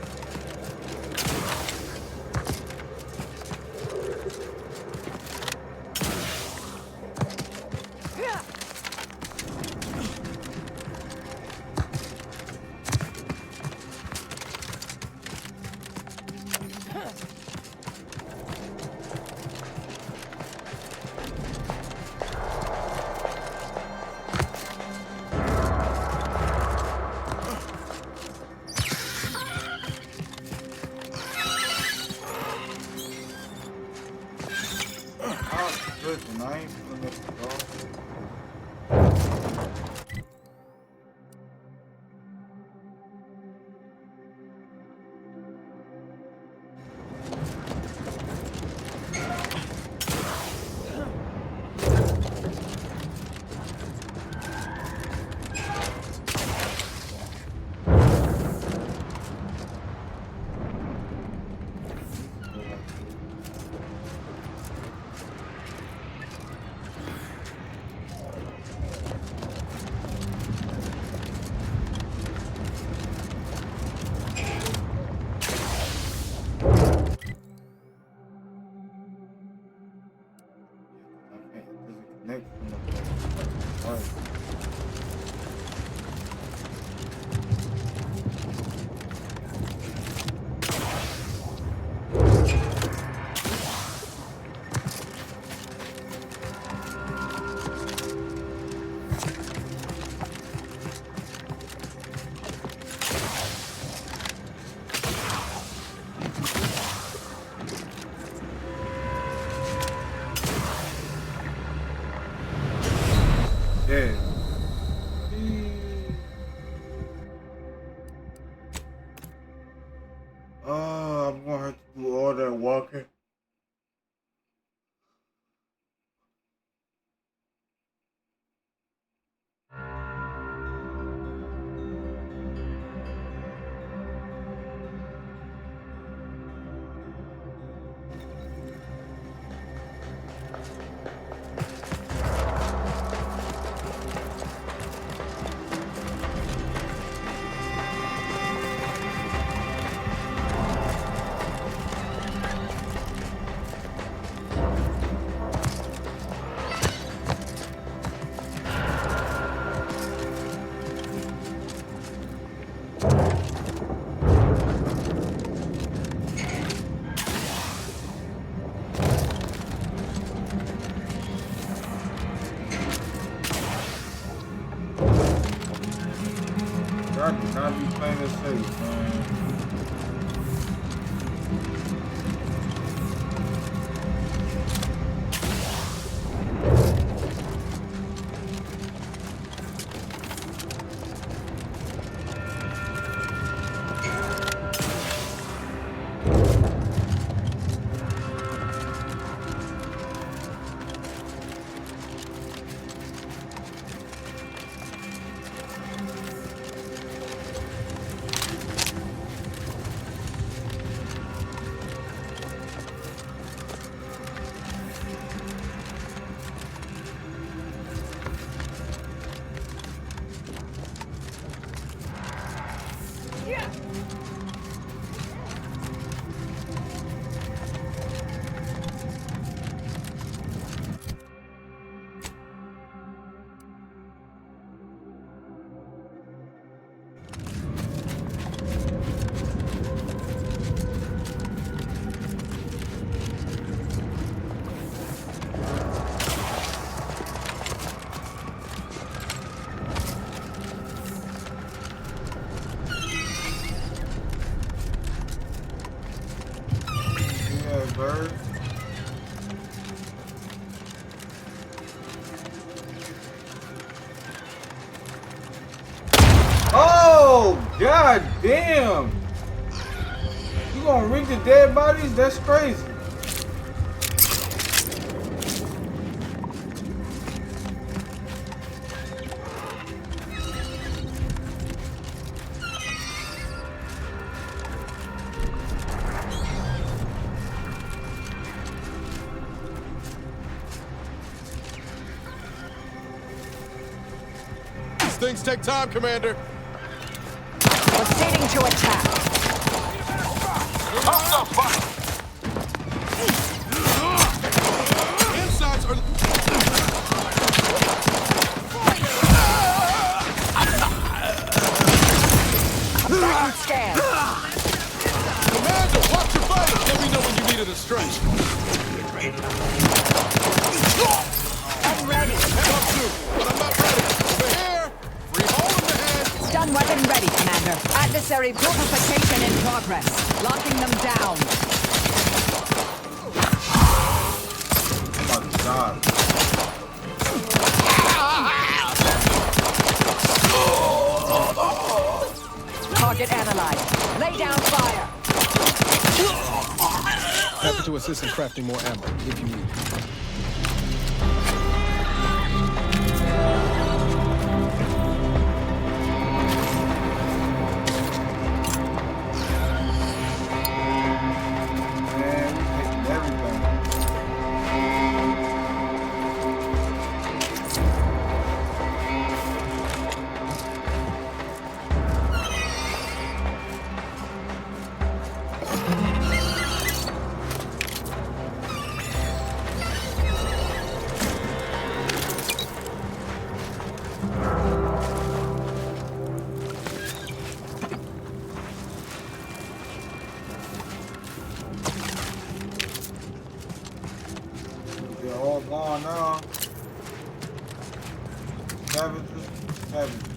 Listen, I ain't feeling this at all. Yeah. Oh, I'm gonna have to do all that walking. I do not be playing this safe, man. Bird. Oh, god damn! You gonna rig the dead bodies? That's crazy. Things take time, Commander. Proceeding to attack. Insides are... Back scan. Commander, watch your body! Let me know when you needed a stretch. I'm ready. Up to, but I'm not ready. Over here! Free hold in the hand! Stun weapon ready, Commander. Adversary purification in progress. Locking them down. Oh my god. Target analyzed. Lay down fire. Happy to assist in crafting more ammo, if you need. Man, we taking everything. They're all gone now. Savages, savages.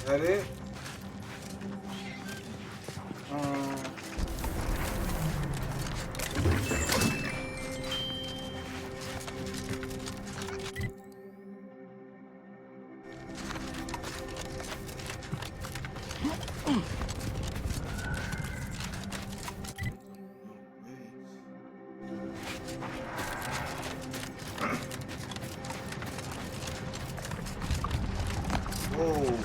Is that it? Whoa.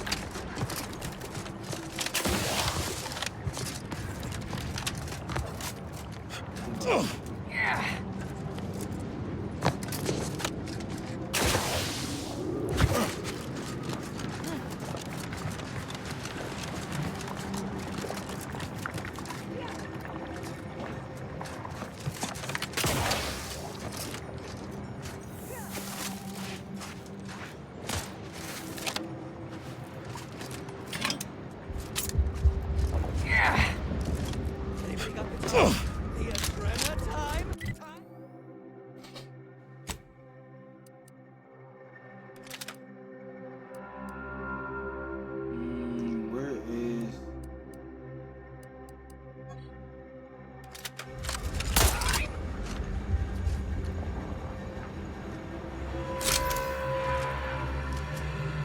Where is...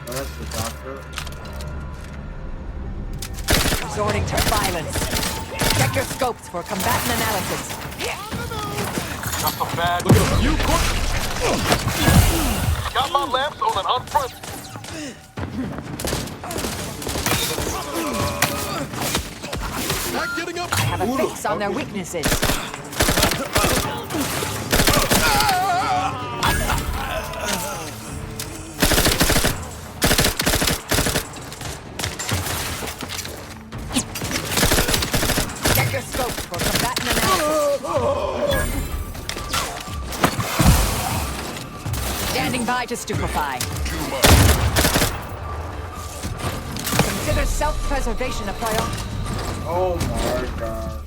Oh, that's the doctor. Resorting to violence. Check your scopes for combatant analysis. Not so bad. Look at you, quick! Got my lamps on an unfront. Not getting up! I have a fix on their weaknesses. Check your scopes for combatant analysis. Standing by to stupefy. Consider self-preservation a priority. Oh my gosh.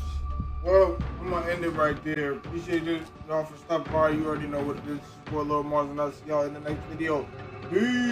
Well, I'm gonna end it right there. Appreciate y'all for stopping by. You already know what it is. For Lord Mars, and I'll see y'all in the next video. Peace.